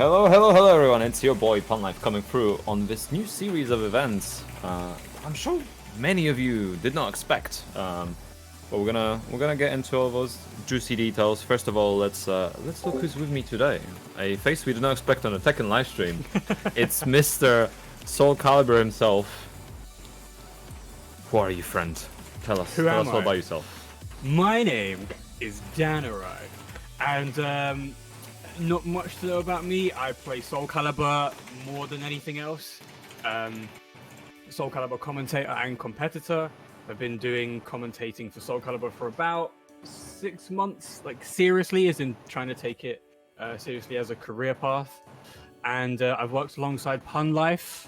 Hello, hello, hello everyone, it's your boy PunLife coming through on this new series of events. I'm sure many of you did not expect, but we're gonna get into all those juicy details. First of all, let's look who's with me today. A face we did not expect on a Tekken livestream. It's Mr. Soul Calibur himself. Who are you, friend? Tell us all about yourself. My name is Danarai, and not much to know about me. I play Soul Calibur more than anything else. Soul Calibur commentator and competitor. I've been doing commentating for Soul Calibur for about 6 months, like seriously, as in trying to take it seriously as a career path. And I've worked alongside PunLife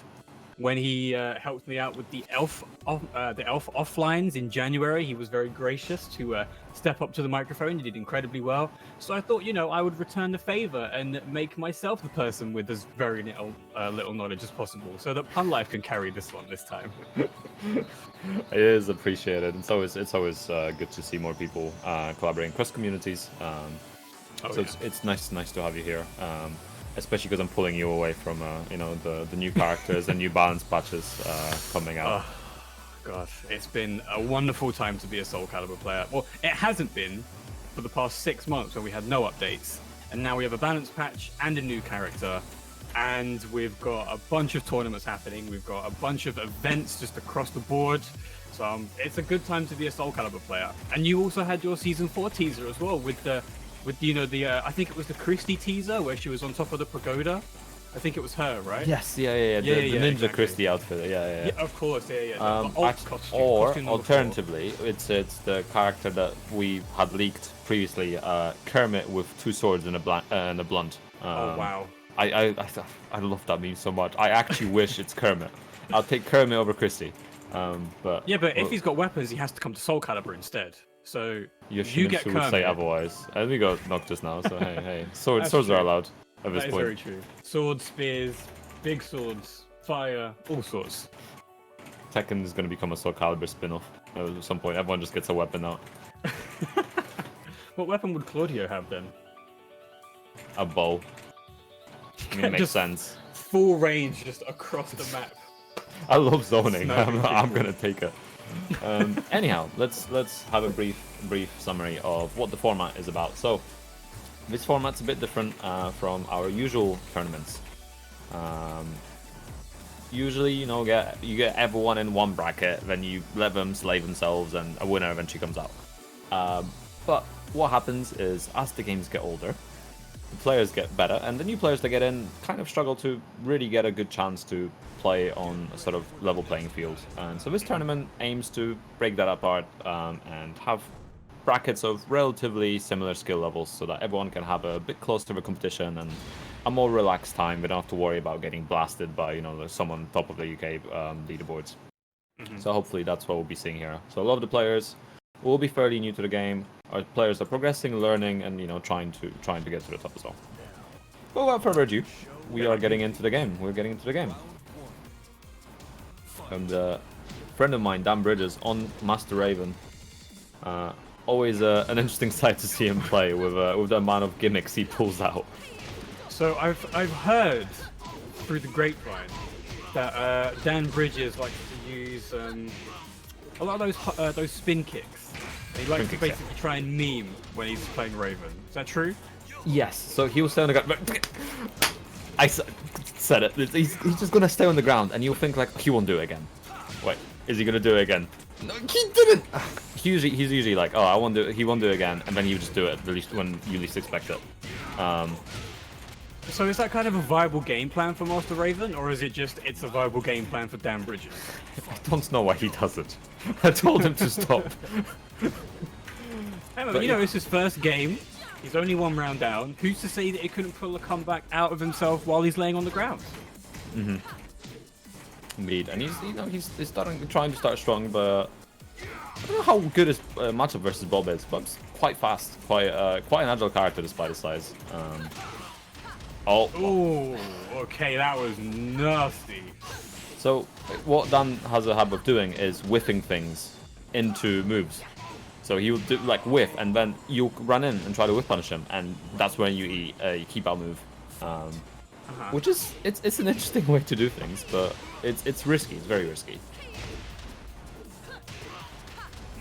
when he helped me out with the elf offlines in January. He was very gracious to step up to the microphone. He did incredibly well. So I thought, I would return the favor and make myself the person with as very little knowledge as possible, so that PunLife can carry this one this time. It is appreciated. It's always good to see more people collaborating across communities. It's nice to have you here. Especially because I'm pulling you away from, the new characters and new balance patches coming out. Oh, gosh, it's been a wonderful time to be a Soul Calibur player. Well, it hasn't been for the past 6 months when we had no updates. And now we have a balance patch and a new character. And we've got a bunch of tournaments happening. We've got a bunch of events just across the board. So it's a good time to be a Soul Calibur player. And you also had your Season 4 teaser as well with the I think it was the Christie teaser where she was on top of the pagoda. I think it was her, right? Yes, the Ninja exactly. Christie outfit. Yeah, of course, yeah. Or alternatively, it's the character that we had leaked previously, Kermit with 2 swords and a blunt. Oh wow! I love that meme so much. I actually wish it's Kermit. I'll take Kermit over Christie. But if he's got weapons, he has to come to Soul Calibur instead. So you get Kermit. Would say otherwise. And we got Noctis now, so hey. Swords are allowed at this point. That is very true. Swords, spears, big swords, fire, all sorts. Tekken is going to become a Soul Calibur spin-off at some point. Everyone just gets a weapon out. What weapon would Claudio have then? A bow. I mean, it makes sense. Full range just across the map. I love zoning. I'm going to take it. Anyhow, let's have a brief summary of what the format is about. So this format's a bit different from our usual tournaments. Usually, you get everyone in one bracket, then you let them slay themselves, and a winner eventually comes out. But what happens is, as the games get older, the players get better, and the new players that get in kind of struggle to really get a good chance to play on a sort of level playing field. And so this tournament aims to break that apart and have brackets of relatively similar skill levels so that everyone can have a bit closer to the competition and a more relaxed time. We don't have to worry about getting blasted by someone top of the UK leaderboards. Mm-hmm. So hopefully that's what we'll be seeing here. So a lot of the players will be fairly new to the game. Our players are progressing, learning, and trying to get to the top as well. But without further ado, we are getting into the game. And a friend of mine, Dan Bridges, on Master Raven. Always an interesting sight to see him play with the amount of gimmicks he pulls out. So I've heard through the grapevine that Dan Bridges likes to use a lot of those spin kicks. He likes to basically try and meme when he's playing Raven. Is that true? Yes. So he was saying, I said it. He's just gonna stay on the ground, and you'll think like he won't do it again. Wait, is he gonna do it again? No, he didn't. He's usually like, oh, I won't do it. He won't do it again, and then he would just do it at least when you least expect it. So is that kind of a viable game plan for Master Raven, or is it's a viable game plan for Dan Bridges? I don't know why he does it. I told him to stop. Hey, but it's his first game. He's only 1 round down. Who's to say that he couldn't pull a comeback out of himself while he's laying on the ground? Mm-hmm. Indeed, and he's trying to start strong, but I don't know how good his matchup versus Bob is, but it's quite fast, quite an agile character despite his size. Oh, okay, that was nasty. So what Dan has a habit of doing is whiffing things into moves. So he will do like whiff, and then you run in and try to whiff punish him, and that's when you keep out move. which is it's an interesting way to do things, but it's risky. It's very risky.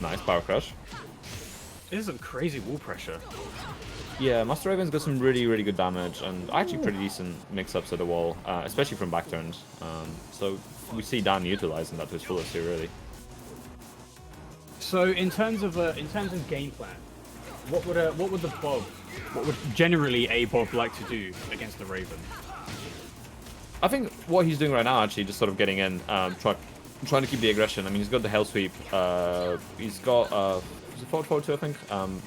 Nice power crush. This is some crazy wall pressure. Yeah, Master Raven's got some really good damage and actually pretty decent mix-ups at the wall, especially from back turns. So we see Dan utilizing that to his fullest here, really. So in terms of game plan, what would generally a Bob like to do against the Raven? I think what he's doing right now, actually, just sort of getting in, trying to keep the aggression. I mean, he's got the Hell Sweep, he's got is it forward 2, I think,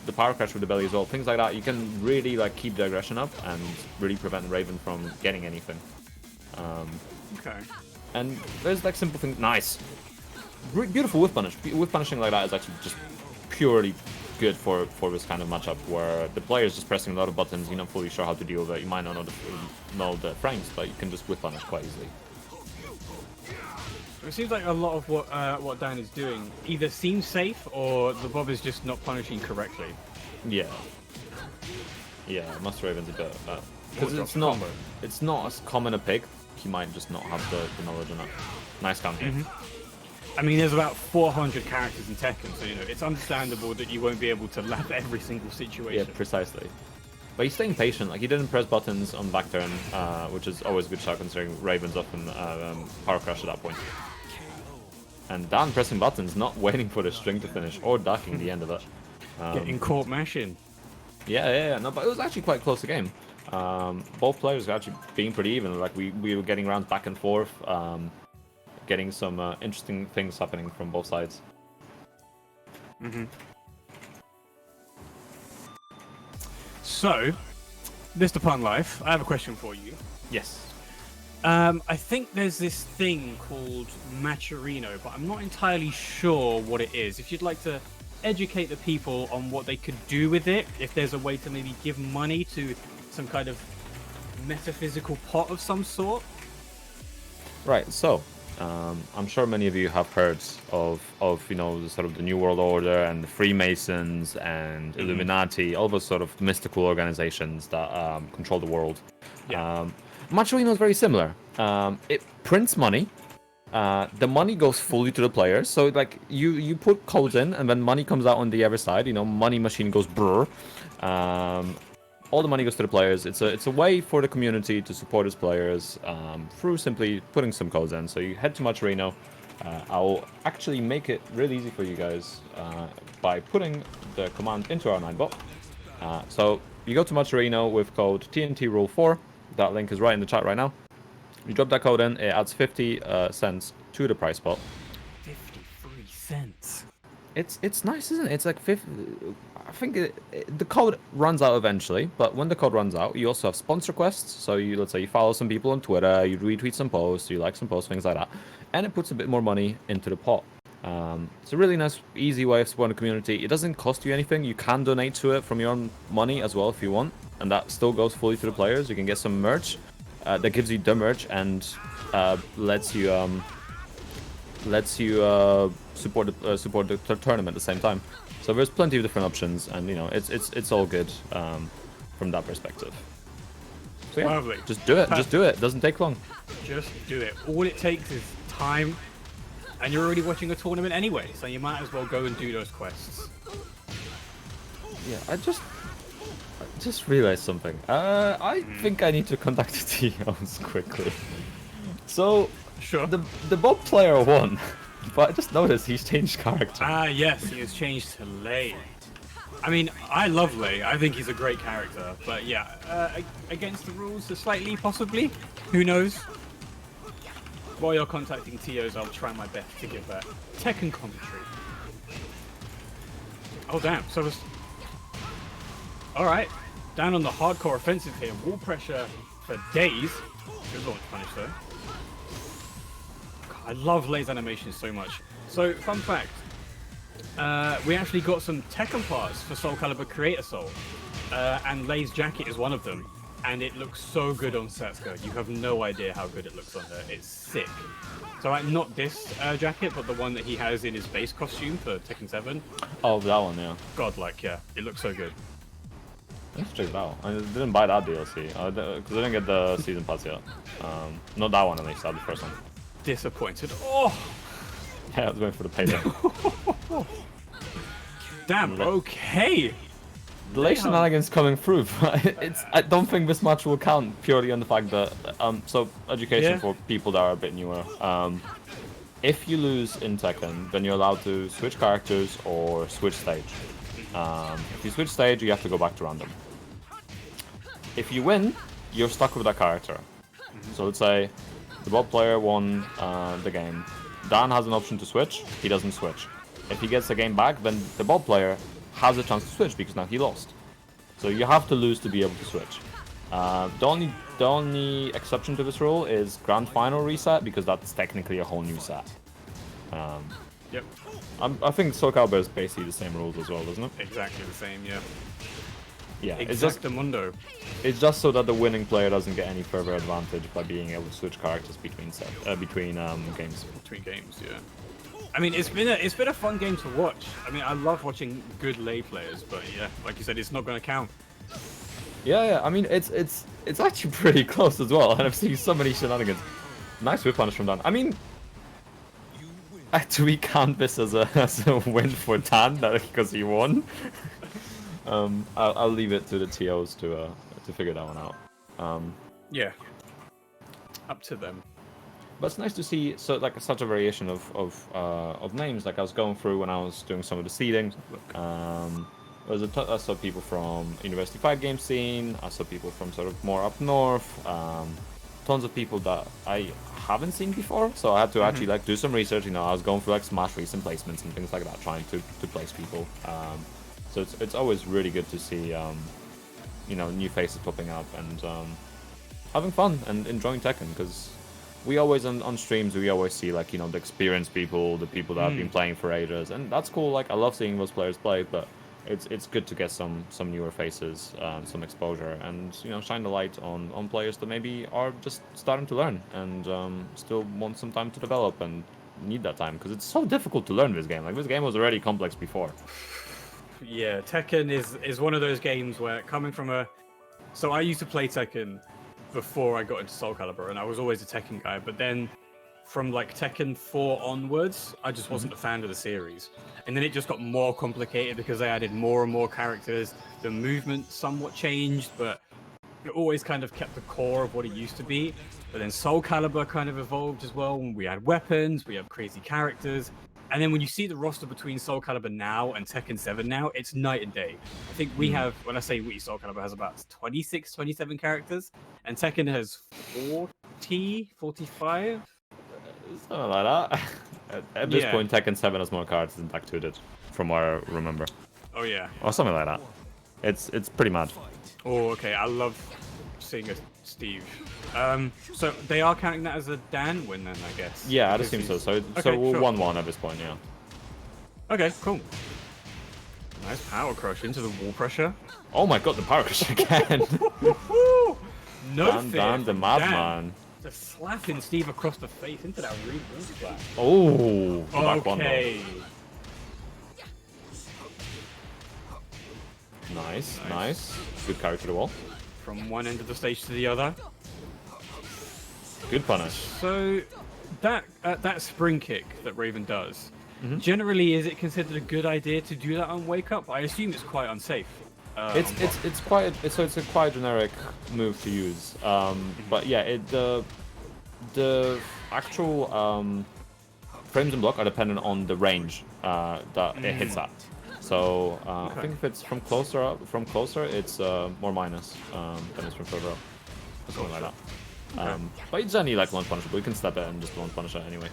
the power crash with the belly as well. Things like that, you can really like keep the aggression up and really prevent the Raven from getting anything. Okay. And there's like simple things. Nice, beautiful whiff punish. Whiff punishing like that is actually just purely good for this kind of matchup where the player is just pressing a lot of buttons. You're not fully sure how to deal with it. You might not know the frames, but you can just whiff punish quite easily. It seems like a lot of what Dan is doing either seems safe or the Bob is just not punishing correctly. Yeah. Yeah, Master Raven's a bit because it's not as common a pick. He might just not have the knowledge on that. Nice counter. I mean, there's about 400 characters in Tekken, so it's understandable that you won't be able to lap every single situation. Yeah, precisely. But he's staying patient. Like, he didn't press buttons on back turn, which is always a good shot considering Raven's often power crush at that point. And Dan pressing buttons, not waiting for the string to finish or ducking the end of it. Getting caught mashing. Yeah. No, but it was actually quite close a game. Both players were actually being pretty even. Like, we were getting rounds back and forth, getting some interesting things happening from both sides. So, Mr. Pun Life, I have a question for you. Yes. I think there's this thing called Matcherino, but I'm not entirely sure what it is. If you'd like to educate the people on what they could do with it, if there's a way to maybe give money to some kind of metaphysical pot of some sort. Right, so I'm sure many of you have heard of the sort of the New World Order and the Freemasons and Illuminati, all those sort of mystical organizations that control the world. Yeah. Matcherino is very similar. It prints money. The money goes fully to the players. So like you put codes in, and then money comes out on the other side. Money machine goes brr. All the money goes to the players. It's a way for the community to support its players through simply putting some codes in. So you head to Matcherino. I'll actually make it really easy for you guys by putting the command into our 9bot. So you go to Matcherino with code TNTRule4. That link is right in the chat right now. You drop that code in, it adds 50 cents to the price pot. 53 cents. It's nice, isn't it? It's like 50. I think the code runs out eventually, but when the code runs out, you also have sponsor quests. So let's say you follow some people on Twitter, you retweet some posts, you like some posts, things like that, and it puts a bit more money into the pot. It's a really nice, easy way of supporting the community. It doesn't cost you anything. You can donate to it from your own money as well if you want, and that still goes fully to the players. You can get some merch that gives you the merch and lets you support the tournament at the same time. So there's plenty of different options, and it's all good from that perspective. So yeah, Lovely. just do it. Just do it. It doesn't take long. Just do it. All it takes is time, and you're already watching a tournament anyway, so you might as well go and do those quests. Yeah, I just realized something. I think I need to contact the TOs quickly. So, Sure. the Bob player won, but I just noticed he's changed character. Ah, yes, he has changed to Lei. I mean, I love Lei. I think he's a great character, but yeah, against the rules, slightly, possibly. Who knows? While you're contacting TOs, I'll try my best to give that Tekken commentary. Oh, damn. So it's... Alright. Down on the hardcore offensive here. Wall pressure for days. Good launch punish, though. God, I love Lei's animation so much. So, fun fact. We actually got some Tekken parts for Soul Calibur Creator Soul. And Lei's jacket is one of them. And it looks so good on Setsuka. You have no idea how good it looks on her. It's sick. So, like, not this jacket, but the one that he has in his base costume for Tekken 7. Oh, that one, yeah. Godlike, yeah. It looks so good. Let's check it out. I didn't buy that DLC because I didn't get the season pass yet. Not that one at least. That the first one. Disappointed. Oh, Yeah, I was waiting for the payday. damn. Okay. The late shenanigans coming through, but I don't think this match will count purely on the fact that so education for people that are a bit newer. If you lose in Tekken, then you're allowed to switch characters or switch stage. If you switch stage, you have to go back to random. If you win, you're stuck with that character. So let's say the bot player won the game. Dan has an option to switch. He doesn't switch. If he gets the game back, then the bot player has a chance to switch because now he lost. So you have to lose to be able to switch. The only exception to this rule is Grand Final reset because that's technically a whole new set. Yep. I think Soul Calibur is basically the same rules as well, isn't it? Exactly the same. Yeah. Yeah. Exactamundo. It's just so that the winning player doesn't get any further advantage by being able to switch characters between games. Between games, yeah. I mean, it's been a fun game to watch. I mean, I love watching good lay players, but yeah, like you said, it's not going to count. Yeah. I mean, it's actually pretty close as well, and I've seen so many shenanigans. Nice whip punish from Dan. I mean, do we count this as a win for Dan because he won? I'll leave it to the TOs to figure that one out. Yeah. Up to them. But it's nice to see such a variation of names. Like I was going through when I was doing some of the seeding. I saw people from University 5 game scene. I saw people from sort of more up north. Tons of people that I haven't seen before. So I had to actually like do some research. You know, I was going through like Smash recent placements and things like that, trying to place people. So it's always really good to see you know, new faces popping up and having fun and enjoying Tekken because. We always on streams we always see like, you know, the experienced people, the people that have been playing for ages, and that's cool. Like I love seeing those players play, but it's good to get some newer faces, some exposure, and you know, shine the light on players that maybe are just starting to learn and still want some time to develop and need that time because it's so difficult to learn this game. Like this game was already complex before. Yeah, Tekken is one of those games where coming from so I used to play Tekken before I got into Soul Calibur, and I was always a Tekken guy, but then from like Tekken 4 onwards, I just wasn't a fan of the series. And then it just got more complicated because they added more and more characters. The movement somewhat changed, but it always kind of kept the core of what it used to be. But then Soul Calibur kind of evolved as well. We had weapons, we have crazy characters. And then when you see the roster between Soul Calibur now and Tekken 7 now, it's night and day. I think we have, when I say we, Soul Calibur has about 26, 27 characters, and Tekken has 40, 45? Something like that. At this point, Tekken 7 has more cards than Tech 2 did, from what I remember. Oh yeah. Or something like that. It's pretty mad. Oh, okay. I love seeing a Steve. So they are counting that as a Dan win then, I guess. Yeah, I'd assume so. So we're 1-1 at this point, yeah. Okay, cool. Nice power crush into the wall pressure. Oh my god, the power crush again. No Dan, the madman. Just slapping Steve across the face into that real wall slap. Oh, back one okay. Nice. Good carry to the wall. From one end of the stage to the other. Good punish. So that spring kick that Raven does, generally is it considered a good idea to do that on Wake Up? I assume it's quite unsafe. It's quite a quite generic move to use. But yeah, the actual frames and block are dependent on the range that it hits at. So I think if it's from closer, it's more minus than it's from further up, or something like that. But it's only like launch punishable. You can step it and just launch punish it anyway.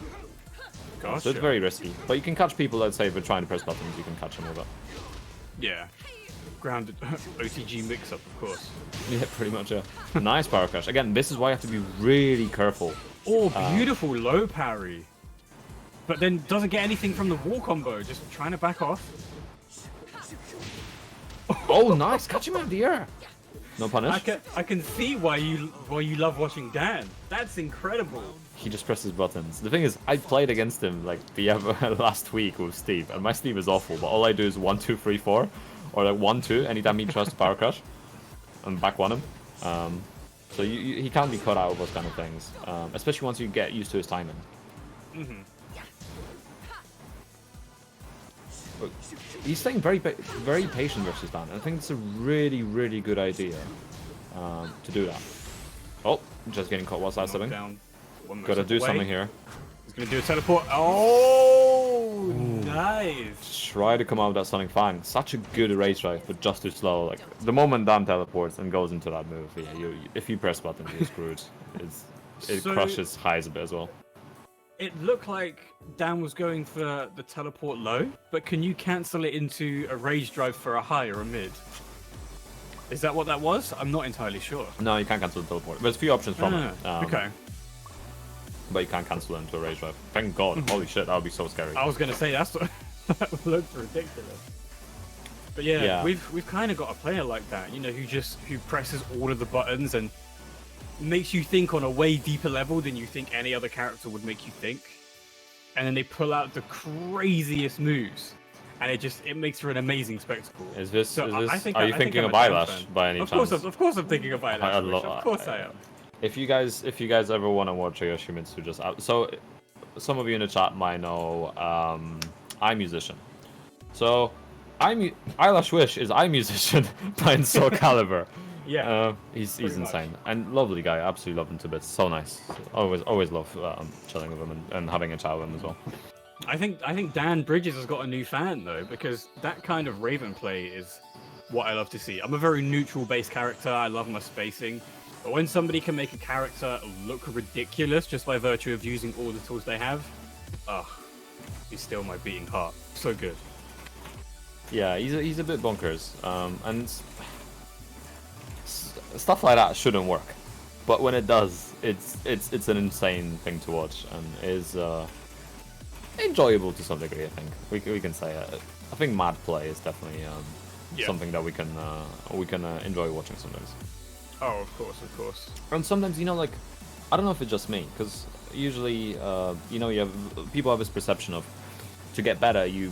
Gotcha. So it's very risky. But you can catch people, let's say, if they're trying to press buttons, you can catch them with that. Yeah. Grounded OTG mix-up, of course. Yeah, pretty much, yeah. Nice power crash. Again, this is why you have to be really careful. Oh, beautiful low parry. But then doesn't get anything from the wall combo, just trying to back off. Oh, nice. Catch him out of the air. No punish. I can see why you love watching Dan. That's incredible. He just presses buttons. The thing is, I played against him like last week with Steve, and my Steve is awful. But all I do is 1, 2, 3, 4, or like 1, 2 anytime he tries to power crush. and back one him. So he can't be cut out of those kind of things, especially once you get used to his timing. But he's staying very patient versus Dan, and I think it's a really, really good idea to do that. Oh, just getting caught while sidestepping. Gotta do something here. He's gonna do a teleport. Oh, nice. Try to come out with that stunning fang. Such a good rage drive, but just too slow. Like the moment Dan teleports and goes into that move, yeah, if you press button, you're screwed. It crushes highs a bit as well. It looked like Dan was going for the teleport low, but can you cancel it into a rage drive for a high or a mid? Is that what that was? I'm not entirely sure. No, you can't cancel the teleport. There's a few options from it. Okay. But you can't cancel it into a rage drive. Thank God. Holy shit, that would be so scary. I was gonna say that looked ridiculous. But yeah, we've kind of got a player like that, you know, who presses all of the buttons and makes you think on a way deeper level than you think any other character would make you think. And then they pull out the craziest moves, and it makes for an amazing spectacle. Are you thinking I'm of Eyelash by any chance? Of course I'm thinking of Eyelash. Of course I am. If you guys ever want to watch a Yoshimitsu just out, so some of you in the chat might know I'm Musician. So Eyelash Wish is iMusician playing Soul Calibur. Yeah, he's insane and lovely guy. Absolutely love him to bits. So nice. Always love chilling with him and having a chat with him as well. I think Dan Bridges has got a new fan though, because that kind of Raven play is what I love to see. I'm a very neutral base character. I love my spacing, but when somebody can make a character look ridiculous just by virtue of using all the tools they have, he's still my beating heart. So good. Yeah, he's a bit bonkers, and stuff like that shouldn't work, but when it does, it's an insane thing to watch and is enjoyable to some degree. I think we can say it. I think mad play is definitely something that we can enjoy watching sometimes. Oh, of course. And sometimes, you know, like, I don't know if it's just me, because usually people have this perception of, to get better, you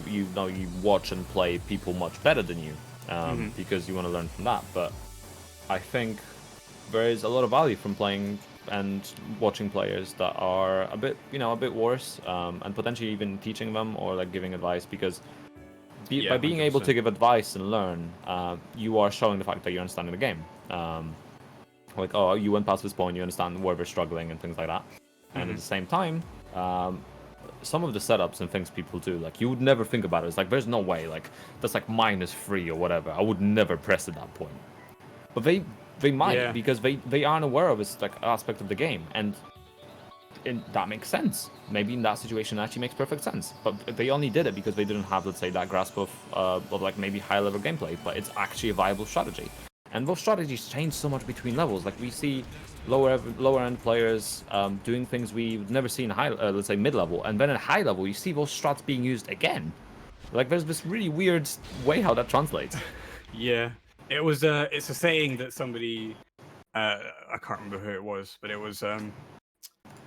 watch and play people much better than you, because you want to learn from that. But I think there is a lot of value from playing and watching players that are a bit worse, and potentially even teaching them or like giving advice, because by being 100%. Able to give advice and learn, you are showing the fact that you're understanding the game. Like, oh, you went past this point, you understand where they're struggling and things like that. And at the same time, some of the setups and things people do, like, you would never think about it. It's like, there's no way, like, that's like -3 or whatever. I would never press at that point. But they might, because they aren't aware of this like aspect of the game, and that makes sense. Maybe in that situation it actually makes perfect sense. But they only did it because they didn't have, let's say, that grasp of like maybe high level gameplay. But it's actually a viable strategy, and those strategies change so much between levels. Like, we see lower end players doing things we've never seen high, let's say mid level, and then at high level you see those strats being used again. Like, there's this really weird way how that translates. Yeah. It's a saying that somebody, I can't remember who it was, but it was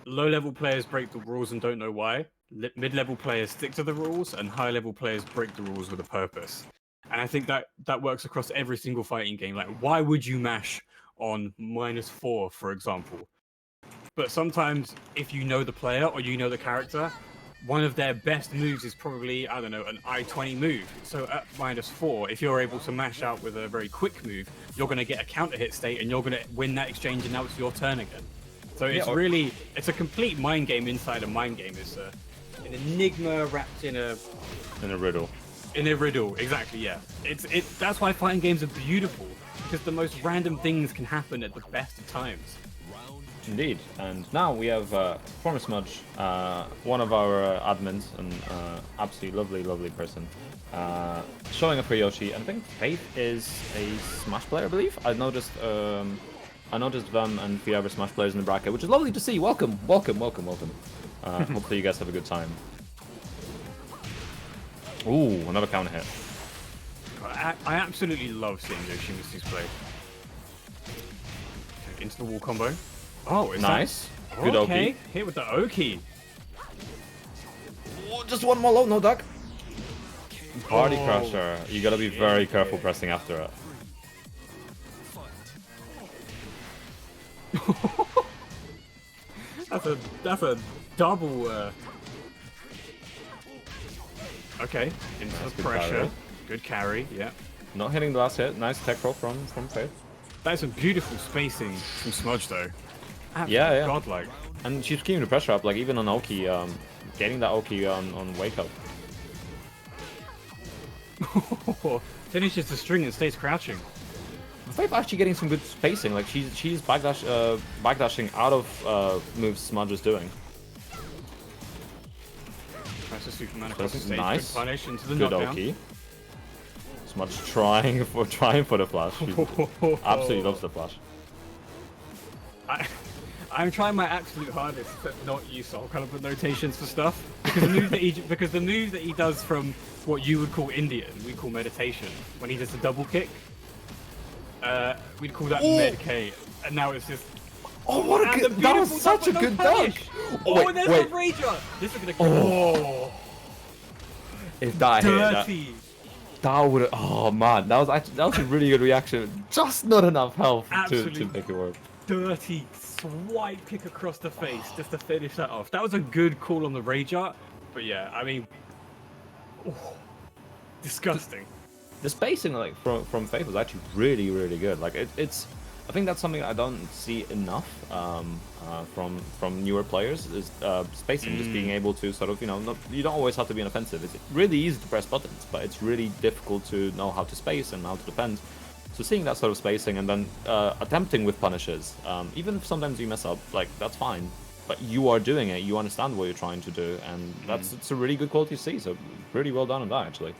low-level players break the rules and don't know why. Mid-level players stick to the rules, and high-level players break the rules with a purpose. And I think that works across every single fighting game. Like, why would you mash on -4, for example? But sometimes, if you know the player or you know the character, one of their best moves is probably, I don't know, an I-20 move. So at -4, if you're able to mash out with a very quick move, you're going to get a counter hit state and you're going to win that exchange, and now it's your turn again. So it's a complete mind game inside a mind game. It's an enigma wrapped in a riddle. In a riddle, exactly, yeah. That's why fighting games are beautiful, because the most random things can happen at the best of times. Indeed, and now we have FormerSmudge, one of our admins, and absolutely lovely person, showing up for Yoshi. And I think Faeth is a Smash player, I believe. I noticed them and a few other Smash players in the bracket, which is lovely to see. Welcome. Hopefully you guys have a good time. Ooh, another counter hit. I absolutely love seeing Yoshimitsu's play. Into the wall combo. Oh, is nice. That... Good okay. Oki. Hit with the Oki. Oh, just one more low, no duck. Party Crusher. You gotta be very careful pressing after it. That's a double. Okay, into Nice, the good pressure. carry. Good carry. Yeah. Not hitting the last hit. Nice tech roll from Faeth. That's some beautiful spacing from Smudge though. Absolutely Yeah. godlike. And she's keeping the pressure up, like even on Oki, getting that Oki on wake up. Finishes the string and stays crouching. Faith actually getting some good spacing, like she's backdashing out of moves Smudge is doing. Tries to Superman across the stage. Nice. Good punish into the Good knockdown. Oki. Smudge trying for the flash. She absolutely loves the flash. I'm trying my absolute hardest to not use Soul Calibur notations for stuff because the move that he does from what you would call Indian, we call meditation. When he does a double kick, we'd call that med K, and now it's just. Oh, what a good! That was such a good dunk. Oh, there's the Rager. This is gonna go. Oh, if that hit, dirty. that would have. Oh man, that was a really good reaction. Just not enough health to make it work. Dirty swipe kick across the face just to finish that off. That was a good call on the rage art, but yeah, I mean, disgusting. The spacing like from Faith was actually really good. Like it's, I think that's something I don't see enough from newer players is spacing, just being able to sort of you don't always have to be an offensive. It's really easy to press buttons, but it's really difficult to know how to space and how to defend. So seeing that sort of spacing and then attempting with punishes, even if sometimes you mess up, like that's fine. But you are doing it, you understand what you're trying to do, and it's a really good quality to see. So pretty well done on that actually.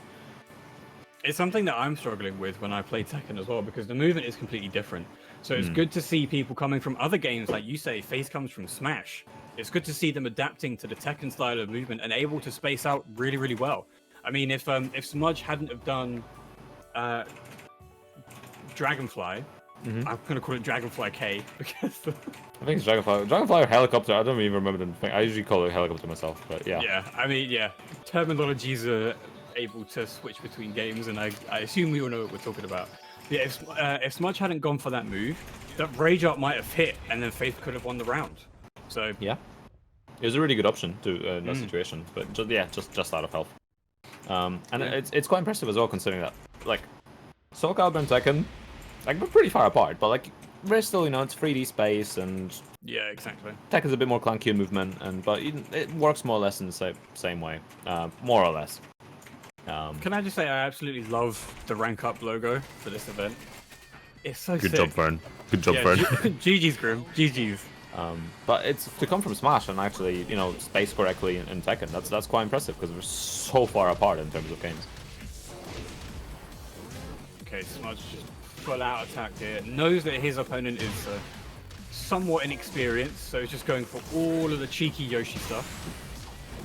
It's something that I'm struggling with when I play Tekken as well, because the movement is completely different. So it's good to see people coming from other games, like you say, Faith comes from Smash. It's good to see them adapting to the Tekken style of movement and able to space out really well. I mean, if Smudge hadn't have done Dragonfly, I'm gonna call it Dragonfly K because I think it's Dragonfly or Helicopter. I don't even remember the thing. I usually call it Helicopter myself, but yeah. Yeah, I mean, yeah, terminologies are able to switch between games, and I assume we all know what we're talking about. Yeah, if Smudge hadn't gone for that move, that Rage Art might have hit, and then Faith could have won the round. So yeah, it was a really good option to in that situation, but just out of health. And it's quite impressive as well, considering that like Soul Calibur and Tekken, like we're pretty far apart, but like we're still it's 3D space and yeah, exactly. Tekken's a bit more clunky in movement, but it works more or less in the same way, more or less. Can I just say I absolutely love the rank up logo for this event. It's so good sick. job, Fern. Good job, Fern. GG's, Grim. GG's. But it's to come from Smash and actually space correctly in Tekken. That's quite impressive because we're so far apart in terms of games. Okay, Smudge just full out attacked here. Knows that his opponent is somewhat inexperienced, so he's just going for all of the cheeky Yoshi stuff.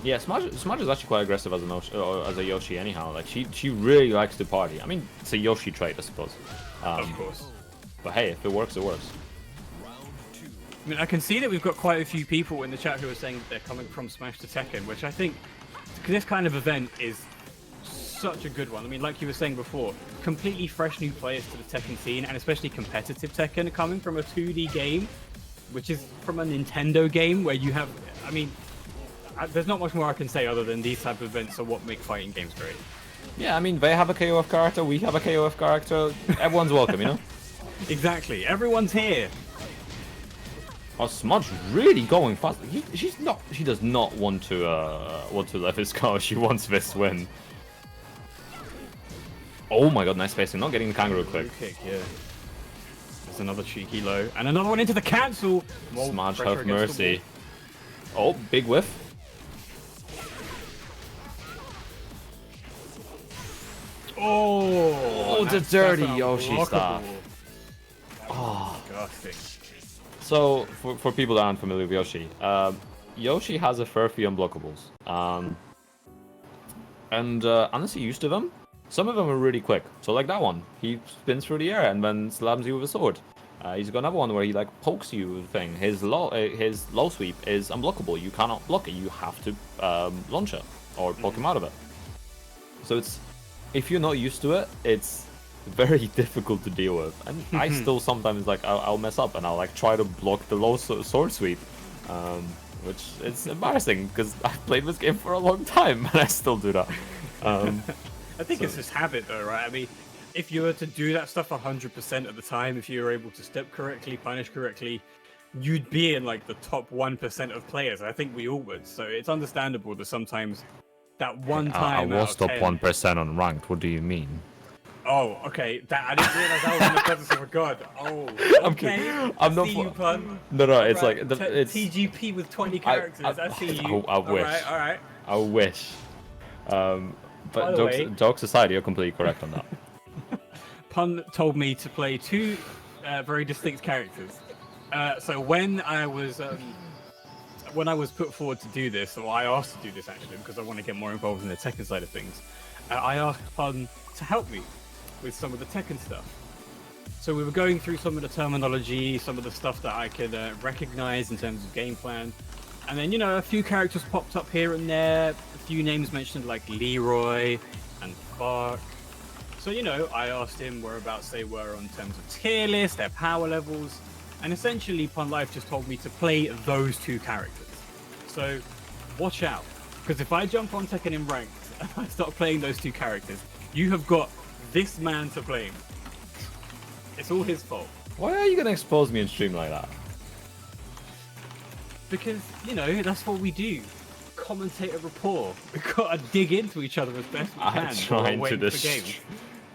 Yeah, Smudge is actually quite aggressive as a Yoshi anyhow. Like she really likes to party. I mean, it's a Yoshi trait, I suppose. Of course. But hey, if it works, it works. I mean, I can see that we've got quite a few people in the chat who are saying that they're coming from Smash to Tekken, which I think this kind of event is such a good one. I mean, like you were saying before, completely fresh new players to the Tekken scene, and especially competitive Tekken coming from a 2D game, which is from a Nintendo game where you have, I mean, there's not much more I can say other than these type of events are what make fighting games great. Yeah, I mean, they have a KOF character, we have a KOF character, everyone's welcome, Exactly, everyone's here. Oh, Smudge really going fast. She does not want to let this go. She wants this win. Oh my god, nice spacing. Not getting the kangaroo click. Kick, yeah. There's another cheeky low. And another one into the cancel. Smudge have mercy. Oh, big whiff. Oh, the dirty Yoshi stuff. Oh, disgusting. So, for people that aren't familiar with Yoshi, Yoshi has a fair few unblockables. And unless you're used to them, some of them are really quick. So like that one, he spins through the air and then slams you with a sword. He's got another one where he like pokes you with a thing. His low sweep is unblockable. You cannot block it. You have to launch it or poke him out of it. So if you're not used to it, it's very difficult to deal with, and I still sometimes like I'll mess up and I'll like try to block the low sword sweep, which is embarrassing because I've played this game for a long time and I still do that. I think it's just habit though, right? I mean, if you were to do that stuff 100% of the time, if you were able to step correctly, punish correctly, you'd be in like the top 1% of players. I think we all would. So it's understandable that sometimes that one time I out was of top 10 1% on ranked. What do you mean? Oh, okay. That I didn't realize I was in the presence of a god. Oh, I'm okay. kidding. I'm not. See you, pun. No. It's Alright, like it's TGP with 20 characters. I see you. I wish. All right. I wish. By But the way- jokes aside, you're completely correct on that. Pun told me to play two very distinct characters. So when I was put forward to do this, or I asked to do this actually, because I want to get more involved in the Tekken side of things, I asked Pun to help me with some of the Tekken stuff. So we were going through some of the terminology, some of the stuff that I could recognize in terms of game plan. And then, a few characters popped up here and there, a few names mentioned like Leroy and Fark. So, I asked him whereabouts they were on terms of tier list, their power levels, and essentially Pun Life just told me to play those two characters. So, watch out, because if I jump on Tekken in ranked and I start playing those two characters, you have got this man to blame. It's all his fault. Why are you gonna expose me in stream like that? Because, that's what we do. Commentator rapport. We've got to dig into each other as best we can. I'm trying to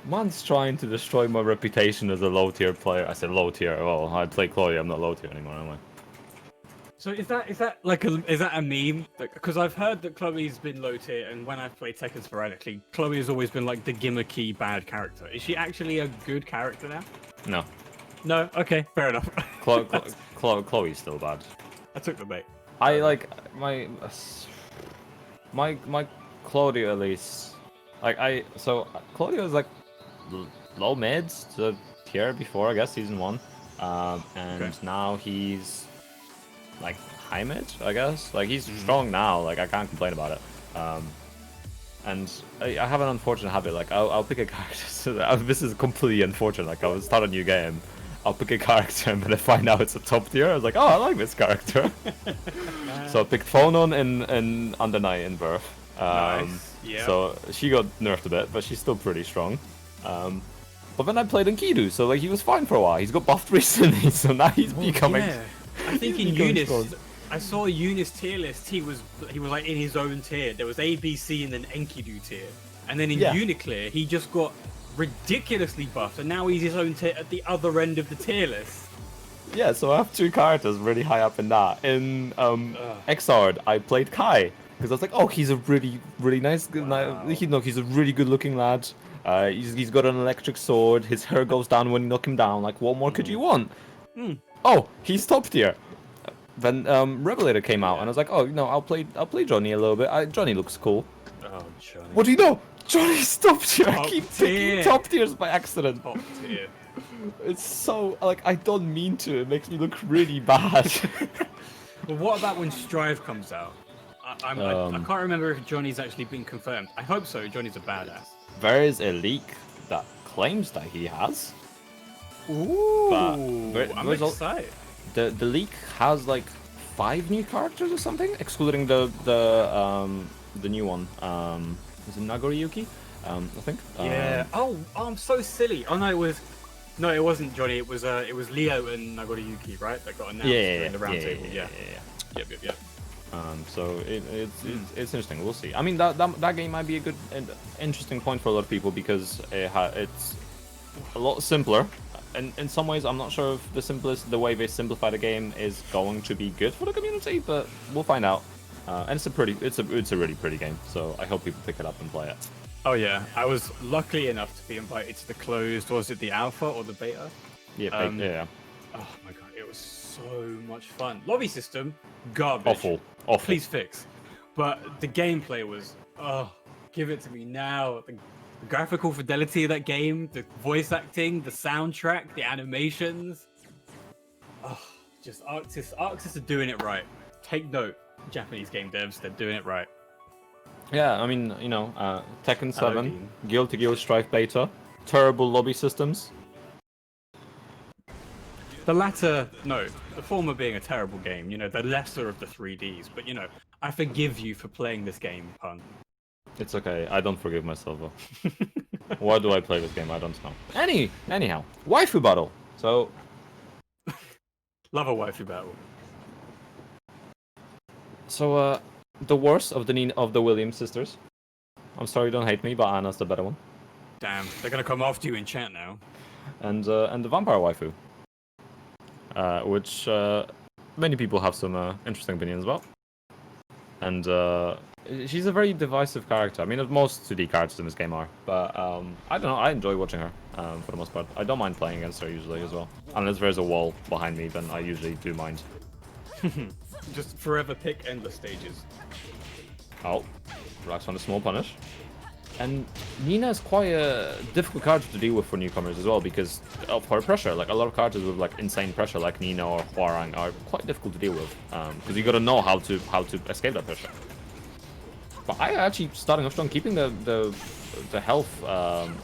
Man's trying to destroy my reputation as a low tier player. I said low tier. Well, I play Chloe. I'm not low tier anymore, am I? So is that a meme? Because I've heard that Chloe's been low tier, and when I've played Tekken sporadically, Chloe has always been like the gimmicky bad character. Is she actually a good character now? No. No. Okay, fair enough. Chloe's still bad. I took the bait. I like my Claudia at least. So Claudia was like low mids to tier before, I guess, season 1, and Okay. now he's like high mid, I guess. Like he's strong now. Like I can't complain about it. And I have an unfortunate habit. Like I'll pick a character. So this is completely unfortunate. Like I'll start a new game. I'll pick a character and then I find out it's a top tier. I was like, oh, I like this character. So I picked Phonon in Under Night in Birth. Nice. Yeah. So she got nerfed a bit, but she's still pretty strong. But then I played Enkidu, so like he was fine for a while. He's got buffed recently, so now he's becoming. Yeah. I think in becoming Eunice, strong. I saw Eunice tier list. He was like in his own tier. There was A, B, C, and then Enkidu tier. And then in Yeah. Uniclear, he just got ridiculously buffed, and now he's his own tier at the other end of the tier list. Yeah, so I have two characters really high up in that. In Xrd, I played Kai because I was like, oh, he's a really nice. Wow. He's a really good looking lad. He's got an electric sword. His hair goes down when you knock him down. Like, what more could you want? Oh, he's top tier. Then Revelator came out, and I was like, oh, I'll play Johnny a little bit. Johnny looks cool. Oh, Johnny. What do you know? Johnny's top tier. I Top keep tier. picking top tiers by accident. Top tier. It's so like I don't mean to. It makes me look really bad. But what about when Strive comes out? I can't remember if Johnny's actually been confirmed. I hope so. Johnny's a badass. There is a leak that claims that he has. Ooh, But I'm there's al- excited. The leak has like 5 new characters or something, excluding the new one. Is it Nagoriyuki? I think. Yeah. I'm so silly. Oh no, it wasn't Johnny. It was Leo and Nagoriyuki, right? That got announced during the round table. Yeah. Yep. So it's interesting. We'll see. I mean, that game might be a good, interesting point for a lot of people because it's a lot simpler. And in some ways, I'm not sure if the way they simplify the game is going to be good for the community, but we'll find out. And it's a really pretty game. So I hope people pick it up and play it. Oh yeah, I was lucky enough to be invited to the closed. Was it the alpha or the beta? Yeah, yeah. Oh my god, it was so much fun. Lobby system, garbage. Awful. Please fix. But the gameplay was, give it to me now. The graphical fidelity of that game, the voice acting, the soundtrack, the animations. Just Arxis are doing it right. Take note, Japanese game devs, they're doing it right. Yeah, I mean, Tekken 7, Dean. Guild to Guild Strife Beta, terrible lobby systems. The latter, no. The former being a terrible game, you know, the lesser of the 3Ds. But, you know, I forgive you for playing this game, pun. It's okay. I don't forgive myself though. Why do I play this game? I don't know. Anyhow, waifu battle. So, Love a waifu battle. so the worst of the Williams sisters. I'm sorry, don't hate me, but Anna's the better one. Damn, they're gonna come after you in chat now. And the vampire waifu, which many people have some interesting opinions about. And she's a very divisive character. I mean, most 2D characters in this game are, but I don't know. I enjoy watching her for the most part. I don't mind playing against her usually as well, unless there's a wall behind me. Then I usually do mind. Just forever pick endless stages. Oh, Relax on a small punish. And Nina is quite a difficult character to deal with for newcomers as well because of her pressure. Like a lot of characters with like insane pressure, like Nina or Hwarang, are quite difficult to deal with because you got to know how to escape that pressure. But I actually starting off strong, keeping the health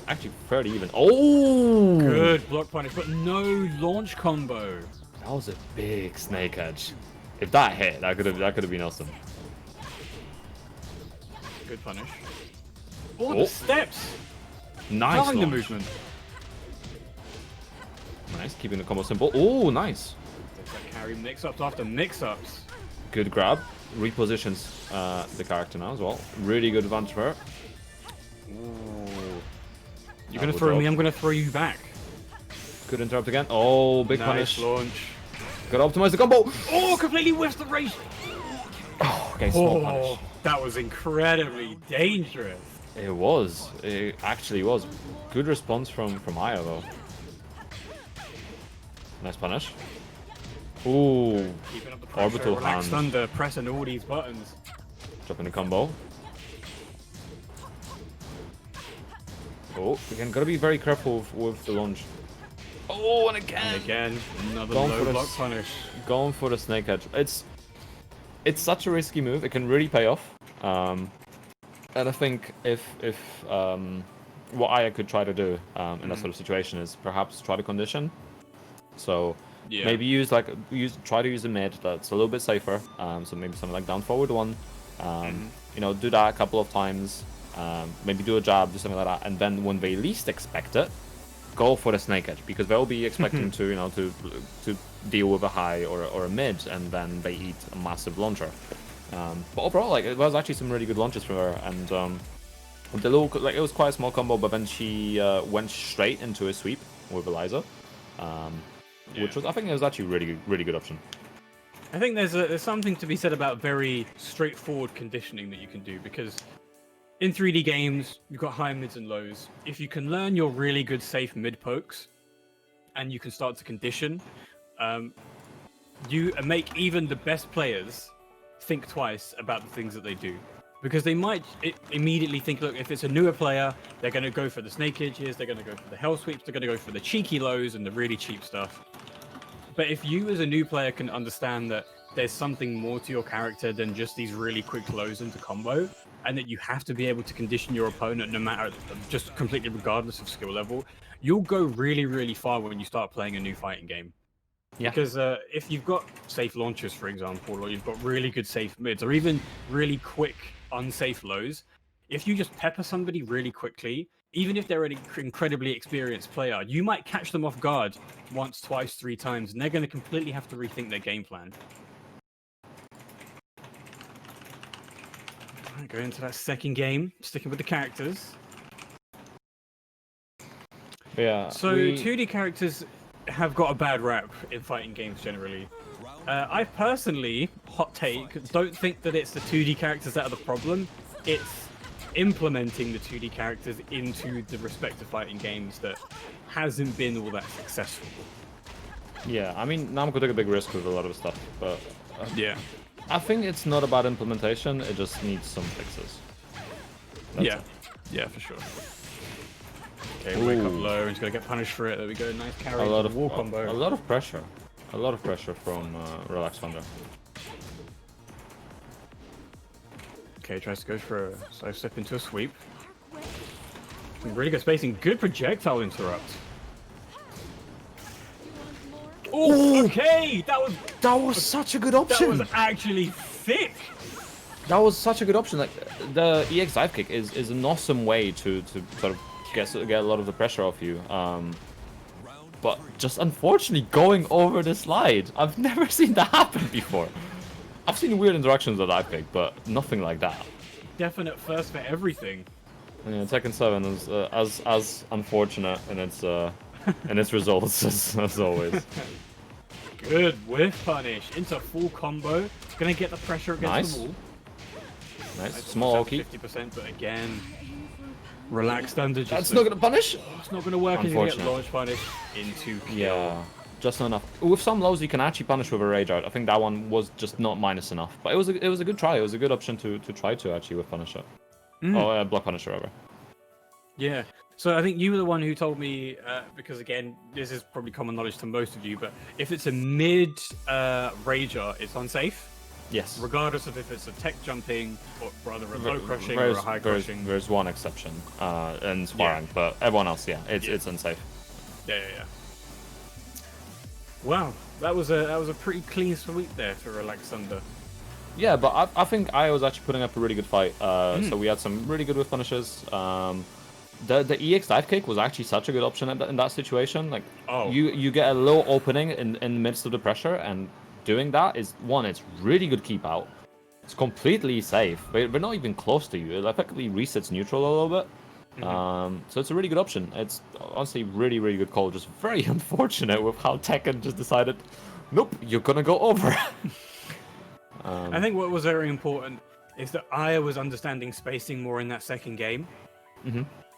actually fairly even. Oh, good block punish, but no launch combo. That was a big snake edge. If that hit, that could have been awesome. Good punish. Oh, the steps! Nice Loving the launch. movement. Nice, keeping the combo simple. Oh, nice. There's that carry mix-ups after mix-ups. Good grab. Repositions the character now as well. Really good advantage for her. Ooh. You're gonna throw me, I'm gonna throw you back. Good interrupt again. Oh, big nice punish. Launch. Gotta optimize the combo. Oh, completely whiffed the race. Oh, okay, small punish. Oh, that was incredibly dangerous. It was. It actually was. Good response from Aya though. Nice punish. Ooh. Keeping up the pressure. Orbital hand. RelaxedThunder, pressing all these buttons. Dropping the combo. Oh, again, gotta be very careful with the launch. Oh, and again. And again, another Going low for block the punish. Going for the snake edge. It's such a risky move. It can really pay off. And I think if what Aya could try to do in that sort of situation is perhaps try to condition. So maybe try to use a mid that's a little bit safer. So maybe something like down forward one. You know, do that a couple of times. Maybe do a jab, do something like that, and then when they least expect it, go for the snake edge because they'll be expecting to to deal with a high or a mid, and then they eat a massive launcher. But overall, like it was actually some really good launches from her, and the little it was quite a small combo, but then she went straight into a sweep with Eliza, which was I think it was actually really good option. I think there's something to be said about very straightforward conditioning that you can do because in 3D games you've got high mids and lows. If you can learn your really good safe mid pokes, and you can start to condition, you make even the best players think twice about the things that they do, because they might immediately think, look, if it's a newer player, they're going to go for the snake edges, they're going to go for the hell sweeps, they're going to go for the cheeky lows and the really cheap stuff. But if you as a new player can understand that there's something more to your character than just these really quick lows into combo, and that you have to be able to condition your opponent no matter, just completely regardless of skill level, you'll go really far when you start playing a new fighting game. Yeah. Because if you've got safe launchers, for example, or you've got really good safe mids, or even really quick unsafe lows, if you just pepper somebody really quickly, even if they're an incredibly experienced player, you might catch them off guard once, twice, 3 times, and they're going to completely have to rethink their game plan. Alright, go into that second game, sticking with the characters. Yeah. So 2D characters have got a bad rap in fighting games generally. I personally, hot take, don't think that it's the 2D characters that are the problem. It's implementing the 2D characters into the respective fighting games that hasn't been all that successful. Yeah, I mean, Namco took a big risk with a lot of stuff, but yeah, I think it's not about implementation. It just needs some fixes. That's it. Yeah, for sure. Okay, wake up low, and he's gonna get punished for it. There we go, nice carry. A lot of wall combo. A lot of pressure. A lot of pressure from RelaxedThunder. Okay, tries to go for a side step into a sweep. Really good spacing. Good projectile interrupt. Oh, Okay, that was such a good option. that was actually thick. That was such a good option. Like the EX dive kick is an awesome way to sort of get a lot of the pressure off you. But just unfortunately going over the slide. I've never seen that happen before. I've seen weird interactions with dive kick, but nothing like that. Definite first for everything. Yeah, Tekken 7 is as unfortunate in its results as always. Good whiff punish into full combo. Gonna get the pressure against the wall. Nice. Small Oki. 50%, but again, RelaxedThunder just... That's not gonna punish? It's not gonna work. He's gonna get launch punish into kill. Yeah, just not enough. With some lows you can actually punish with a Rage Art. I think that one was just not minus enough. But it was a good try. It was a good option to try to actually with Punisher. Oh, Block Punisher, rather. Yeah. So I think you were the one who told me, because again, this is probably common knowledge to most of you, but if it's a mid Rager, it's unsafe. Yes. Regardless of if it's a tech jumping, or rather a low crushing or a high crushing. There's one exception, in sparring, but everyone else, it's unsafe. Yeah. Wow, that was a pretty clean sweep there for RelaxedThunder. Yeah, but I think I was actually putting up a really good fight. So we had some really good with punishes. The EX dive kick was actually such a good option in that situation. Like, you get a low opening in the midst of the pressure, and doing that is one. It's really good keep out. It's completely safe. We're not even close to you. It effectively resets neutral a little bit. So it's a really good option. It's honestly really good call. Just very unfortunate with how Tekken just decided, nope, you're gonna go over. I think what was very important is that Aya was understanding spacing more in that second game.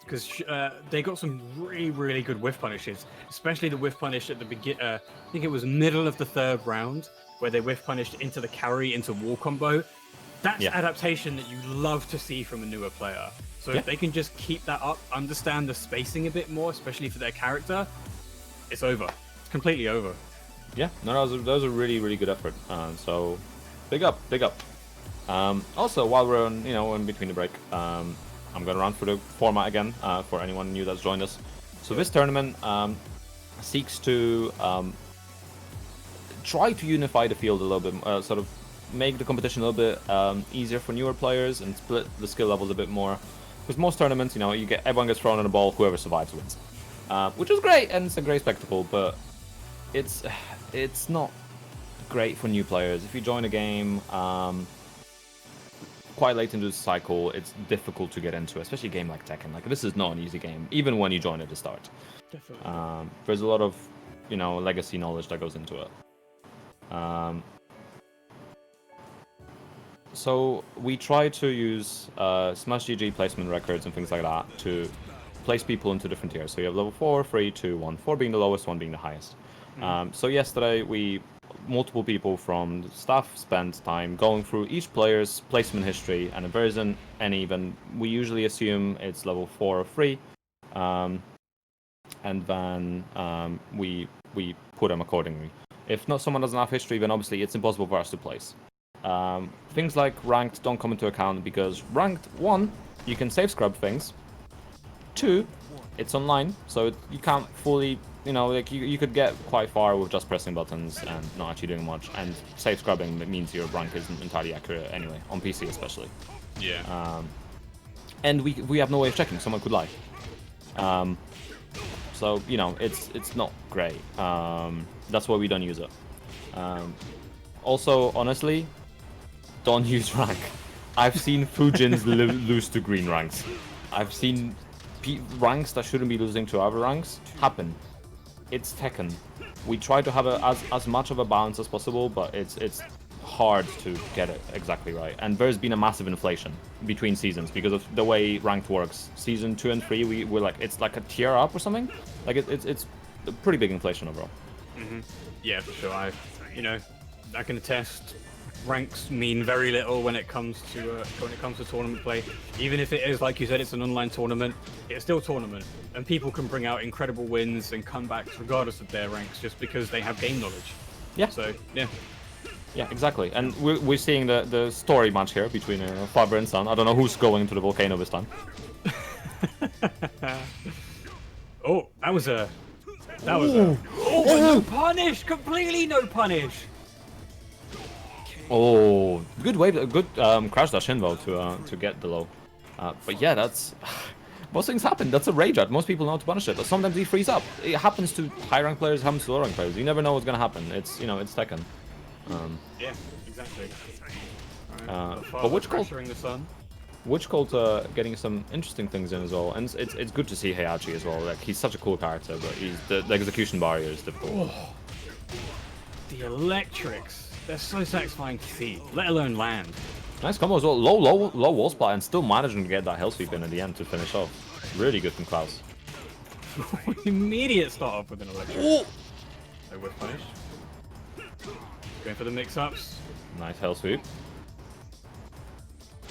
Because they got some really good whiff punishes, especially the whiff punish at the beginning. I think it was middle of the third round where they whiff punished into the carry into wall combo. That's adaptation that you love to see from a newer player. So if they can just keep that up, understand the spacing a bit more, especially for their character, it's over. It's completely over. Yeah, no, that was a really good effort. So big up. Also, while we're on, in between the break, I'm going to run through the format again for anyone new that's joined us. So this tournament seeks to try to unify the field a little bit, sort of make the competition a little bit easier for newer players and split the skill levels a bit more. Because most tournaments, everyone gets thrown in a ball, whoever survives wins, which is great and it's a great spectacle. But it's not great for new players. If you join a game quite late into the cycle, it's difficult to get into, especially a game like Tekken. Like, this is not an easy game, even when you join at the start. Definitely. There's a lot of, legacy knowledge that goes into it. So we try to use Smash GG placement records and things like that to place people into different tiers. So you have level 4, 3, 2, 1. 4 being the lowest, 1 being the highest. So yesterday, multiple people from the staff spent time going through each player's placement history, and if there isn't any, then we usually assume it's level 4 or 3, and then we put them accordingly. If not, someone doesn't have history, then obviously it's impossible for us to place. Things like ranked don't come into account because ranked, 1, you can save scrub things. 2, it's online, so you can't fully, you could get quite far with just pressing buttons and not actually doing much. And safe scrubbing means your rank isn't entirely accurate anyway, on PC especially. Yeah. And we have no way of checking. Someone could lie. So it's not great. That's why we don't use it. Also, honestly, don't use rank. I've seen Fujins lose to green ranks. I've seen ranks that shouldn't be losing to other ranks happen. It's Tekken. We try to have as much of a balance as possible, but it's hard to get it exactly right. And there's been a massive inflation between seasons because of the way ranked works. Season 2 and 3, we're like, it's like a tier up or something. Like it's a pretty big inflation overall. Yeah, for sure. I can attest. Ranks mean very little when it comes to tournament play. Even if it is, like you said, it's an online tournament, it's still a tournament, and people can bring out incredible wins and comebacks regardless of their ranks, just because they have game knowledge. Yeah. So yeah. Yeah, exactly. And we're seeing the story match here between father and son. I don't know who's going to the volcano this time. Oh, that was a... Oh, no punish! Completely no punish! Oh, good wave, good crash dash in though to get the low. But yeah, that's... Most things happen. That's a rage art. Most people know how to punish it. But sometimes he frees up. It happens to high rank players, it happens to low rank players. You never know what's gonna happen. It's, you know, it's Tekken. Yeah, exactly. But Witchcult... Pressuring the sun. Witchcult getting some interesting things in as well, and it's good to see Heihachi as well. Like, he's such a cool character, but he's the execution barrier is difficult. Oh, the electrics, they're so satisfying to see, let alone land. Nice combo as well. Low wall spot and still managing to get that hell sweep in at the end to finish off. Really good from TKlaus. Immediate start off with an electric. Ooh. No whiff punish. Going for the mix-ups. Nice hell sweep.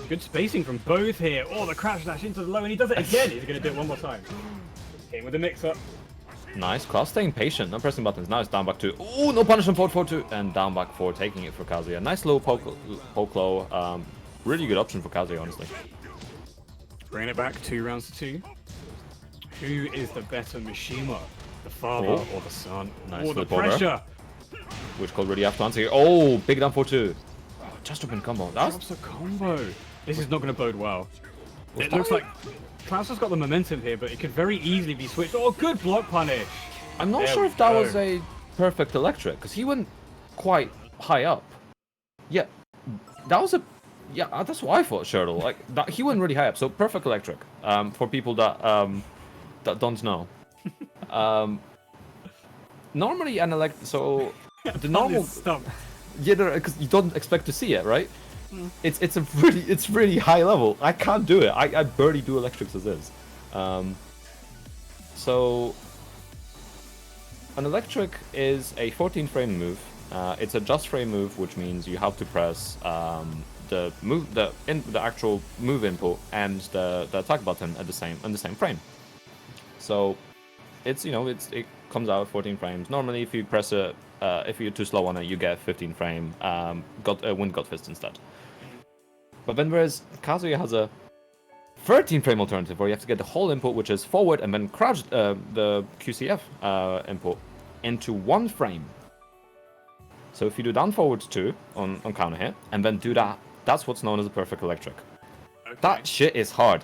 Good spacing from both here. Oh, the crash dash into the low, and he does it again. He's going to do it one more time. Hitting with the mix-up. Nice. TKlaus staying patient, not pressing buttons. Now it's down back 2. Oh, no punish on forward 4-2. And down back 4, taking it for Kazuya. Nice low poke low. Really good option for Kazuya, honestly. Bringing it back 2 rounds to 2. Who is the better Mishima? The father or the son? Nice Oh, the flip over. pressure. Witchcult really have to answer here. Oh, big down 4-2. Oh, just open combo. That's Drops a combo. This is not going to bode well. It looks like TKlaus has got the momentum here, but it could very easily be switched. Oh, good block punish. I'm not There sure we if that go. was a perfect electric, because he went quite high up. Yeah, that was a... Yeah, that's what I thought, Shertle. Like, that, he went really high up, so perfect electric. For people that that don't know. Normally an electric... So, the normal... Stump. Yeah, because you don't expect to see it, right? It's really high level. I can't do it. I barely do electrics as is. So an electric is a 14 frame move. It's a just frame move, which means you have to press the actual move input and the attack button at the same frame. So it's, you know, it comes out 14 frames. Normally, if you press it, if you're too slow on it, you get 15 frame. Wind God Fist instead. But then whereas Kazuya has a 13 frame alternative where you have to get the whole input, which is forward, and then crouch the QCF input into 1 frame. So if you do down forward 2 on counter hit, and then do that, that's what's known as a perfect electric. Okay. That shit is hard.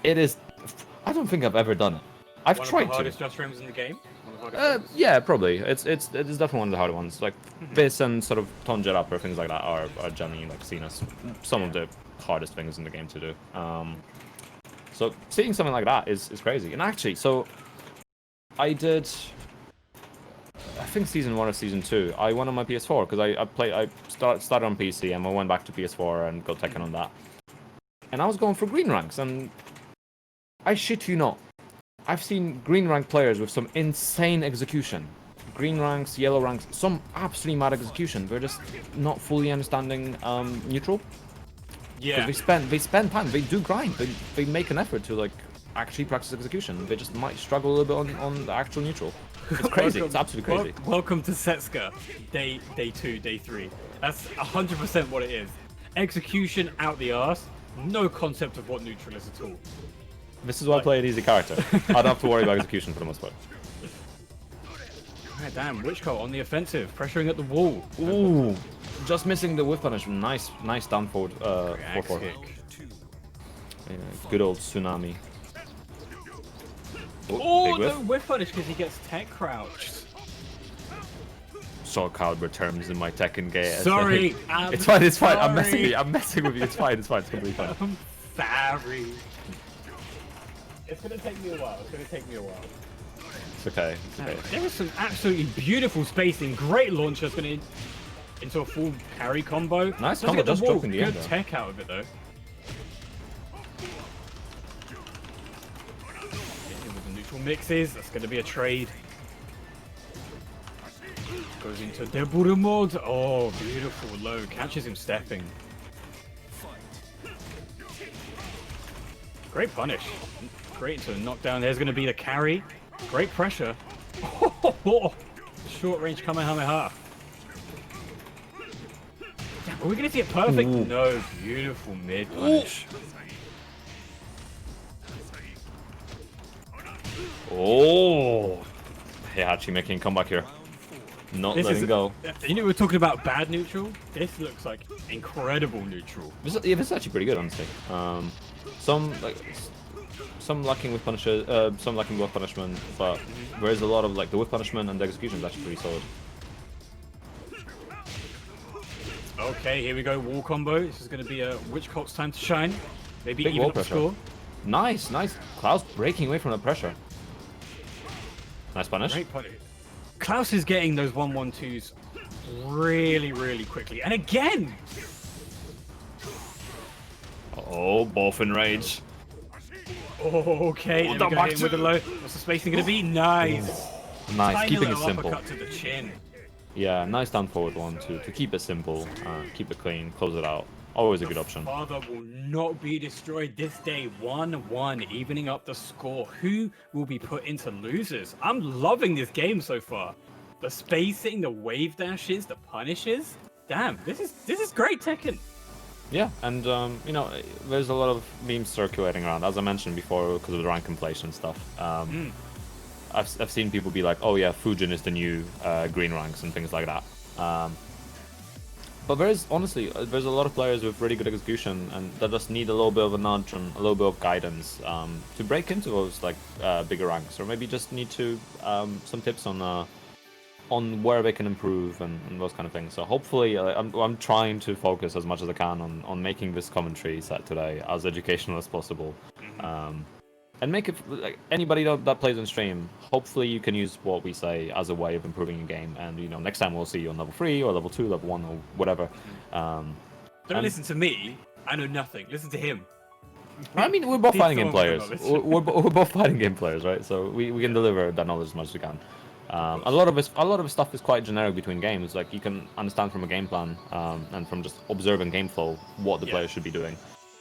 It is... I don't think I've ever done it. I've One tried of the to. hardest just frames in the game. One of the hardest frames. Yeah, probably. It's definitely one of the harder ones. Like this and sort of Tonjet Up or things like that are generally like seen as some of the hardest things in the game to do. So seeing something like that is crazy. And actually, so I did, I think season 1 or season 2. I went on my PS4 because I started on PC and I went back to PS4 and got Tekken on that. And I was going for green ranks, and I shit you not, I've seen green rank players with some insane execution. Green ranks, yellow ranks, some absolutely mad execution. They're just not fully understanding neutral. Yeah. Because they spend time, they do grind, they make an effort to like actually practice execution. They just might struggle a little bit on the actual neutral. It's crazy. It's absolutely crazy. Welcome to Setsuka, day 2, day 3. That's 100% what it is. Execution out the arse. No concept of what neutral is at all. This is why I play an easy character. I don't have to worry about execution for the most part. Alright, damn, Witchcult on the offensive, pressuring at the wall. Ooh, just missing the whiff punish. Nice down forward. 4-4. Yeah, good old tsunami. Oh, big whiff. no whiff punish because he gets tech crouched. Soul Calibur terms in my Tekken game. Sorry, It's fine. I'm sorry. messing with you. It's fine. It's completely fine. I'm sorry. It's gonna take me a while. It's okay. There was some absolutely beautiful spacing. Great launch that's gonna into a full parry combo. Nice Doesn't combo, get the just wall. dropping the Good end, though. tech out of it though. With the neutral mixes, that's gonna be a trade. Goes into Deburu mode. Oh, beautiful low. Catches him stepping. Great punish. Great into a knockdown. There's going to be the carry. Great pressure. Short range Kamehameha. Damn, are we going to see it perfect? Ooh. No. Beautiful mid punish. Oh, Heihachi making a comeback here. Not letting go. You know, we're talking about bad neutral. This looks like incredible neutral. This is actually pretty good, honestly. Some lacking with punisher, some lacking with punishment, but there is a lot of like the whip punishment and the execution is actually pretty solid. Okay, here we go. Wall combo. This is going to be a Witchcult's time to shine. Maybe Big even wall up the pressure. score. Nice. Klaus breaking away from the pressure. Nice punish. Great punish. Klaus is getting those 1-1-2s really quickly. And again! Oh, both in rage. Oh, okay. And we got him with a low. What's the spacing going to be? Nice. Nice, Tiny keeping it little simple. uppercut to the chin. Yeah, nice down forward one to keep it simple, keep it clean, close it out. Always a good option. Father will not be destroyed this day. 1-1, evening up the score. Who will be put into losers? I'm loving this game so far. The spacing, the wave dashes, the punishes. Damn, this is great Tekken. Yeah, and you know, there's a lot of memes circulating around, as I mentioned before, because of the rank inflation stuff. I've seen people be like, oh yeah, Fujin is the new green ranks and things like that. But there's honestly, there's a lot of players with really good execution and that just need a little bit of a nudge and a little bit of guidance to break into those like bigger ranks, or maybe just need to some tips on where they can improve and those kind of things. So hopefully, I'm trying to focus as much as I can on making this commentary set today as educational as possible. And make it like anybody that plays on stream. Hopefully, you can use what we say as a way of improving your game. And you know, next time we'll see you on level 3 or level 2, level 1 or whatever. Don't listen to me. I know nothing. Listen to him. I mean, we're both fighting game players. We're both fighting game players, right? So we can deliver that knowledge as much as we can. A lot of his stuff is quite generic between games. Like you can understand from a game plan and from just observing game flow what the player should be doing.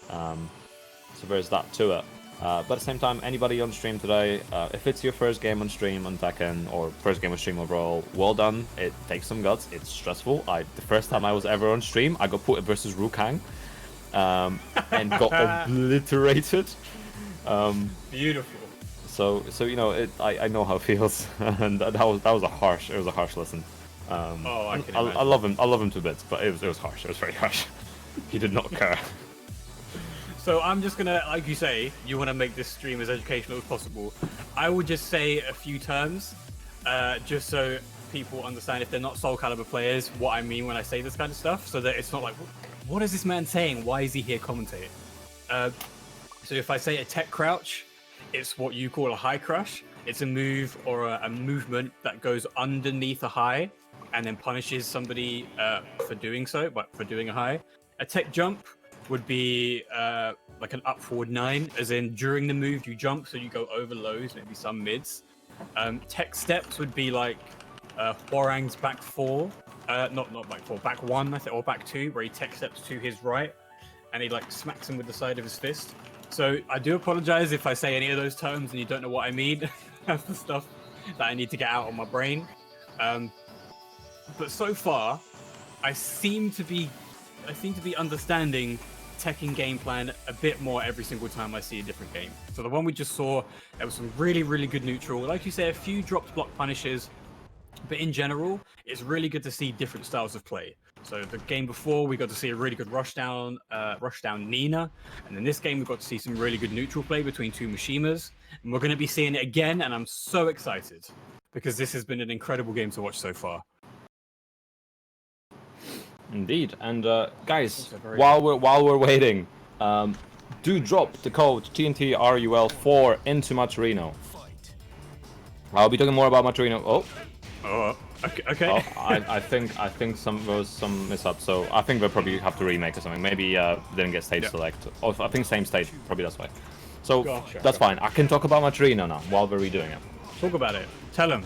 So there's that to it. But at the same time, anybody on stream today, if it's your first game on stream on Tekken or first game on stream overall, well done. It takes some guts. It's stressful. The first time I was ever on stream, I got put versus Rukang and got obliterated. Beautiful. So you know, I know how it feels, and that was a harsh lesson. I can I love him to bits, but it was harsh. It was very harsh. He did not care. So I'm just gonna, like you say, you want to make this stream as educational as possible. I would just say a few terms, just so people understand, if they're not Soul Calibur players, what I mean when I say this kind of stuff, so that it's not like, what is this man saying? Why is he here commentating? So if I say a tech crouch, it's what you call a high crush. It's a move or a movement that goes underneath a high and then punishes somebody for doing so, but for doing a high. A tech jump would be like an up forward 9, as in during the move you jump, so you go over lows, maybe some mids. Tech steps would be like Hwoarang's back 4, not back 4, back 1, I think, or back 2, where he tech steps to his right and he like smacks him with the side of his fist. So I do apologize if I say any of those terms and you don't know what I mean. That's the stuff that I need to get out of my brain. But so far, I seem to be understanding Tekken game plan a bit more every single time I see a different game. So the one we just saw, there was some really good neutral. Like you say, a few dropped block punishes, but in general, it's really good to see different styles of play. So the game before, we got to see a really good rush down Nina, and in this game, we got to see some really good neutral play between two Mishimas, and we're going to be seeing it again, and I'm so excited because this has been an incredible game to watch so far. Indeed, and guys, while we're waiting, do drop the code TNTRUL4 into Maturino. I'll be talking more about Maturino. Okay. Oh, I think there was some mishap, so I think they'll probably have to remake or something. Maybe didn't get stage select. Oh, I think same stage, probably that's why. So that's fine. I can talk about Maturino now while we're redoing it. Talk about it. Tell him.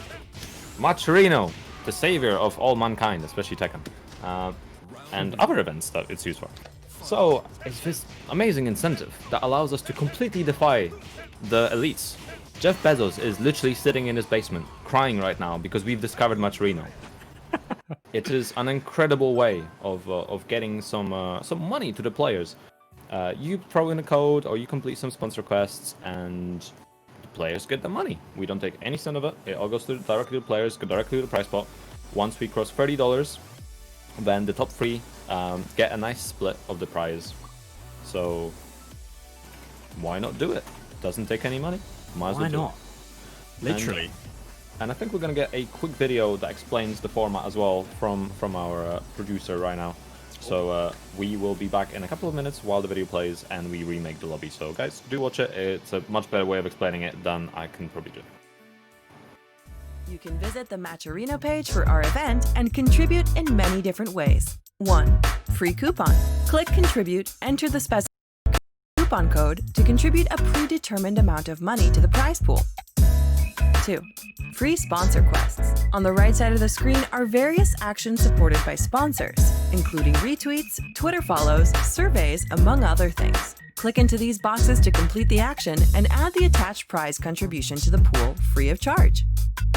Maturino, the savior of all mankind, especially Tekken. And other events that it's used for. So it's this amazing incentive that allows us to completely defy the elites. Jeff Bezos is literally sitting in his basement crying right now because we've discovered Maturino. It is an incredible way of getting some money to the players. You throw in a code or you complete some sponsor quests and players get the money. We don't take any cent of it. It all goes directly to the players, go directly to the prize pot. Once we cross $30, then the top 3 get a nice split of the prize. So why not do it? Doesn't take any money. Might as well Why do not? it. Literally. And I think we're gonna get a quick video that explains the format as well from our producer right now. So we will be back in a couple of minutes while the video plays and we remake the lobby. So guys, do watch it. It's a much better way of explaining it than I can probably do. You can visit the Match Arena page for our event and contribute in many different ways. 1. Free coupon. Click Contribute, enter the specified coupon code to contribute a predetermined amount of money to the prize pool. 2. Free sponsor quests. On the right side of the screen are various actions supported by sponsors, including retweets, Twitter follows, surveys, among other things. Click into these boxes to complete the action and add the attached prize contribution to the pool free of charge.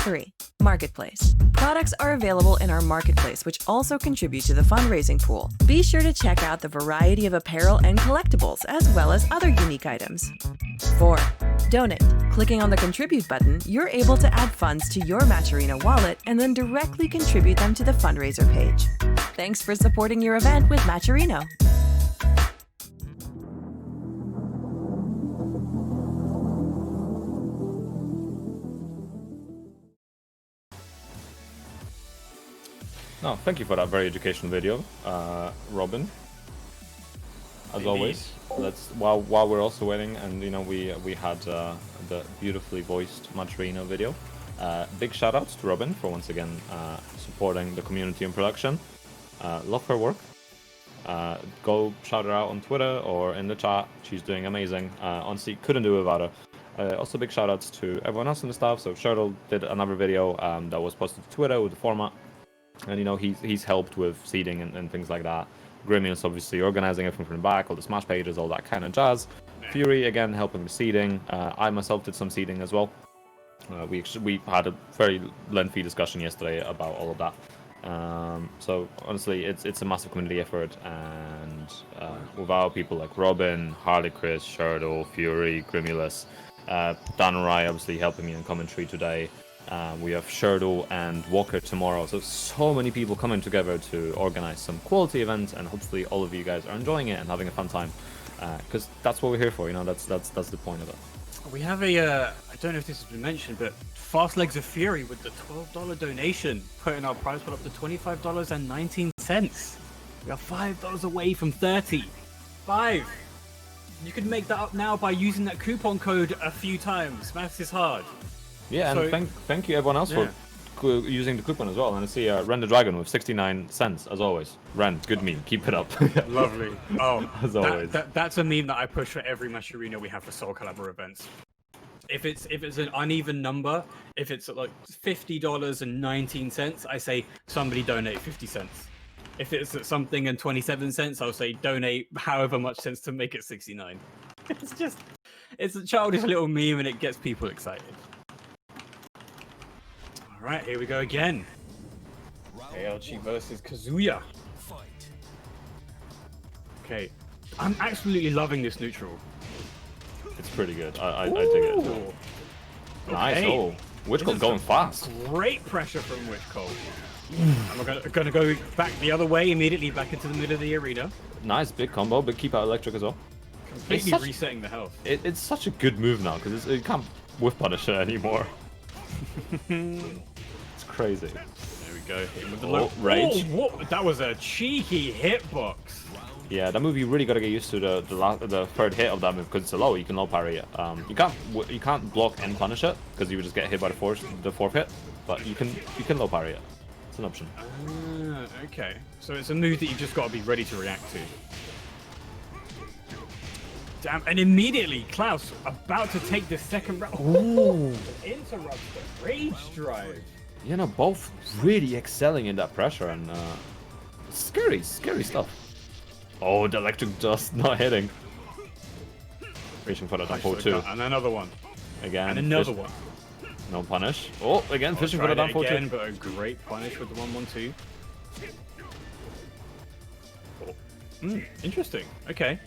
3. Marketplace. Products are available in our marketplace, which also contribute to the fundraising pool. Be sure to check out the variety of apparel and collectibles, as well as other unique items. 4. Donate. Clicking on the Contribute button, you're able to add funds to your Match Arena wallet and then directly contribute them to the fundraiser page. Thanks for supporting your event with Match Arena. No, thank you for that very educational video, Robin. As always, let's while we're also waiting, and you know we had the beautifully voiced Match Arena video. Big shout outs to Robin for once again supporting the community in production. Love her work. Go shout her out on Twitter or in the chat. She's doing amazing. Honestly, couldn't do it without her. Also, big shout outs to everyone else in the staff. So Shergie did another video that was posted to Twitter with the format. And you know he's helped with seeding and things like that. Grimius obviously organizing everything from the back, all the smash pages, all that kind of jazz. Fury again helping with seeding. I myself did some seeding as well. We had a very lengthy discussion yesterday about all of that. So honestly, it's a massive community effort, and without people like Robin, Harley, Chris, Shergie, Fury, Grimulus, Danurai obviously helping me in commentary today. We have Shergie and Walker tomorrow, so many people coming together to organize some quality events, and hopefully all of you guys are enjoying it and having a fun time, because that's what we're here for. You know, that's the point of it. We have a I don't know if this has been mentioned, but Fast Legs of Fury with the $12 donation, putting our prize pool up to $25.19. We are $5 away from 30. 5. You can make that up now by using that coupon code a few times. Maths is hard. Yeah, and So, thank you everyone else for using the coupon as well. And I see Ren the Dragon with 69 cents as always. Ren, good meme. Keep it up. Lovely. Oh, as always. That's a meme that I push for every Match Arena we have for Soul Calibur events. If it's an uneven number, if it's like $50.19, I say somebody donate 50 cents. If it's at something and 27 cents, I'll say donate however much cents to make it 69. It's a childish little meme and it gets people excited. Alright, here we go again. ALG versus Kazuya. Okay, I'm absolutely loving this neutral. It's pretty good. I dig it. As well. Nice. Okay. Oh, Witchcult going fast. Great pressure from Witchcult. I'm gonna go back the other way immediately, back into the middle of the arena. Nice big combo, but keep out electric as well. Completely resetting the health. It's such a good move now because you can't whiff punish it anymore. It's crazy. There we go. Hit with the rage. Oh, what? That was a cheeky hitbox. Yeah, that move you really gotta get used to the third hit of that move because it's a low. You can low parry it. You can't block and punish it because you would just get hit by the fourth hit. But you can low parry it. It's an option. Okay. So it's a move that you've just got to be ready to react to. Damn! And immediately Klaus about to take the second round. Ooh! Interrupts the rage drive. You know, both really excelling in that pressure and scary stuff. Oh, the electric dust not hitting. Reaching for the down forward too. And another one. Again. And another one. No punish. Oh, again fishing for the down forward too. But a great punish with the 1-1-2. Oh. Interesting. Okay.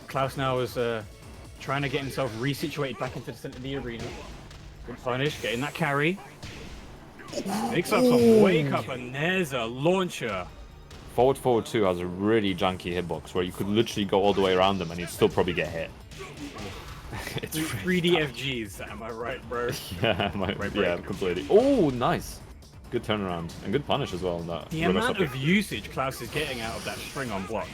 Klaus now is trying to get himself resituated back into the center of the arena. Good punish, getting that carry. Makes up some wake up, and there's a launcher. Forward 2 has a really junky hitbox where you could literally go all the way around them and you'd still probably get hit. It's 3D FGs, am I right, bro? Yeah, yeah, completely. Oh, nice. Good turnaround and good punish as well. The amount of usage Klaus is getting out of that string on block.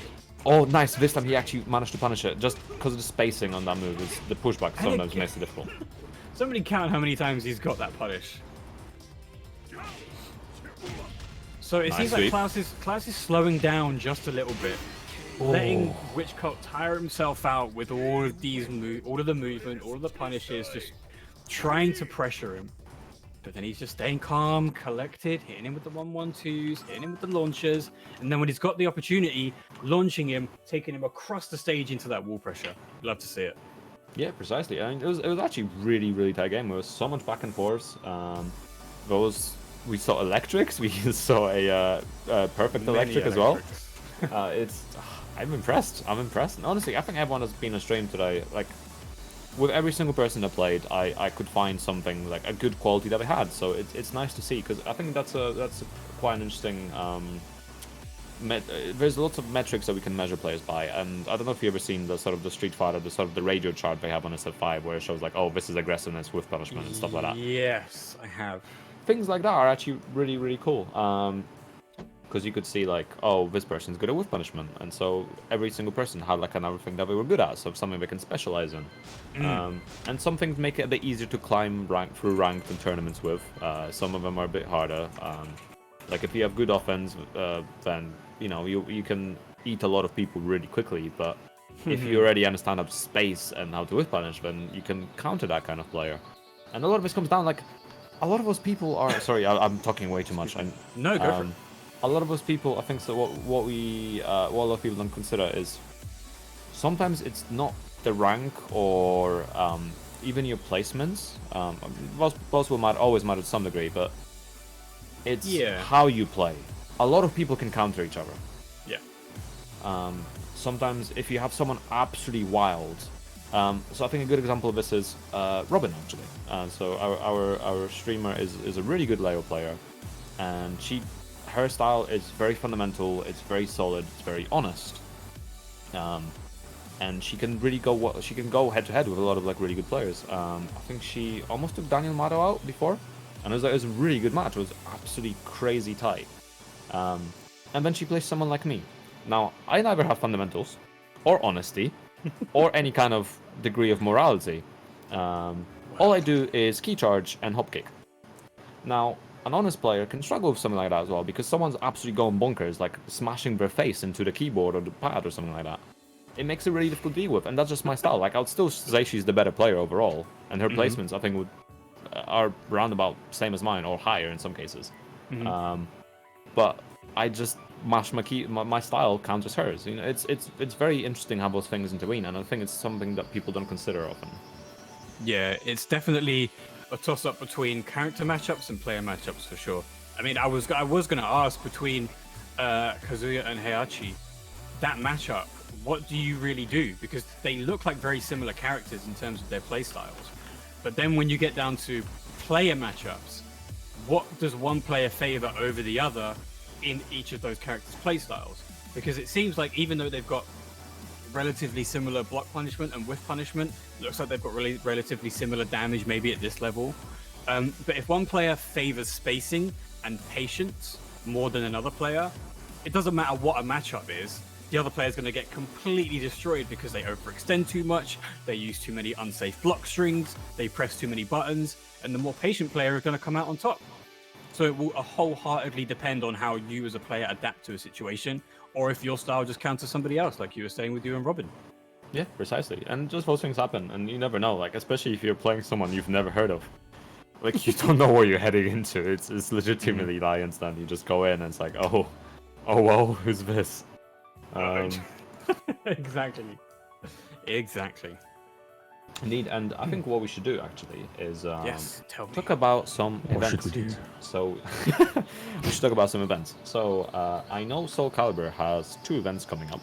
Oh, nice. This time he actually managed to punish it. Just because of the spacing on that move, the pushback sometimes makes it difficult. Somebody count how many times he's got that punish. So it seems like Klaus is slowing down just a little bit, letting Witchcult tire himself out with all of these all of the movement, all of the punishes, just trying to pressure him. But then he's just staying calm, collected, hitting him with the 1-1-2s, hitting him with the launchers, and then when he's got the opportunity, launching him, taking him across the stage into that wall pressure. Love to see it. Yeah, precisely. I mean, it was actually really tight game. There was so much back and forth. We saw electrics. We saw a perfect electric as well. I'm impressed. And honestly, I think everyone has been on stream today. Like, with every single person that played, I could find something like a good quality that I had. So it's nice to see, because I think that's quite an interesting. There's lots of metrics that we can measure players by, and I don't know if you've ever seen the sort of the Street Fighter, the radio chart they have on SF5, where it shows like, oh, this is aggressiveness with punishment and stuff like that. Yes, I have. Things like that are actually really cool. Because you could see like, oh, this person's good at with punishment, and so every single person had like another thing that they were good at, so something they can specialize in. And some things make it a bit easier to climb through ranked and tournaments with. Some of them are a bit harder. Like if you have good offense, then you can eat a lot of people really quickly. But if you already understand how to space and how to with punish, then you can counter that kind of player. And a lot of this comes down like, a lot of those people are. Sorry, I'm talking way too much. No, go for it. A lot of those people, I think, so what a lot of people don't consider is sometimes it's not the rank or even your placements. Both will always matter to some degree, but it's how you play. A lot of people can counter each other. Yeah. Sometimes if you have someone absolutely wild. So I think a good example of this is Robin, actually. So our streamer is a really good Leo player, and her style is very fundamental, it's very solid, it's very honest, and she can really go head to head with a lot of like really good players. I think she almost took Daniel Mato out before, and it was a really good match. It was absolutely crazy tight. And then she plays someone like me. Now I neither have fundamentals, or honesty, or any kind of degree of morality. All I do is key charge and hop kick. Now, an honest player can struggle with something like that as well, because someone's absolutely going bonkers, like smashing their face into the keyboard or the pad or something like that. It makes it really difficult to deal with, and that's just my style. Like, I'll still say she's the better player overall, and her placements, I think, are around about same as mine, or higher in some cases. But I just mash my style counters hers. It's very interesting how those things intervene, and I think it's something that people don't consider often. Yeah, it's definitely a toss-up between character matchups and player matchups for sure. I mean, I was gonna ask between Kazuya and Heihachi, that matchup, what do you really do? Because they look like very similar characters in terms of their play styles. But then when you get down to player matchups, what does one player favor over the other in each of those characters' play styles? Because it seems like even though they've got relatively similar block punishment and whiff punishment, looks like they've got really relatively similar damage maybe at this level. But if one player favors spacing and patience more than another player, it doesn't matter what a matchup is, the other player is going to get completely destroyed because they overextend too much, they use too many unsafe block strings, they press too many buttons, and the more patient player is going to come out on top. So it will wholeheartedly depend on how you as a player adapt to a situation, or if your style just counters somebody else, like you were saying with you and Robin. Yeah, precisely. And just those things happen, and you never know. Like, especially if you're playing someone you've never heard of. Like, you don't know what you're heading into. It's legitimately Lions. Then you just go in and it's like, oh, whoa, who's this? Exactly. Indeed, and I think what we should do actually is tell me. talk about some events. What should we do? So we should talk about some events. So I know Soul Calibur has 2 events coming up.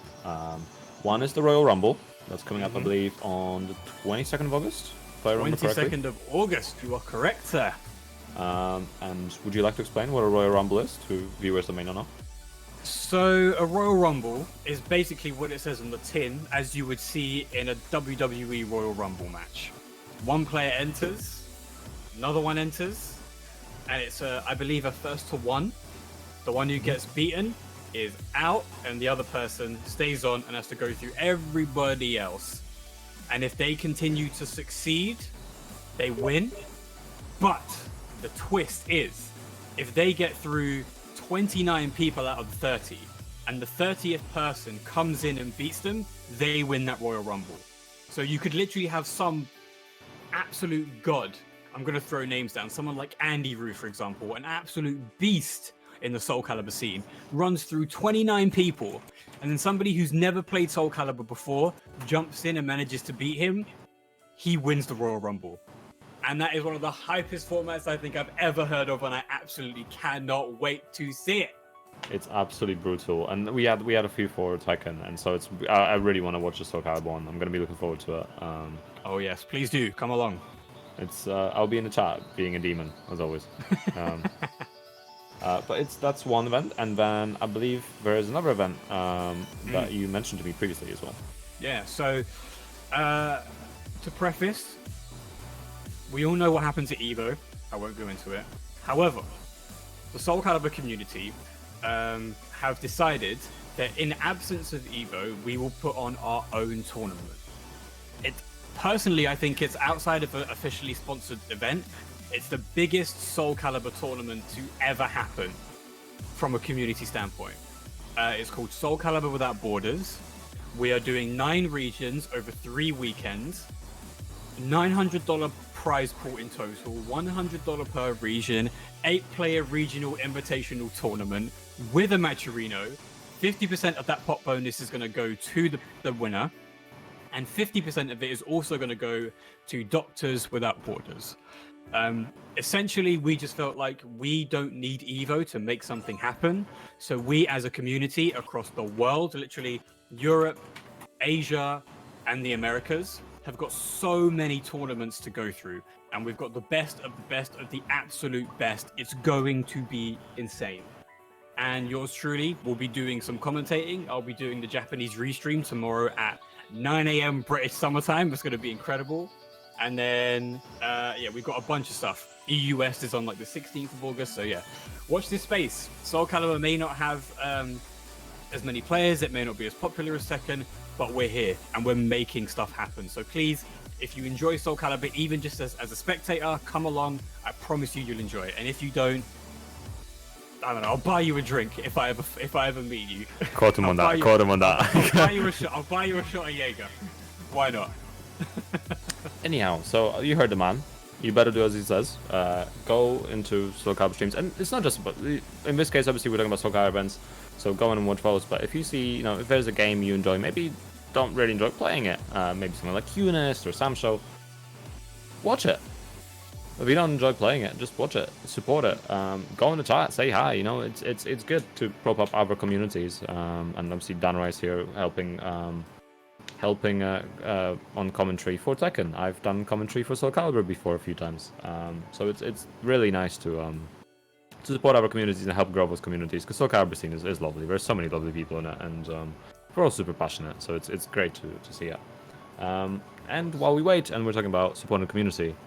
One is the Royal Rumble, That's coming up, I believe, on the 22nd of August, if I remember correctly. 22nd of August, you are correct, sir. And would you like to explain what a Royal Rumble is to viewers that may not know? So, a Royal Rumble is basically what it says on the tin, as you would see in a WWE Royal Rumble match. One player enters, another one enters, and it's, I believe, a first to one. The one who gets beaten is out, and the other person stays on and has to go through everybody else. And if they continue to succeed, they win. But the twist is, if they get through 29 people out of the 30, and the 30th person comes in and beats them, they win that Royal Rumble. So you could literally have some absolute god, I'm going to throw names down, someone like Andy Rue, for example, an absolute beast in the Soul Calibur scene, runs through 29 people, and then somebody who's never played Soul Calibur before jumps in and manages to beat him, he wins the Royal Rumble. And that is one of the hypest formats I think I've ever heard of, and I absolutely cannot wait to see it. It's absolutely brutal, and we had a few for Tekken, and so it's I really want to watch the Soul Calibur one. I'm gonna be looking forward to it. Oh yes, please do come along. It's I'll be in the chat, being a demon as always. But that's one event, and then I believe there is another event that you mentioned to me previously as well. Yeah. So to preface, we all know what happens at Evo. I won't go into it. However, the Soul Calibur community have decided that in absence of Evo, we will put on our own tournament. Personally, I think it's outside of an officially sponsored event. It's the biggest Soul Calibur tournament to ever happen from a community standpoint. It's called Soul Calibur Without Borders. We are doing 9 regions over 3 weekends. $900 prize pool in total, $100 per region, 8-player regional invitational tournament with a matcherino. 50% of that pot bonus is going to go to the winner, and 50% of it is also going to go to Doctors Without Borders. Essentially, we just felt like we don't need Evo to make something happen. So we, as a community across the world, literally Europe, Asia, and the Americas, have got so many tournaments to go through, and we've got the best of the best of the absolute best. It's going to be insane. And yours truly will be doing some commentating. I'll be doing the Japanese restream tomorrow at 9 a.m. British summertime. It's going to be incredible. And then, yeah, we've got a bunch of stuff. EU West is on like the 16th of August. So yeah, watch this space. Soul Calibur may not have as many players. It may not be as popular as Tekken, but we're here and we're making stuff happen. So please, if you enjoy Soul Calibur, even just as a spectator, come along. I promise you'll enjoy it. And if you don't, I don't know, I'll buy you a drink if I ever meet you. Quote him on that. Quote him on that. I'll buy you a shot. I'll buy you a shot of Jaeger. Why not? Anyhow, so you heard the man. You better do as he says. Go into Soul Calibur streams, and it's not just about. In this case, obviously, we're talking about Soul Calibur events. So go in and watch those. But if you see, you know, if there's a game you enjoy, maybe don't really enjoy playing it. Maybe something like Cunist or Sam Show. Watch it. If you don't enjoy playing it, just watch it, support it. Go in the chat, say hi. You know, it's good to prop up other communities. And obviously Dan Rice here helping on commentary for Tekken. I've done commentary for Soul Calibur before a few times. So it's really nice to support other communities and help grow those communities, because Soul Calibur scene is lovely. There's so many lovely people in it, and we're all super passionate. So it's great to see it. And while we wait, and we're talking about supporting the community.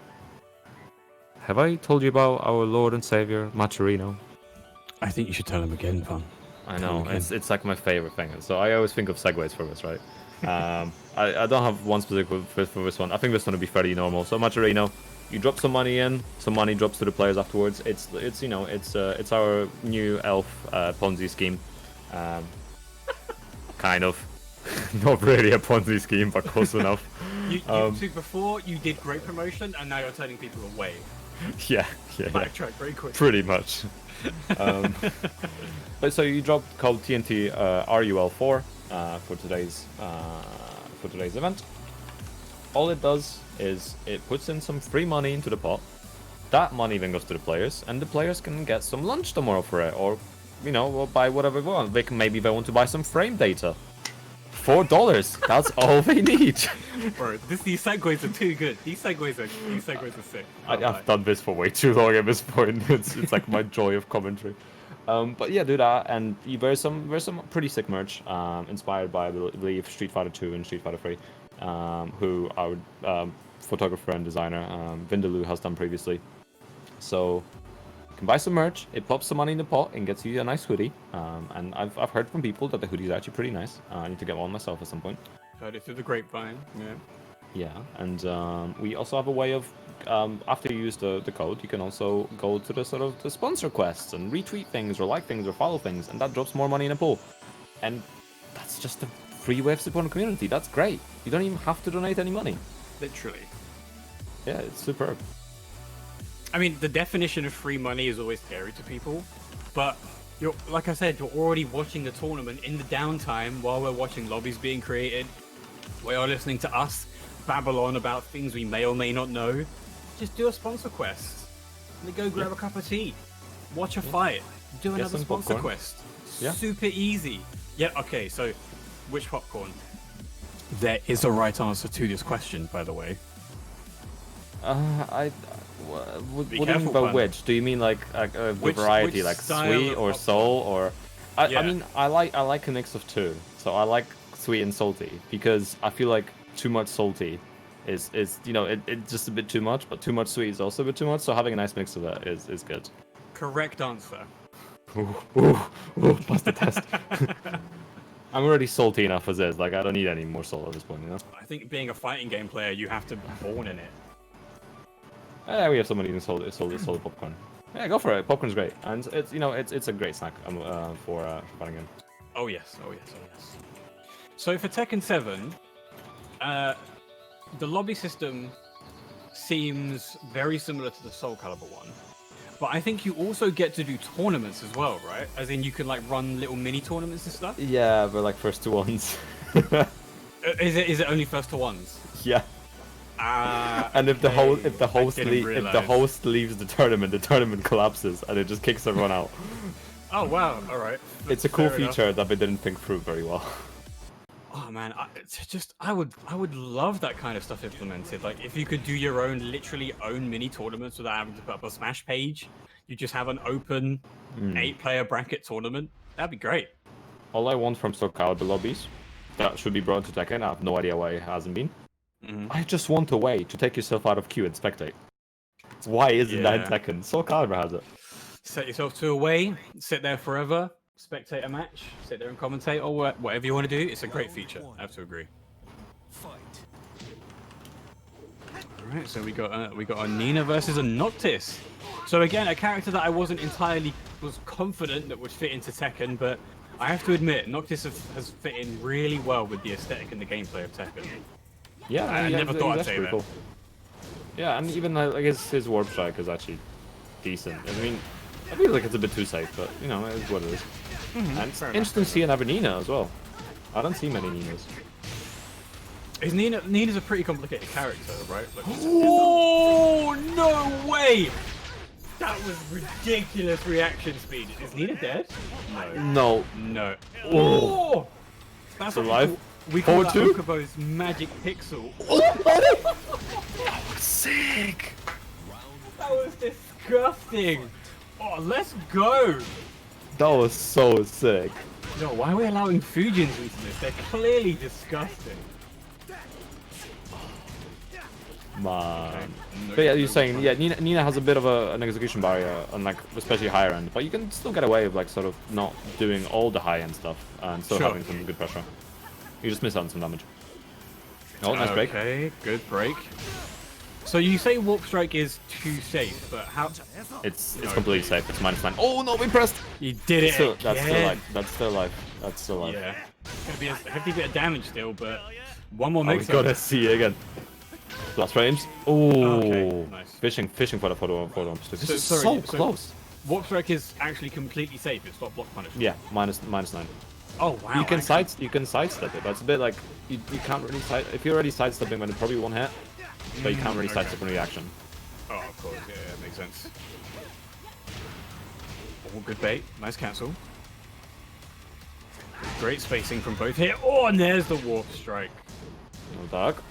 Have I told you about our Lord and Savior, Matcherino? I think you should tell him again, Van. I know, it's like my favorite thing. So I always think of segues for this, right? I don't have one specific for this one. I think this one will be fairly normal. So Matcherino, you drop some money in, some money drops to the players afterwards. It's you know, it's our new elf Ponzi scheme. Kind of. Not really a Ponzi scheme, but close enough. Before you did great promotion, and now you're turning people away. Yeah. Backtrack very quickly. Pretty much. But so you dropped called TNT RUL4 for today's event. All it does is it puts in some free money into the pot. That money then goes to the players, and the players can get some lunch tomorrow for it, or you know, or buy whatever they want. Maybe they want to buy some frame data. $4. That's all they need. Bro, these segues are too good. These segues are sick. I've done this for way too long at this point. It's like my joy of commentary. But yeah, do that, and there's some pretty sick merch, inspired by I believe Street Fighter 2 and Street Fighter 3, who our photographer and designer Vindaloo has done previously. So you can buy some merch. It pops some money in the pot and gets you a nice hoodie. And I've heard from people that the hoodie is actually pretty nice. I need to get one myself at some point. Heard it through the grapevine. Yeah. Yeah, and we also have a way of, after you use the code, you can also go to the sort of the sponsor quests and retweet things or like things or follow things, and that drops more money in a pool. And that's just a free way of supporting the community. That's great. You don't even have to donate any money. Literally. Yeah, it's superb. I mean, the definition of free money is always scary to people, but you're, like I said, you're already watching the tournament in the downtime while we're watching lobbies being created. We are listening to us babble on about things we may or may not know. Just do a sponsor quest. And then go grab a cup of tea. Watch a fight. Do another sponsor quest. Super easy. Yeah, okay, so which popcorn? There is a right answer to this question, by the way. What do you mean by which? Do you mean like the variety, like sweet or soul, or? I mean, I like a mix of two. So I like sweet and salty because I feel like too much salty is it's just a bit too much, but too much sweet is also a bit too much. So having a nice mix of that is good. Correct answer. Pass the test. I'm already salty enough as is. Like I don't need any more salt at this point, you know. I think being a fighting game player, you have to be born in it. Yeah, we have someone eating salty popcorn. Yeah, go for it. Popcorn's great, and it's a great snack for fighting game. Oh yes. So for Tekken 7, the lobby system seems very similar to the Soul Calibur one, but I think you also get to do tournaments as well, right? As in you can like run little mini tournaments and stuff. Yeah, but like first to ones. Is it only first to ones? Yeah. And if the host leaves the tournament collapses and it just kicks everyone out. Oh wow! All right. It's a cool feature that they didn't think through very well. Oh man, I would love that kind of stuff implemented. Like if you could do your literally own mini tournaments without having to put up a Smash page, you just have an open 8-player bracket tournament. That'd be great. All I want from Soul Calibur lobbies that should be brought to Tekken. I have no idea why it hasn't been. I just want a way to take yourself out of queue and spectate. Why isn't that in Tekken? Soul Calibur has it. Set yourself to a way, sit there forever, spectate a match, sit there and commentate, or whatever you want to do. It's a great feature. I have to agree. All right, so we got a Nina versus a Noctis. So again, a character that I wasn't entirely confident that would fit into Tekken, but I have to admit, Noctis has fit in really well with the aesthetic and the gameplay of Tekken. Yeah, I never thought I'd say that. Cool. Yeah, and even I guess his warp strike is actually decent. I mean, I feel like it's a bit too safe, but it is what it is. And it's interesting to see another Nina as well. I don't see many Ninas. Nina's a pretty complicated character, right? Like, oh no way! That was ridiculous reaction speed. Is Nina dead? No. Oh! That's alive. We call that Okubo's magic pixel. That was sick! That was disgusting! Oh, let's go! That was so sick. No, why are we allowing Fujins into this? They're clearly disgusting. Man. Okay. But yeah, you're saying, Nina has a bit of an execution barrier on like especially higher end, but you can still get away with like sort of not doing all the high end stuff and still having some good pressure. You just miss out on some damage. Oh, nice break. Okay, good break. So you say Warp Strike is too safe, but how? It's completely safe. It's -9. Oh no, we pressed. You did it. That's still alive. That's still alive. Yeah. It's gonna be a hefty bit of damage still, but one more mix. We gotta see it again. Blast range. Oh, okay, nice. Fishing for the photo. This is so close. Warp Strike is actually completely safe. It's not block punishment. Yeah, -9. Oh wow. You can sidestep it. That's a bit like you can't really if you're already sidestepping when it probably won't hit, but you can't really sidestep a reaction. Oh, of course. Yeah, makes sense. Oh, good bait. Nice cancel. Great spacing from both here. Oh, and there's the warp strike. No dark.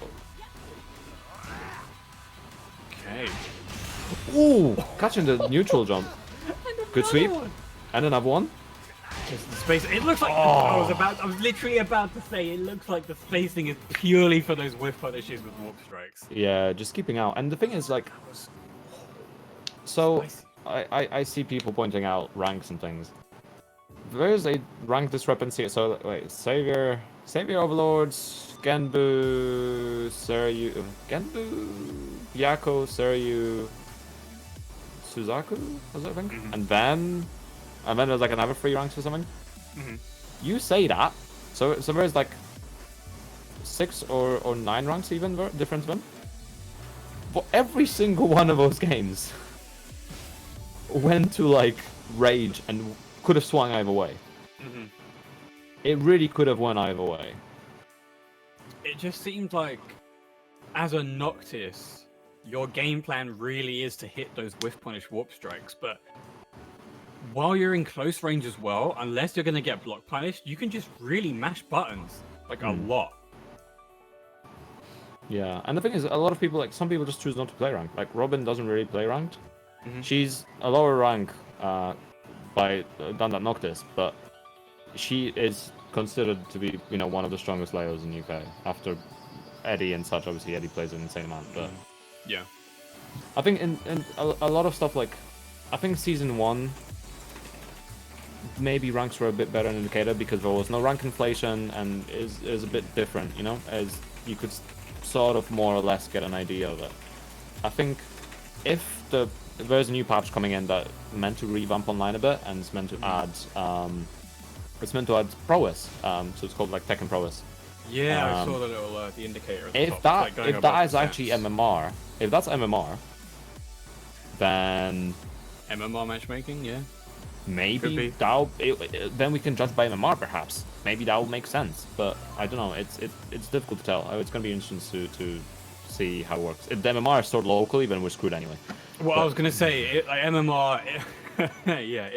Okay. Ooh, catching the neutral jump. Good sweep. And another one. Just the space. It looks like Oh. I was literally about to say it looks like the spacing is purely for those whiff punishes with warp strikes. Yeah, just keeping out. And the thing is, like, so Spicy. I see people pointing out ranks and things. There is a rank discrepancy. So wait, Savior Overlords, Genbu, Seryu, Yako, Seryu, Suzaku, was it, I think? Mhm. And then there's like another 3 ranks or something. Mhm. You say that, so there's like 6 or 9 ranks even difference then. For every single one of those games went to like rage and could have swung either way. Mhm. It really could have went either way. It just seemed like, as a Noctis, your game plan really is to hit those whiff punish warp strikes, but while you're in close range as well, unless you're going to get block punished, you can just really mash buttons, like a lot. Yeah, and the thing is, a lot of people, like, some people just choose not to play ranked. Like, Robin doesn't really play ranked. She's a lower rank than that Noctis, but she is considered to be, you know, one of the strongest layers in UK. After Eddie and such, obviously Eddie plays an insane amount, but Yeah. I think in a lot of stuff, like, I think Season 1, maybe ranks were a bit better indicator because there was no rank inflation and is a bit different, you know, as you could sort of more or less get an idea of it. I think if there's a new patch coming in that meant to revamp online a bit and it's meant to add prowess, so it's called like Tekken prowess. Yeah, I saw the little the indicator at the If top. It's like going that above is the actually stats. MMR, if that's MMR, then MMR matchmaking, yeah. Could maybe be. then we can judge by MMR perhaps. Maybe that will make sense, but I don't know. It's difficult to tell. It's gonna be interesting to see how it works. If the MMR is stored locally, then we're screwed anyway. Well, I was gonna say, like MMR, yeah.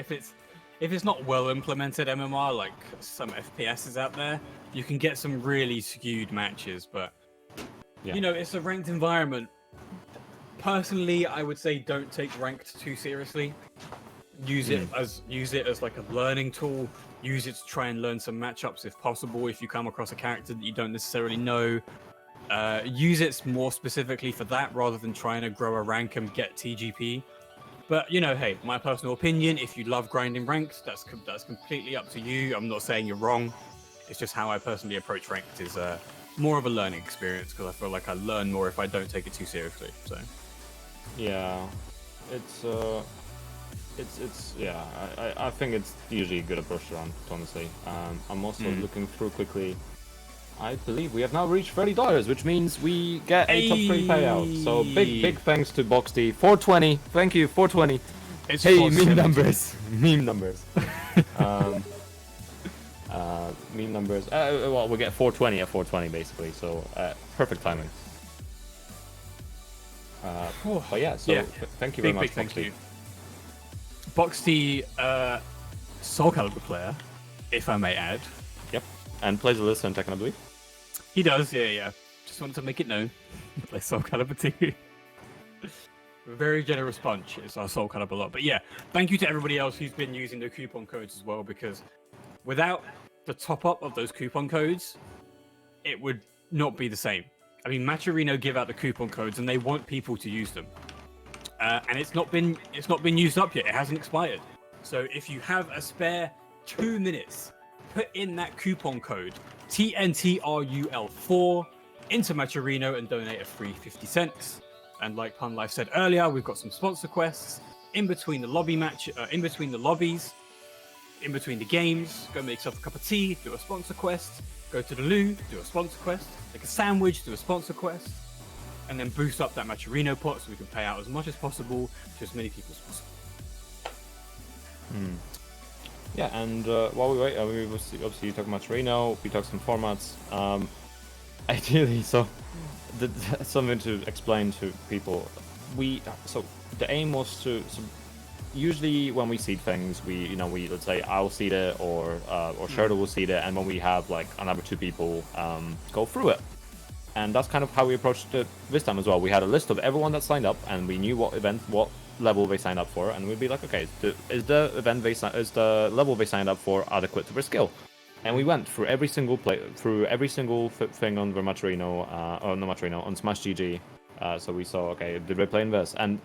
If it's not well implemented MMR, like some FPSs out there, you can get some really skewed matches. But Yeah. you know, it's a ranked environment. Personally, I would say don't take ranked too seriously. Use it as like a learning tool. Use it to try and learn some matchups if possible. If you come across a character that you don't necessarily know, use it more specifically for that rather than trying to grow a rank and get TGP. But you know, hey, my personal opinion. If you love grinding ranked, that's completely up to you. I'm not saying you're wrong. It's just how I personally approach ranked is more of a learning experience because I feel like I learn more if I don't take it too seriously. So Yeah, yeah. I think it's usually a good approach to run, honestly. I'm also looking through quickly. I believe we have now reached $30, which means we get a top 3 payout. So big thanks to BoxD. 420, thank you, 420. it's Hey, 470. meme numbers, meme numbers. Meme numbers. Well, we get 420 at 420 basically. So perfect timing. But yeah, so Yeah. thank you very much, Thank BoxD. you. Boxty, Soul Calibur player, if I may add. Yep, and plays a list on Tekken, I believe. He does, yeah. Just wanted to make it known. He plays Soul Calibur too. Very generous punch. It's our Soul Calibur lot. But yeah, thank you to everybody else who's been using the coupon codes as well, because without the top up of those coupon codes, it would not be the same. I mean, Matcherino give out the coupon codes and they want people to use them. And it's not been used up yet. It hasn't expired. So if you have a spare 2 minutes, put in that coupon code TNTRUL4 into Matcherino and donate a free 50 cents. And like Pun Life said earlier, we've got some sponsor quests in between the in between the lobbies, in between the games. Go make yourself a cup of tea, do a sponsor quest. Go to the loo, do a sponsor quest. Make a sandwich, do a sponsor quest. And then boost up that Matcherino pot so we can pay out as much as possible to as many people as possible. Yeah, and while we wait, we obviously talk about Matcherino, we talk some formats. Ideally, so something to explain to people. So the aim was to usually when we seed things, we let's say I'll seed it or Shergie will seed it, and when we have like another 2 people go through it. And that's kind of how we approached it this time as well. We had a list of everyone that signed up, and we knew what level they signed up for, and we'd be like, okay, is the level they signed up for adequate to their skill? And we went through every single thing on the Maturino, on Smash GG. So we saw, okay, did they play in this? And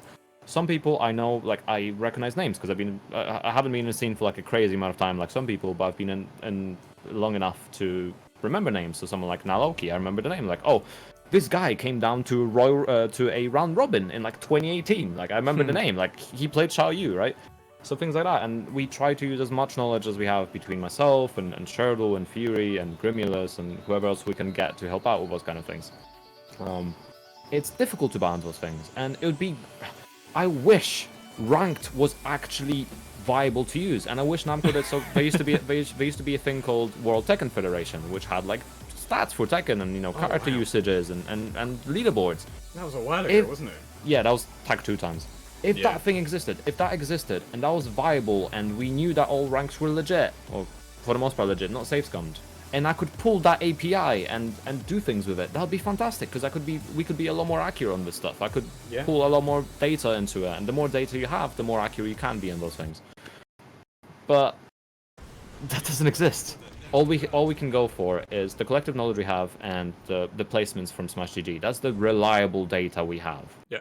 some people I know, like I recognize names because I haven't been in the scene for like a crazy amount of time, like some people, but I've been in long enough to remember names. So someone like Naloki, I remember the name. Like, oh, this guy came down to a round robin in like 2018. Like I remember the name. Like he played Xiao Yu, right? So things like that. And we try to use as much knowledge as we have between myself and Shergie and Fury and Grimulus and whoever else we can get to help out with those kind of things. It's difficult to balance those things, and it would be. I wish ranked was actually viable to use, and I wish Namco did. So there used to be a thing called World Tekken Federation, which had like stats for Tekken and character usages and leaderboards. That was a while ago, wasn't it? Yeah, that was Tag 2 times. If that existed, and that was viable, and we knew that all ranks were legit, or for the most part legit, not safe scummed, and I could pull that API and do things with it, that would be fantastic, because we could be a lot more accurate on this stuff. I could pull a lot more data into it, and the more data you have, the more accurate you can be in those things. But that doesn't exist. All we can go for is the collective knowledge we have and the placements from Smash GG. That's the reliable data we have. Yeah.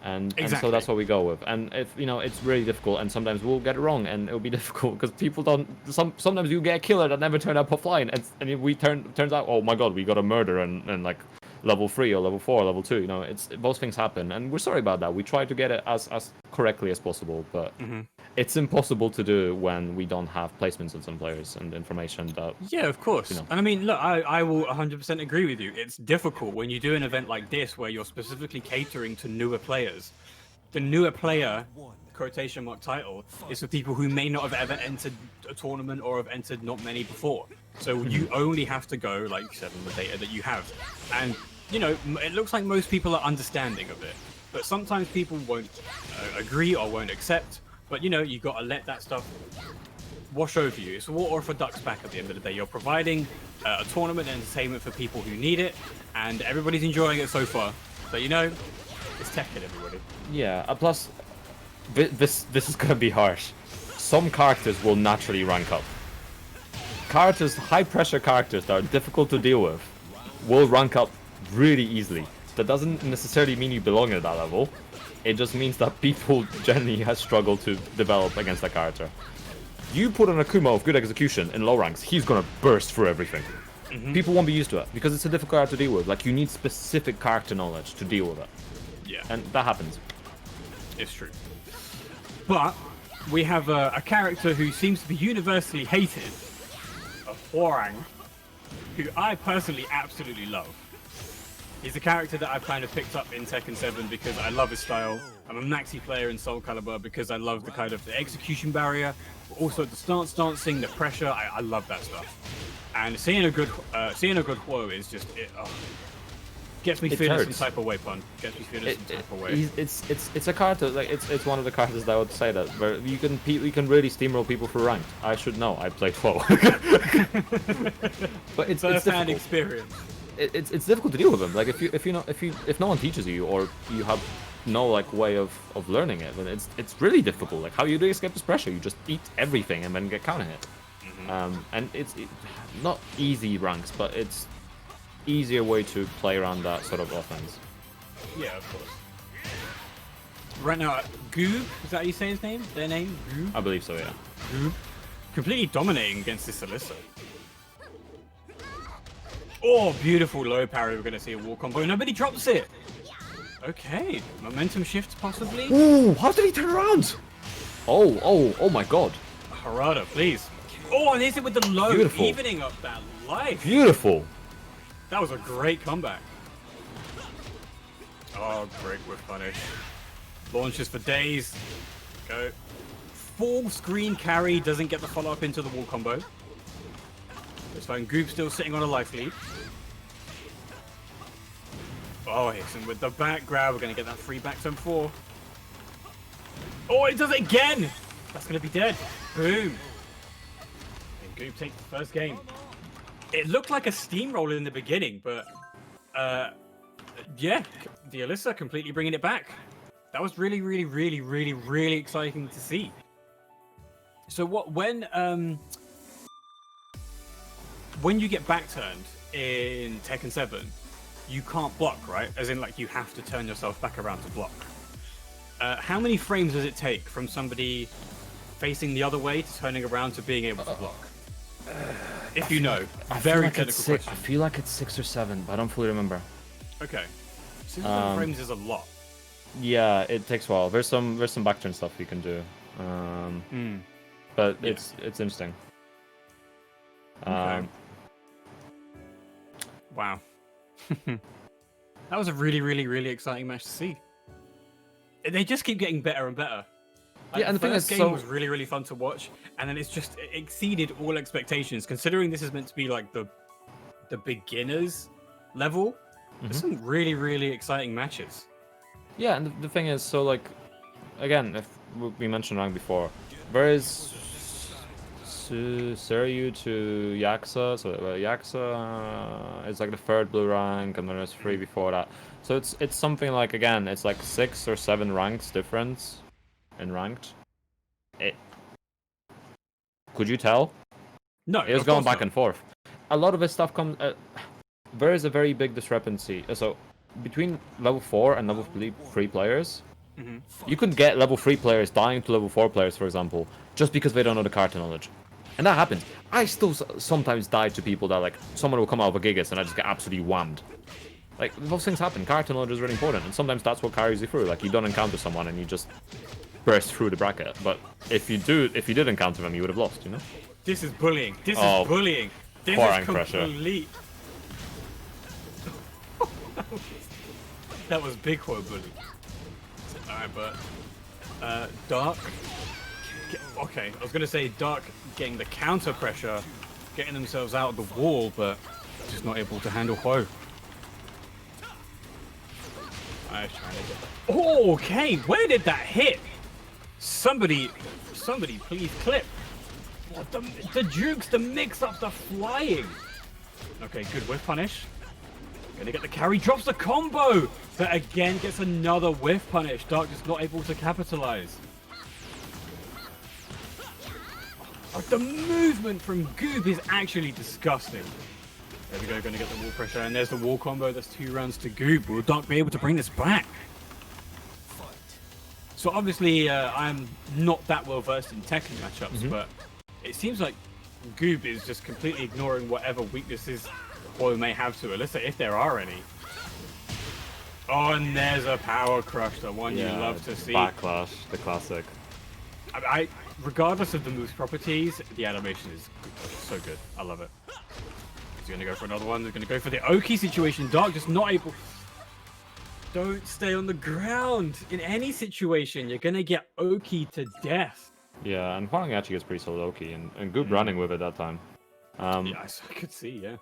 And so that's what we go with. And if it's really difficult, and sometimes we'll get it wrong, and it'll be difficult because people don't. Sometimes you get a killer that never turned up offline, and turns out, oh my god, we got a murder and like level 3 or level 4 or level 2. Those things happen, and we're sorry about that. We try to get it as correctly as possible, but it's impossible to do when we don't have placements on some players and information that. Yeah, of course. And I mean, look, I will 100% agree with you. It's difficult when you do an event like this where you're specifically catering to newer players. The newer player, quotation mark title, is for people who may not have ever entered a tournament or have entered not many before. So you only have to go, like you said, on the data that you have. And, it looks like most people are understanding of it. But sometimes people won't agree or won't accept. But, you got to let that stuff wash over you. It's water off a duck's back at the end of the day. You're providing a tournament and entertainment for people who need it. And everybody's enjoying it so far. So, it's Tekken, everybody. Yeah, plus, this is going to be harsh. Some characters will naturally rank up. High-pressure characters that are difficult to deal with, will rank up really easily. That doesn't necessarily mean you belong at that level. It just means that people generally have struggled to develop against that character. You put an Akuma of good execution in low ranks, he's gonna burst through everything. People won't be used to it, because it's a difficult character to deal with. Like, you need specific character knowledge to deal with it. Yeah. And that happens. It's true. But we have a character who seems to be universally hated, a Hwoarang, who I personally absolutely love. He's a character that I've kind of picked up in Tekken 7 because I love his style. I'm a maxi player in Soul Calibur because I love the kind of the execution barrier, but also the stance dancing, the pressure. I love that stuff. And seeing a good Hwo is just gets me feeling some type of way, pun. Gets me feeling some type of way. It's a character, like it's one of the characters that I would say that where you can really steamroll people for ranked. I should know. I played Hwo. But it's first-hand experience. It's difficult to deal with them. Like if no one teaches you, or you have no like way of learning it, then it's really difficult. Like, how do you escape this pressure? You just eat everything and then get counter hit. And it's not easy ranks, but it's easier way to play around that sort of offense. Yeah, of course. Right now, Guub, is that how you say his name? Their name? Guub? I believe so, yeah. Guub. Completely dominating against this Alyssa. Oh, beautiful low parry. We're going to see a wall combo. Nobody drops it. Okay. Momentum shift, possibly. Ooh, how did he turn around? Oh my god. Harada, please. Oh, and hits it with the low. Beautiful. Evening up that life. Beautiful. That was a great comeback. Oh, great whip punish. Launches for days. Go. Full screen carry. Doesn't get the follow-up into the wall combo. It's fine. Guub still sitting on a life lead. Oh, hits him with the back grab. We're going to get that free back to 4. Oh, it does it again! That's gonna be dead. Boom. And Guub takes the first game. It looked like a steamroller in the beginning, but yeah, the Alyssa completely bringing it back. That was really, really, really, really, really exciting to see. So when you get back turned in Tekken 7, you can't block, right? As in, like, you have to turn yourself back around to block. How many frames does it take from somebody facing the other way to turning around to being able to block? If you know, very technical question. I feel like it's 6 or 7, but I don't fully remember. Okay, 7 frames is a lot. Yeah, it takes a while. There's some back turn stuff you can do, but Yeah. it's interesting. Okay. Wow. That was a really, really, really exciting match to see. They just keep getting better and better. Like, Yeah, and the thing is, game so was really, really fun to watch, and then it exceeded all expectations. Considering this is meant to be like the beginners level, there's some really, really exciting matches. yeah, and the thing is, so like, again, if we mentioned rank before, there is Seryu to Yaksa, so Yaksa is like the 3rd blue rank, and then there's 3 before that. So it's something like, again, it's like 6 or 7 ranks difference in ranked. Could you tell? No, It was going back and forth. A lot of this stuff comes. There is a very big discrepancy. So between level 4 and level 3 players, you can get level 3 players dying to level 4 players, for example, just because they don't know the character knowledge. And that happens. I still sometimes die to people that, like, someone will come out of a Gigas and I just get absolutely whammed. Like, those things happen. Character knowledge is really important, and sometimes that's what carries you through. Like, you don't encounter someone and you just burst through the bracket. But if you did encounter them, you would have lost, you know? This is bullying. This is bullying. This is complete. That was big quote bully. Alright, but Dark. Okay, I was gonna say Dark getting the counter pressure, getting themselves out of the wall, but just not able to handle Hwo. I was trying to get. Oh, okay. Where did that hit? Somebody, please clip. What the jukes, the mix-ups, the flying. Okay, good whiff punish. Gonna get the carry, drops the combo, but again gets another whiff punish. Dark just not able to capitalize. The movement from Guub is actually disgusting. There we go, gonna get the wall pressure, and there's the wall combo. That's 2 rounds to Guub. Will Dark be able to bring this back? So obviously, I'm not that well versed in Tekken matchups, but it seems like Guub is just completely ignoring whatever weaknesses Hwo may have to Alyssa, if there are any. Oh, and there's a power crush, the one you love to see. Backlash, the classic. I regardless of the move's properties, the animation is so good. I love it. He's gonna go for another one. They're gonna go for the Oki situation. Dark just not able. Don't stay on the ground in any situation. You're gonna get Oki to death. Yeah, and Hwang actually gets pretty solid Oki, and Guub running with it that time. Yeah, I could see, yeah.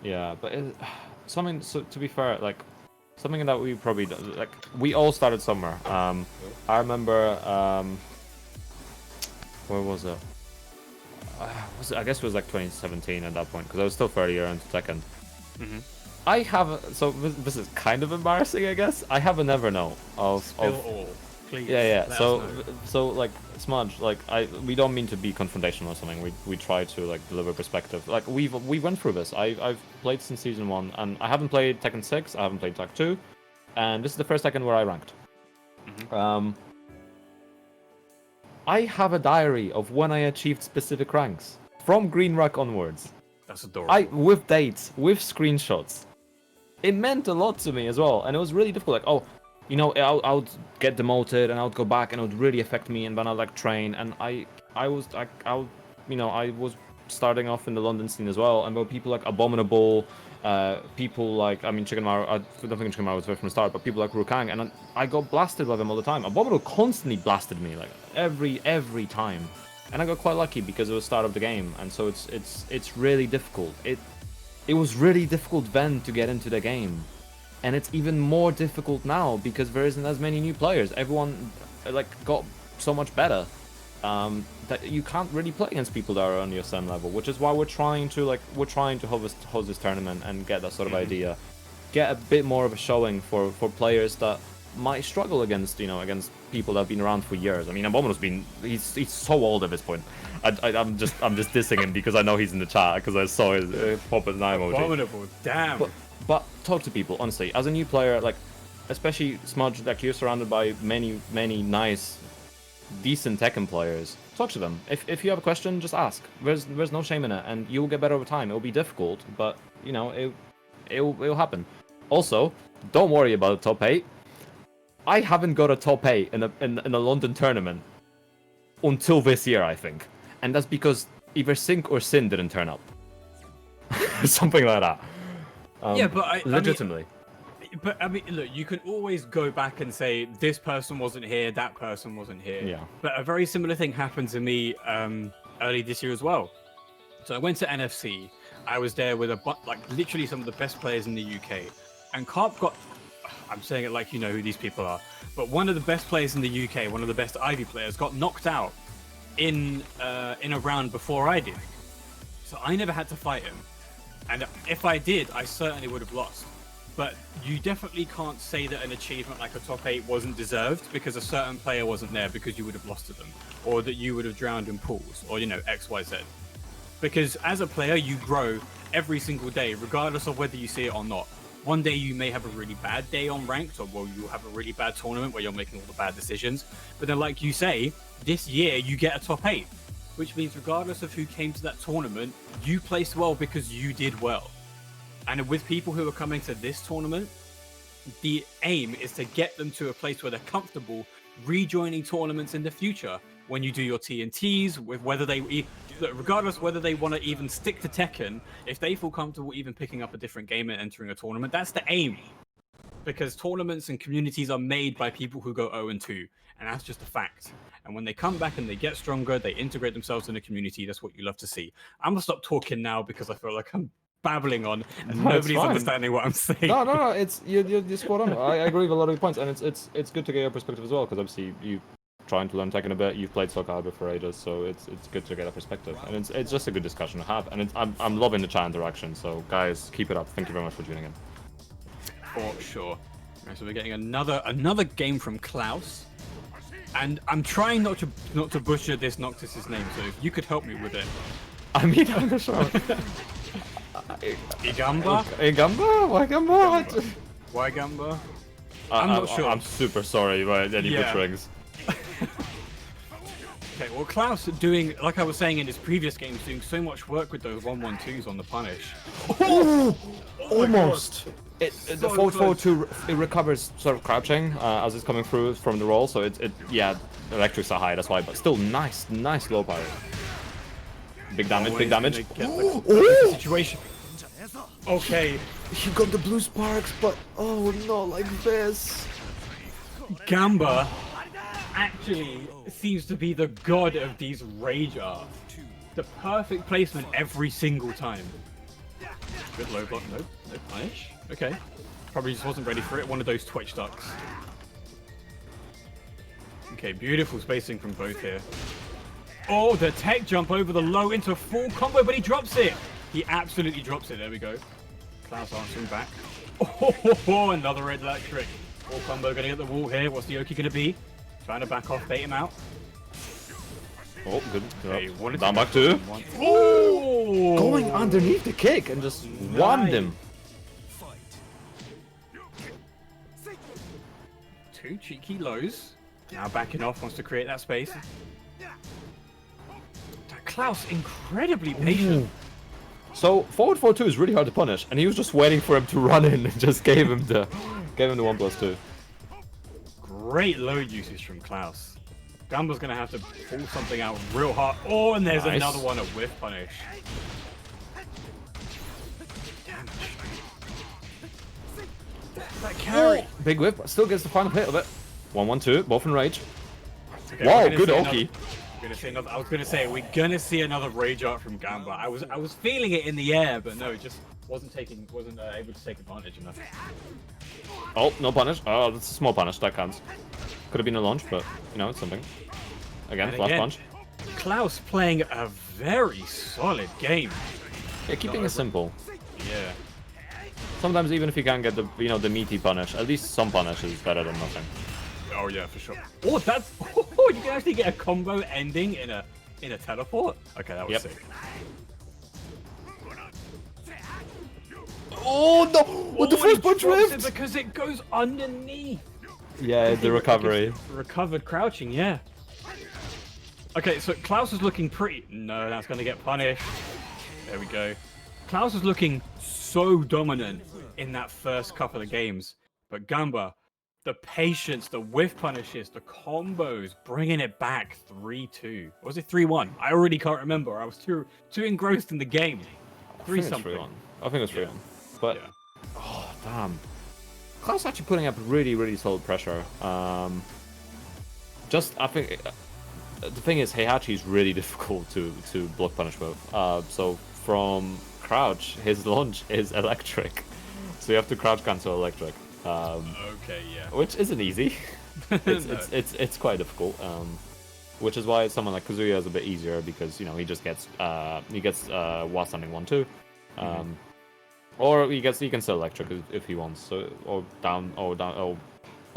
Yeah, but something. So to be fair, like something that we probably like, we all started somewhere. I remember. Where was it? I guess it was like 2017 at that point, because I was still 30 years into Tekken. I have this is kind of embarrassing, I guess. I have a never know of all. Please. Yeah. So like Smudge, like we don't mean to be confrontational or something. We try to like deliver perspective. Like we went through this. I've played since season 1, and I haven't played Tekken 6. I haven't played Tekken 2, and this is the first Tekken where I ranked. I have a diary of when I achieved specific ranks from Green Rock onwards. That's adorable. With dates, with screenshots. It meant a lot to me as well, and it was really difficult. Like, you know, I would get demoted, and I would go back, and it would really affect me, and then I'd like train, and I was starting off in the London scene as well, and there were people like Abominable, people like, I mean, Chicken Maru, I don't think Chicken Maru was there from the start, but people like Rukang, and I got blasted by them all the time. Abominable constantly blasted me, like every time, and I got quite lucky because it was the start of the game, and so it's really difficult. It was really difficult then to get into the game. And it's even more difficult now because there isn't as many new players. Everyone like got so much better that you can't really play against people that are on your same level, which is why we're trying to host this tournament and get that sort of idea, get a bit more of a showing for players that might struggle against people that have been around for years. I mean, Abominable's he's so old at this point. I'm just dissing him because I know he's in the chat because I saw his pop at nine emoji. Abominable, damn. But talk to people honestly. As a new player, like especially Smudge, like you're surrounded by many nice, decent Tekken players. Talk to them. If you have a question, just ask. There's no shame in it, and you'll get better over time. It'll be difficult, but it'll happen. Also, don't worry about top 8. I haven't got a top 8 in a London tournament until this year, I think. And that's because either Sync or Sin didn't turn up. Something like that. Yeah, but legitimately. I mean, look, you can always go back and say, this person wasn't here, that person wasn't here. Yeah. But a very similar thing happened to me early this year as well. So I went to NFC. I was there with literally some of the best players in the UK. And Carp got... I'm saying it like you know who these people are. But one of the best players in the UK, one of the best Ivy players, got knocked out in a round before I did. So I never had to fight him. And if I did, I certainly would have lost. But you definitely can't say that an achievement like a top 8 wasn't deserved because a certain player wasn't there because you would have lost to them. Or that you would have drowned in pools. Or, X, Y, Z. Because as a player, you grow every single day, regardless of whether you see it or not. One day you may have a really bad day on ranked, or you'll have a really bad tournament where you're making all the bad decisions. But then, like you say, this year you get a top 8, which means regardless of who came to that tournament, you placed well because you did well. And with people who are coming to this tournament, the aim is to get them to a place where they're comfortable rejoining tournaments in the future. When you do your TNTs, with regardless whether they want to even stick to Tekken, if they feel comfortable even picking up a different game and entering a tournament, that's the aim. Because tournaments and communities are made by people who go 0-2, and that's just a fact. And when they come back and they get stronger, they integrate themselves in the community. That's what you love to see. I'm gonna stop talking now because I feel like I'm babbling on and nobody's understanding what I'm saying. No, it's you're spot on. I agree with a lot of your points, and it's good to get your perspective as well because obviously you trying to learn Tekken a bit. You've played Soul Calibur for ages, so it's good to get a perspective, and it's just a good discussion to have. And I'm loving the chat interaction. So guys, keep it up. Thank you very much for tuning in. For sure. Right, so we're getting another game from Klaus, and I'm trying not to butcher this Noctis's name. So if you could help me with it. I mean, I'm not sure. Ygamba? Ygamba? I'm not sure. I'm super sorry about any butcherings. Okay, well, Klaus doing, like I was saying in his previous games, doing so much work with those 1-1-2s on the punish. Oh, almost. The 4-4-2 it recovers sort of crouching as it's coming through from the roll, so the electrics are high, that's why, but still nice low power. Big damage. Situation. Okay. He got the blue sparks, but oh no, like this. Gamba actually seems to be the god of these rage art. The perfect placement every single time. Good low block, no punish. Okay. Probably just wasn't ready for it, one of those twitch ducks. Okay, beautiful spacing from both here. Oh, the tech jump over the low into a full combo, but he drops it! He absolutely drops it, there we go. Klaus answering back. Oh, another red electric. Full combo gonna get the wall here, what's the Oki gonna be? Trying to back off, bait him out. Oh, good. Okay, down back two. Oh! Going underneath the kick and just whammed him. Two cheeky lows. Now backing off, wants to create that space. Klaus, incredibly patient. Ooh. So forward 4-2 is really hard to punish, and he was just waiting for him to run in and just gave him the 1+2. Great load usage from Klaus. Gamba's gonna have to pull something out real hard. Oh, and there's another one, a whiff punish. Damage. That carry. Oh, big whip, still gets the final hit of it. 1-1-2, both in rage. Okay, wow, good Oki. I was gonna say we're gonna see another rage art from Gamba. I was feeling it in the air, but no, it just wasn't able to take advantage enough. Oh, no punish. Oh, that's a small punish. That counts. Could have been a launch, but it's something. Again, And flash again, punch. TKlaus playing a very solid game. Yeah, keeping it simple. Yeah. Sometimes even if you can't get the the meaty punish, at least some punish is better than nothing. Oh yeah, for sure. Oh, that's oh, you can actually get a combo ending in a teleport. Okay, that was sick. Oh no! With the first punch rift! Because it goes underneath. Yeah, the recovery. Recovered crouching, yeah. Okay, so TKlaus is looking pretty. No, that's gonna get punished. There we go. TKlaus is looking so dominant in that first couple of games, but Ygamba, the patience, the whiff punishes, the combos, bringing it back 3-2. Or was it 3-1? I already can't remember. I was too engrossed in the game. 3 something. I think it was 3-1. But oh damn, TKlaus actually putting up really solid pressure. Just I think the thing is Heihachi is really difficult to block punish with. So from crouch, his launch is electric, so you have to crouch cancel electric. Okay, yeah. Which isn't easy. It's quite difficult. Which is why someone like Kazuya is a bit easier because he just gets while standing 1-2. Or he can still electric if he wants, so or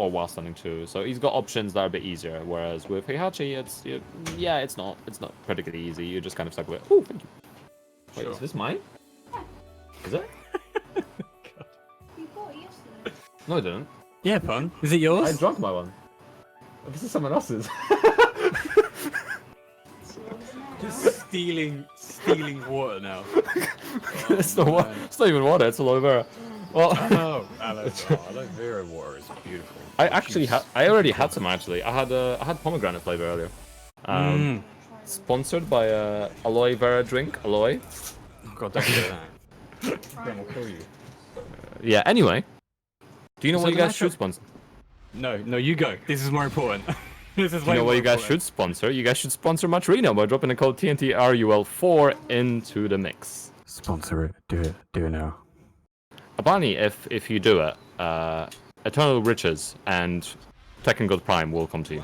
while standing 2. So he's got options that are a bit easier. Whereas with Heihachi, it's not particularly easy. You're just kind of stuck with. Oh, thank you. Wait, is this mine? Is it? You bought it yesterday. No, I didn't. Yeah, Pun. Is it yours? I drank my one. This is someone else's. Just stealing water now. It's not even water. It's aloe vera. Well, Aloe vera water is beautiful. I already had some actually. I had pomegranate flavor earlier. Sponsored by aloe vera drink. Aloe. Oh god, don't do that. Then we'll kill you. Yeah. Anyway, do you know what you guys should sponsor? No, you go. This is more important. This is you know what you guys should sponsor? You guys should sponsor Maturino by dropping the code TNTRUL4 into the mix. Sponsor it. Do it now. Apparently, if you do it, Eternal Riches and Tekken God Prime will come to you.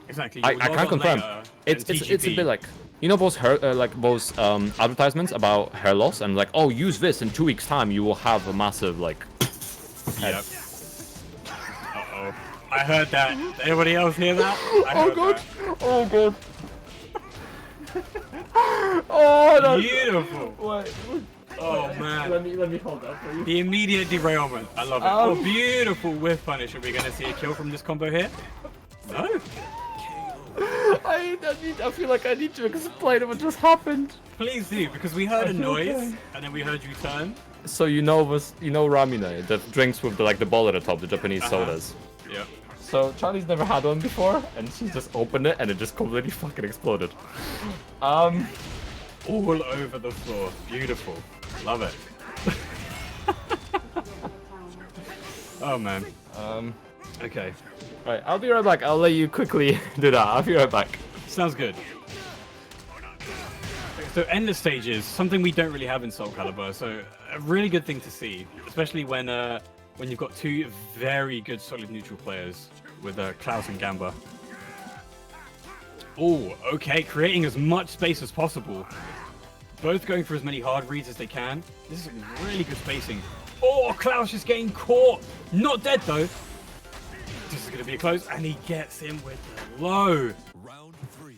Exactly. I can't confirm. It's a bit like those those advertisements about hair loss and like, oh, use this in 2 weeks time, you will have a massive like. Yep. Uh-oh. I heard that. Anybody else hear that? Oh god. Oh god. Oh, that's beautiful. Wait. Oh man. Let me hold that for you. The immediate derailment. I love it. Oh, beautiful whiff punish. Are we gonna see a kill from this combo here? No. I feel like I need to explain what just happened. Please do, because we heard a noise and then we heard you turn. So Ramune, the drinks with the ball at the top, the Japanese sodas. Yeah. So Charlie's never had one before, and she just opened it and it just completely fucking exploded. All over the floor. Beautiful. Love it. Oh man. Okay. Right, I'll be right back. I'll let you quickly do that. I'll be right back. Sounds good. So end of stages, something we don't really have in Soul Calibur, so a really good thing to see, especially when you've got two very good solid neutral players with TKlaus and Ygamba. Oh, okay, creating as much space as possible. Both going for as many hard reads as they can. This is really good spacing. Oh, TKlaus is getting caught. Not dead though. This is going to be close, and he gets him with the low. Round 3.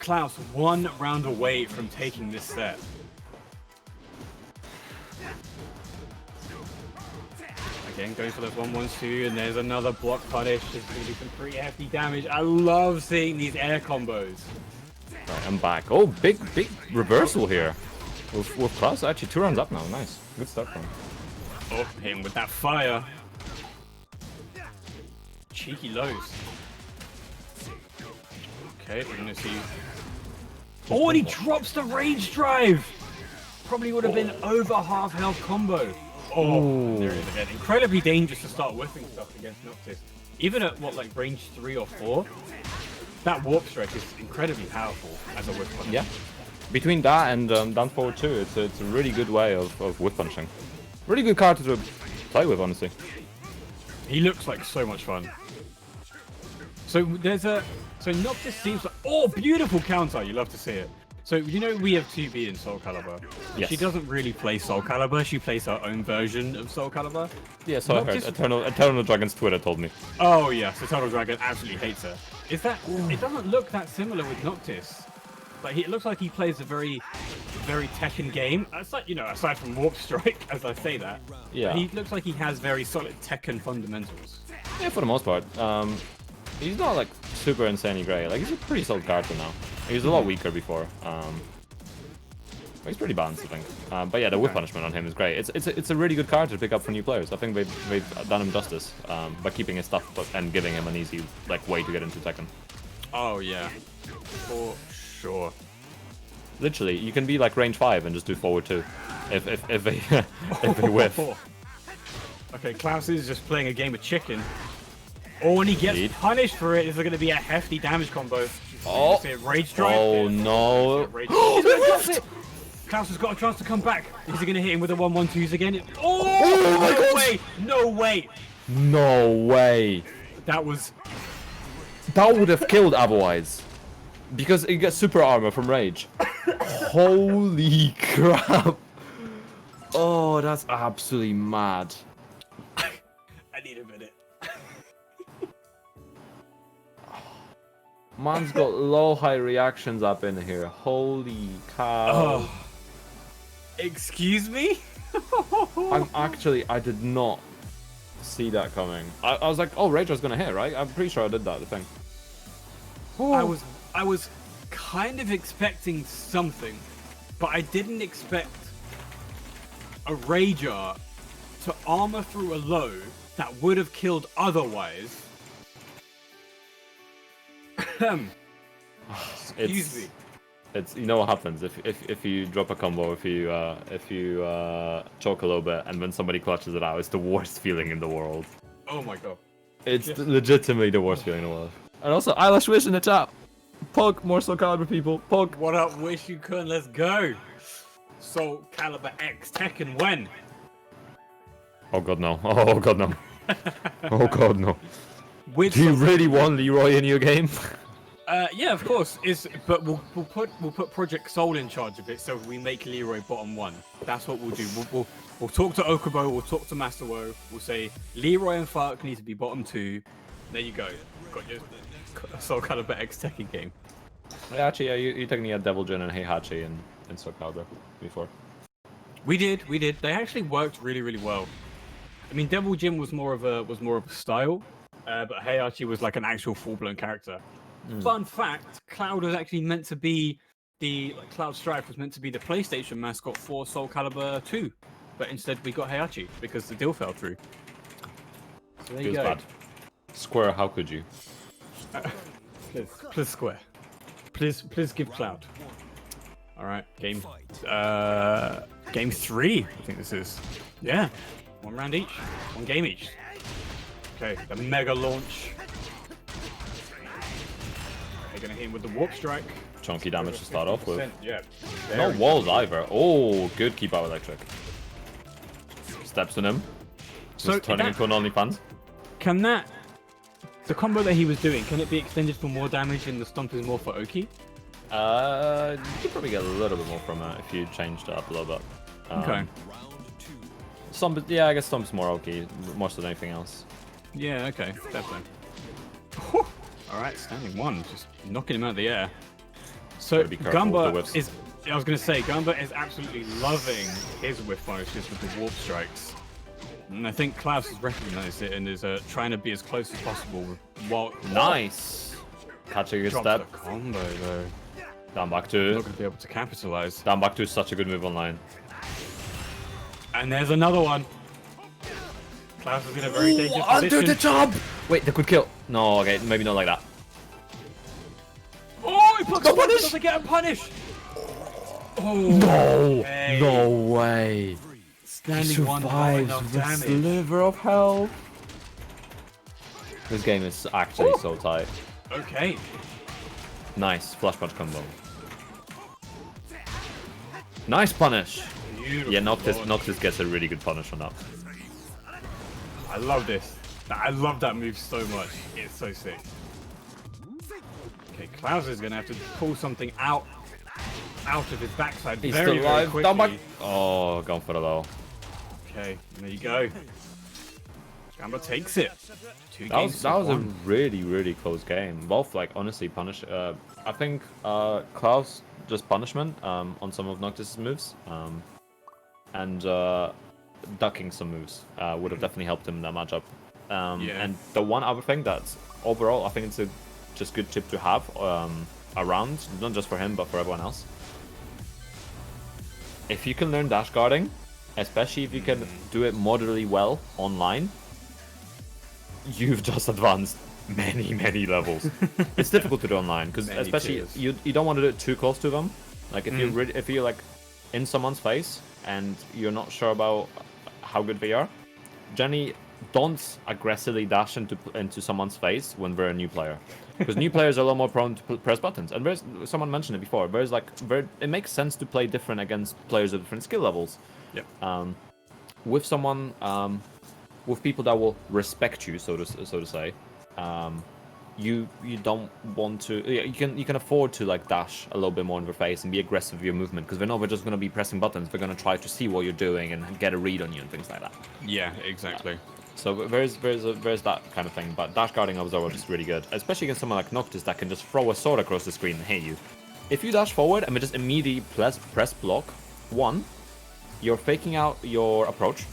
TKlaus 1 round away from taking this set. Again, going for those 1-1-2, and there's another block punish. There's going to be some pretty hefty damage. I love seeing these air combos. Right, I'm back. Oh, big reversal here. With TKlaus actually 2 rounds up now. Nice. Good start from him. Oh, him with that fire. Cheeky lows. Okay, we're gonna see. Oh, and he drops the rage drive! Probably would have been over half health combo. Oh, there it is again. Incredibly dangerous to start whiffing stuff against Noctis. Even at range 3 or 4, that warp stretch is incredibly powerful as a whiff punch. Yeah. Between that and down forward 2, it's a really good way of whiff punching. Really good card to play with, honestly. He looks like so much fun. So Noctis seems like, oh, beautiful counter. You love to see it. So you know we have 2B in Soul Calibur. Yes. She doesn't really play Soul Calibur. She plays her own version of Soul Calibur. Yeah, so I heard. Eternal Dragon's Twitter told me. Oh yes, Eternal Dragon absolutely hates her. Is that? It doesn't look that similar with Noctis. Like it looks like he plays a very Tekken game. Aside from Warp Strike, as I say that. Yeah. He looks like he has very solid Tekken fundamentals. Yeah, for the most part. He's not like super insanely great. Like he's a pretty solid character now. He was a lot weaker before. He's pretty balanced, I think. But yeah, the whip punishment on him is great. It's a really good card to pick up for new players. I think they've done him justice by keeping his stuff and giving him an easy way to get into Tekken. Oh yeah, for sure. Literally, you can be like range 5 and just do forward 2 if they if they whiff. Okay, Klaus is just playing a game of chicken. Oh, and he gets Indeed. punished for it. Is there going to be a hefty damage combo? Oh, Rage Drive. oh no! Rage Drive. Klaus has got a chance to come back. Is he going to hit him with a 1-1-2s again? Oh, my no God. way! No way! No way! That That would have killed otherwise, because it gets super armor from Rage. Holy crap! Oh, that's absolutely mad. I need a minute. Man's got low-high reactions up in here. Holy cow! Oh. Excuse me? I did not see that coming. I was like, oh, Rage was gonna hit, right? I'm pretty sure I did that, I think. I was kind of expecting something, but I didn't expect a Rager to armor through a low that would have killed otherwise. Excuse me. It's you know what happens if you drop a combo, if you choke a little bit, and when somebody clutches it out, it's the worst feeling in the world. Oh my god. It's legitimately the worst feeling in the world. And also, Eyelash Wish in the chat. Pog, more Soul Calibur people. Pog. What up, Wish You Could? Let's go. Soul Calibur X Tekken when? Oh god no. Oh god no. Oh god no. With Do you really want Leroy in your game? Yeah, of course. But we'll put Project Soul in charge of it, so we make Leroy bottom 1. That's what we'll do. We'll talk to Okubo, we'll talk to Master Wo, we'll say Leroy and Fark need to be bottom 2. There you go. Got your Soul Calibur X Tekken game. Yeah, actually, yeah, you technically had Devil Jin and Heihachi in Soul Calibur before. We did. They actually worked really, really well. I mean, Devil Jin was more of a style, but Heihachi was like an actual full-blown character. Fun fact: Cloud was actually meant to be Cloud Strife was meant to be the PlayStation mascot for Soul Calibur 2, but instead we got Heihachi because the deal fell through. So there you go. Bad. Square, how could you? Please Square. Please give Cloud. All right, game 3. I think this is. Yeah, 1 round each, 1 game each. Okay, the mega launch. They're gonna hit him with the Warp Strike. Chunky damage to start off with. Yeah. No walls either. Oh, good keep out electric. Steps on him. So Just turning into an OnlyFans. Can the combo that he was doing, can it be extended for more damage and the stomp is more for Oki? You could probably get a little bit more from it if you changed it up a little bit. Okay. Stomp, yeah, I guess Stomp's more Oki, more so than anything else. Yeah, okay, definitely. Alright, standing 1, just knocking him out of the air. So Gotta be careful with the Gamba whiffs. is, I was going to say, Gamba is absolutely loving his whiff bonuses with the Warp Strikes. And I think Klaus has recognized it and is trying to be as close as possible while... Nice! Catching a Drops step. the combo though. Down back Not 2. going to be able to capitalize. Down back 2 is such a good move online. And there's another one. Klaus is in a very dangerous Under position. the job! Wait, they could kill. No, okay, maybe not like that. Oh, he puts Go the punish! punish! Doesn't get a punish! Oh, No! hey. No way! Standing 1 not enough damage. sliver of health. This game is actually so tight. Okay. Nice flush punch combo. Nice punish. Beautiful. Yeah, Noctis gets a really good punish on that. I love this. I love that move so much. It's so sick. TKlaus is gonna have to pull something out of his backside He's very, still alive. very Down quickly. back. Oh, gone for the low. Okay, there you go. Ygamba takes it. That was a really, really close game. Both, like, honestly, punish. I think Klaus just punishment on some of Noctis's moves, and ducking some moves would have definitely helped him in that matchup. And the one other thing that's overall, I think it's a just good tip to have around, not just for him but for everyone else. If you can learn dash guarding, especially if you can do it moderately well online, you've just advanced many, many levels. It's difficult to do online because especially you don't want to do it too close to them. Like if you're like in someone's face and you're not sure about how good they are, generally don't aggressively dash into someone's face when they're a new player, because new players are a lot more prone to press buttons. And there's someone mentioned it before. There's like it makes sense to play different against players of different skill levels. Yeah. With someone with people that will respect you, so to say, you don't want to. You can afford to like dash a little bit more in their face and be aggressive with your movement, because they're just going to be pressing buttons. They're going to try to see what you're doing and get a read on you and things like that. Yeah, exactly. So there's that kind of thing. But dash guarding overall is really good, especially against someone like Noctis that can just throw a sword across the screen and hit you. If you dash forward and just immediately press block, you're faking out your approach.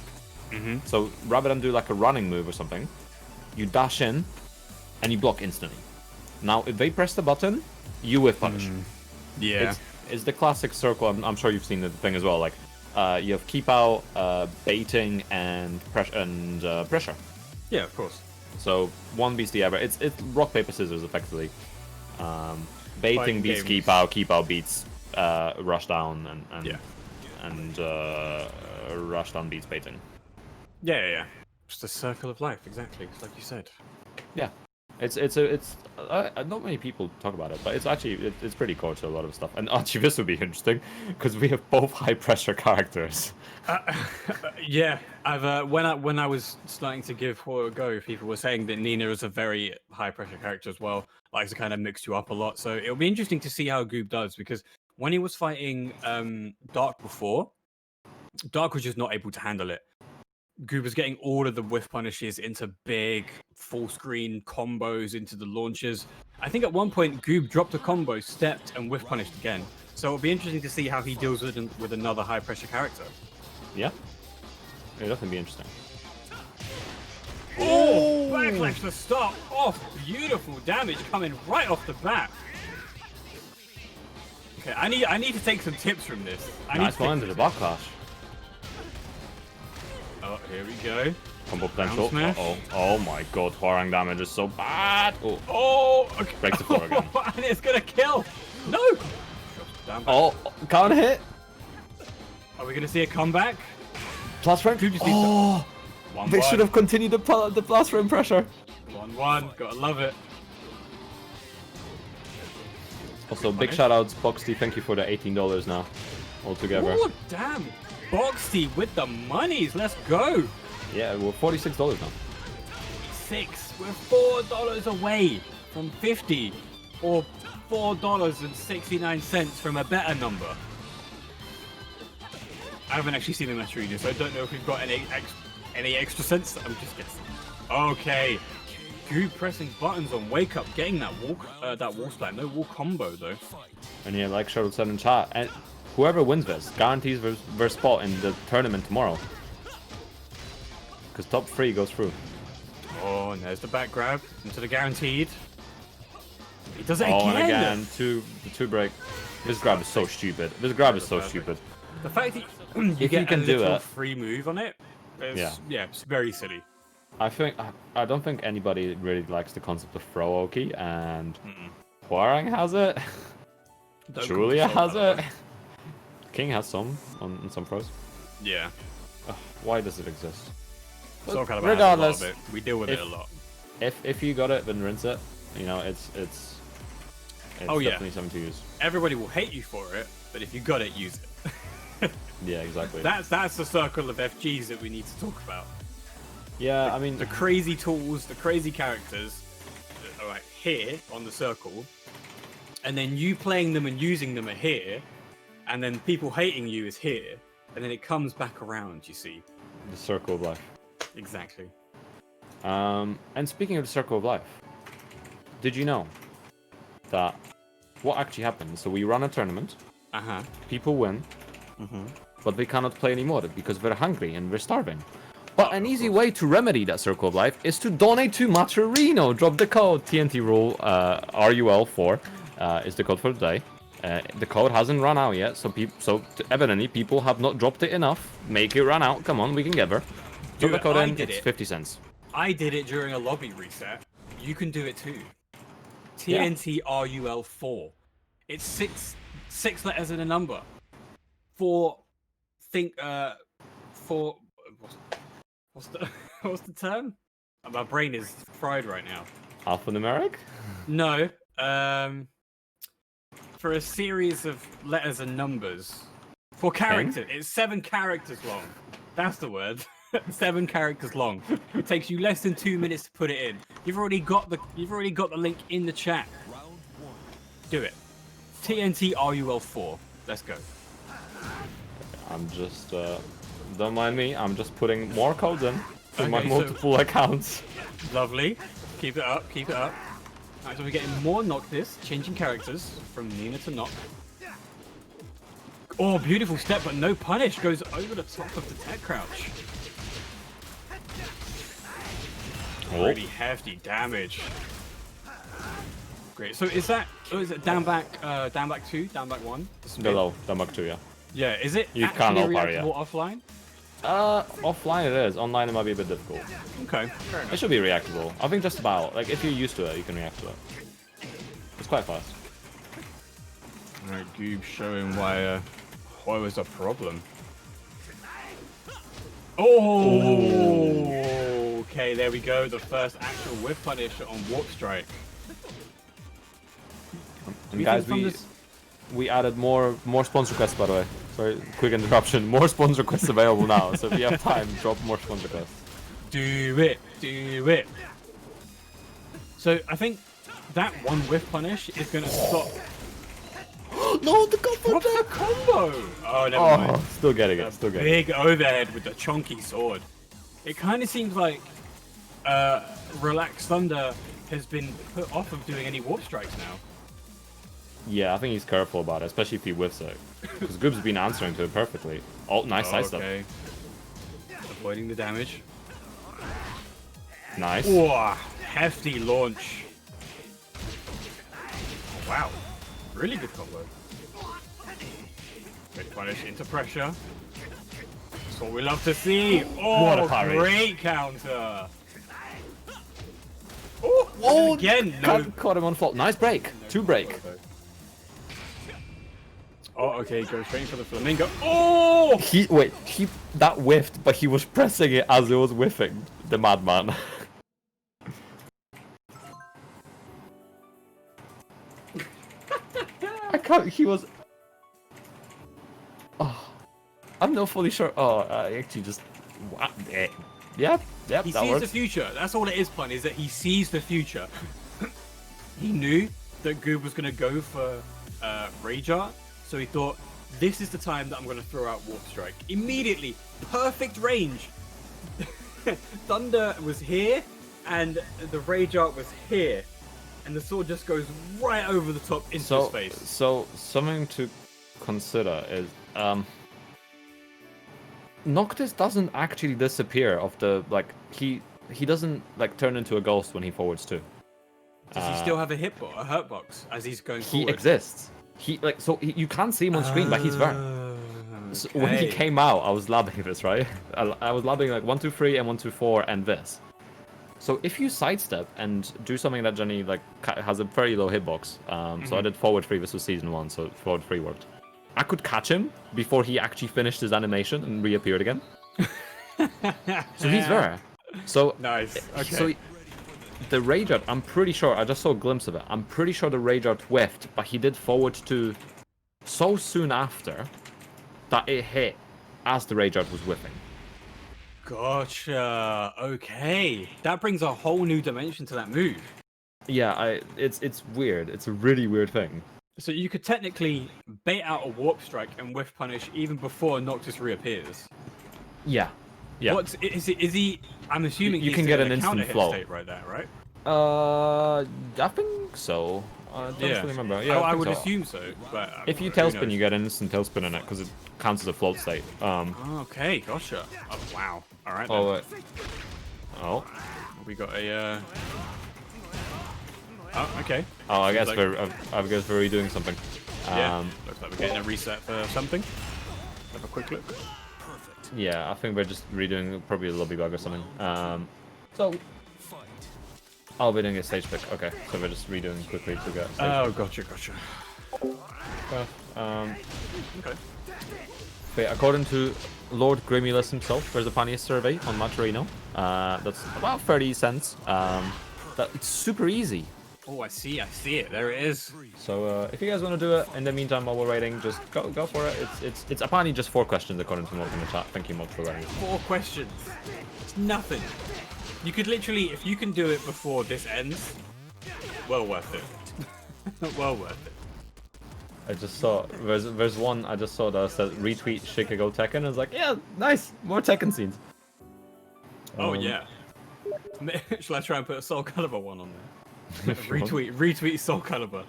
So rather than do like a running move or something, you dash in and you block instantly. Now, if they press the button, you whiff punish. Yeah. It's the classic circle. I'm sure you've seen the thing as well. Like, you have keep out, baiting, and pressure. Yeah, of course. So one beats the other. It's rock paper scissors effectively. Baiting beats keep out beats rush down, and rush down beats baiting. Yeah. Just a circle of life, exactly. It's like you said. Yeah, it's not many people talk about it, but it's actually it's pretty core to a lot of stuff. And actually, this would be interesting because we have both high pressure characters. Yeah, I've when I was starting to give Horror a go, people were saying that Nina is a very high pressure character as well. Likes to kind of mix you up a lot. So it'll be interesting to see how Guub does, because when he was fighting Dark before, Dark was just not able to handle it. Guub was getting all of the whiff punishes into big full screen combos into the launchers. I think at one point Guub dropped a combo, stepped, and whiff punished again. So it'll be interesting to see how he deals with another high pressure character. Yeah, it'll definitely be interesting. Oh! Backlash to start off. Beautiful damage coming right off the bat. Okay, I need to take some tips from this. Nice one into the backlash. Oh, here we go. Combo potential. Oh my god, Hwarang damage is so bad. Oh, okay. Breaks the floor again. And it's gonna kill. No. Oh, can't hit. Are we gonna see a comeback? Plus frame. Oh, they should have continued the plus frame pressure. 1-1. Gotta love it. Also, big shout outs, Boxty. Thank you for the $18 now, altogether. Oh damn. Boxty with the monies. Let's go. Yeah, we're $46 now. 6. We're $4 away from 50, or $4.69 from a better number. I haven't actually seen the match reader, so I don't know if we've got any extra cents. I'm just guessing. Okay. Guub pressing buttons on Wake Up, getting that wall splat. No wall combo though. And yeah, like Cheryl said in chat, and whoever wins this guarantees their spot in the tournament tomorrow. Because top 3 goes through. Oh, and there's the back grab into the guaranteed. He does it again. And again, two break. This grab is so stupid. This grab is so stupid. The fact that you get a little free move on it, it's very silly. I don't think anybody really likes the concept of throw Oki, and Hwarang has it. Julia has it. King has some on some throws. Yeah. Why does it exist? So kind of regardless, a lot of it. We deal with it a lot. If you got it, then rinse it. You know, it's definitely something to use. Everybody will hate you for it, but if you got it, use it. Yeah, exactly. That's the circle of FGs that we need to talk about. Yeah, I mean, the crazy tools, the crazy characters. All right, here on the circle, and then you playing them and using them are here, and then people hating you is here, and then it comes back around, you see. The circle of life. Exactly. And speaking of the circle of life, did you know that what actually happens? So we run a tournament, people win, but they cannot play anymore because they're hungry and they're starving. But an easy way to remedy that circle of life is to donate to Maturino. Drop the code TNT rule RUL4 is the code for the day. The code hasn't run out yet, so evidently people have not dropped it enough. Make it run out. Come on, we can get there. Drop the code in. It's 50 cents. I did it during a lobby reset. You can do it too. TNT RUL4. It's six letters in a number. What's the term? My brain is fried right now. Alphanumeric? No. For a series of letters and numbers. For characters. It's 7 characters long. That's the word. 7 characters long. It takes you less than 2 minutes to put it in. You've already got the link in the chat. Do it. TNT RUL4. Let's go. I'm just don't mind me. I'm just putting more codes in for my Okay, multiple accounts. Lovely. Keep it up. Keep it up. Alright, so we're getting more Noctis, changing characters from Nina to Noct. Oh, beautiful step, but no punish. Goes over the top of the tech crouch. Oh. Really hefty damage. Great. So is it down back 2, down back 1? Below, down back 2, yeah. Yeah, is it You actually can't parry, reactable offline? Offline it is. Online it might be a bit difficult. Okay, fair enough. It should be reactable. I think just about. Like, if you're used to it, you can react to it. It's quite fast. Alright, Guub showing why was a problem. Oh! Okay, there we go. The first actual whiff punish on Warp Strike. And guys, we added more sponsor requests, by the way. Sorry, quick interruption. More sponsor requests available now. So if you have time, drop more sponsor requests. Do it. Do it. So I think that one whiff punish is going to stop. No, the combo! What's the combo? Oh, never mind. Still getting it. Still getting it. Big overhead with the chunky sword. It kind of seems like RelaxedThunder has been put off of doing any warp strikes now. Yeah, I think he's careful about it, especially if he whiffs it. Because Guub's been answering to it perfectly. Oh, nice side step. Okay. Avoiding the damage. Nice. Whoa, hefty launch. Wow. Really good combo. Great punish into pressure. That's what we love to see. Oh, What a parry. Great counter. Oh, again, no. Caught him on fault. Nice break. 2 break. Oh, okay, go straight for the flamingo. Oh! That whiffed, but he was pressing it as it was whiffing. The madman. He was... Oh, I'm not fully sure. Oh, I actually just... Yeah, He that sees works. the future. That's all it is, Pun, is that he sees the future. He knew that Guub was going to go for Rage Art, so he thought, this is the time that I'm going to throw out Warp Strike. Immediately, perfect range. Thunder was here, and the Rage Art was here. And the sword just goes right over the top into his face. So, something to consider is... Noctis doesn't actually disappear off the... Like, he doesn't, like, turn into a ghost when he forwards too. Does he still have a hurt box as he's going He forward? exists. You can't see him on screen, but he's there. So when he came out, I was labbing this, right? I was labbing like 1, 2, 3 and 1, 2, 4 and this. So if you sidestep and do something that Jenny like has a very low hitbox, so I did forward 3. This was season 1, so forward 3 worked. I could catch him before he actually finished his animation and reappeared again. So he's there. So nice. Okay. So the Rage Art, I'm pretty sure, I just saw a glimpse of it. I'm pretty sure the Rage Art whiffed, but he did forward 2 so soon after that it hit as the Rage Art was whiffing. Gotcha. Okay, that brings a whole new dimension to that move. Yeah, it's weird. It's a really weird thing. So you could technically bait out a warp strike and whiff punish even before Noctis reappears. Yeah. Yeah. What's is he? I'm assuming You he's can get in an a instant counter hit flow. state right there, right? I think so. I don't really remember. Yeah, I think would so. assume so. But If you who tailspin, knows? you get an instant tailspin in it because it counts as a float state. Okay, gotcha. Oh wow. All right. Oh, Then. oh. We got a. Oh, okay. Oh, I guess Like- I guess we're redoing something. Yeah. Looks like we're getting a reset for something. Have a quick look. Yeah, I think we're just redoing probably a lobby bug or something. So. Oh, we're doing a stage pick. Okay, so we're just redoing quickly to get. Stage Oh, gotcha. pick. Okay. But according to Lord Grimulus himself, there's a funniest survey on Maturino. That's about 30 cents. It's super easy. Oh, I see it. There it is. So if you guys want to do it, in the meantime, while we're waiting, just go for it. It's apparently just 4 questions according to Mod in the chat. Thank you, Mod, for writing. 4 questions. It's nothing. You could literally, if you can do it before this ends, well worth it. Well worth it. I just saw there's one I just saw that said retweet Chicago Tekken. I was like, yeah, nice, more Tekken scenes. Oh yeah. Shall I try and put a Soul Calibur one on there? If you want. retweet Soul Calibur.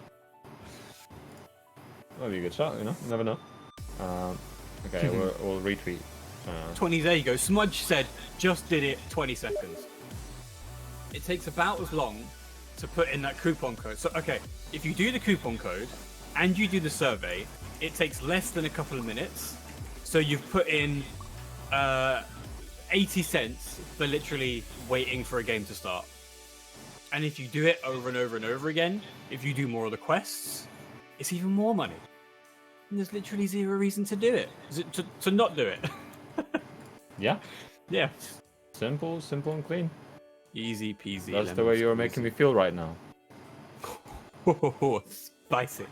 That'd be a good shot, you know. You never know. Okay, we'll retweet. 20. There you go. Smudge said just did it 20 seconds. It takes about as long to put in that coupon code. So okay, if you do the coupon code and you do the survey, it takes less than a couple of minutes. So you've put in 80 cents for literally waiting for a game to start. And if you do it over and over and over again, if you do more of the quests, it's even more money. And there's literally zero reason to do it. To not do it. Yeah, Yeah. simple and clean. Easy peasy. That's the way you're making me feel right now. Spicy.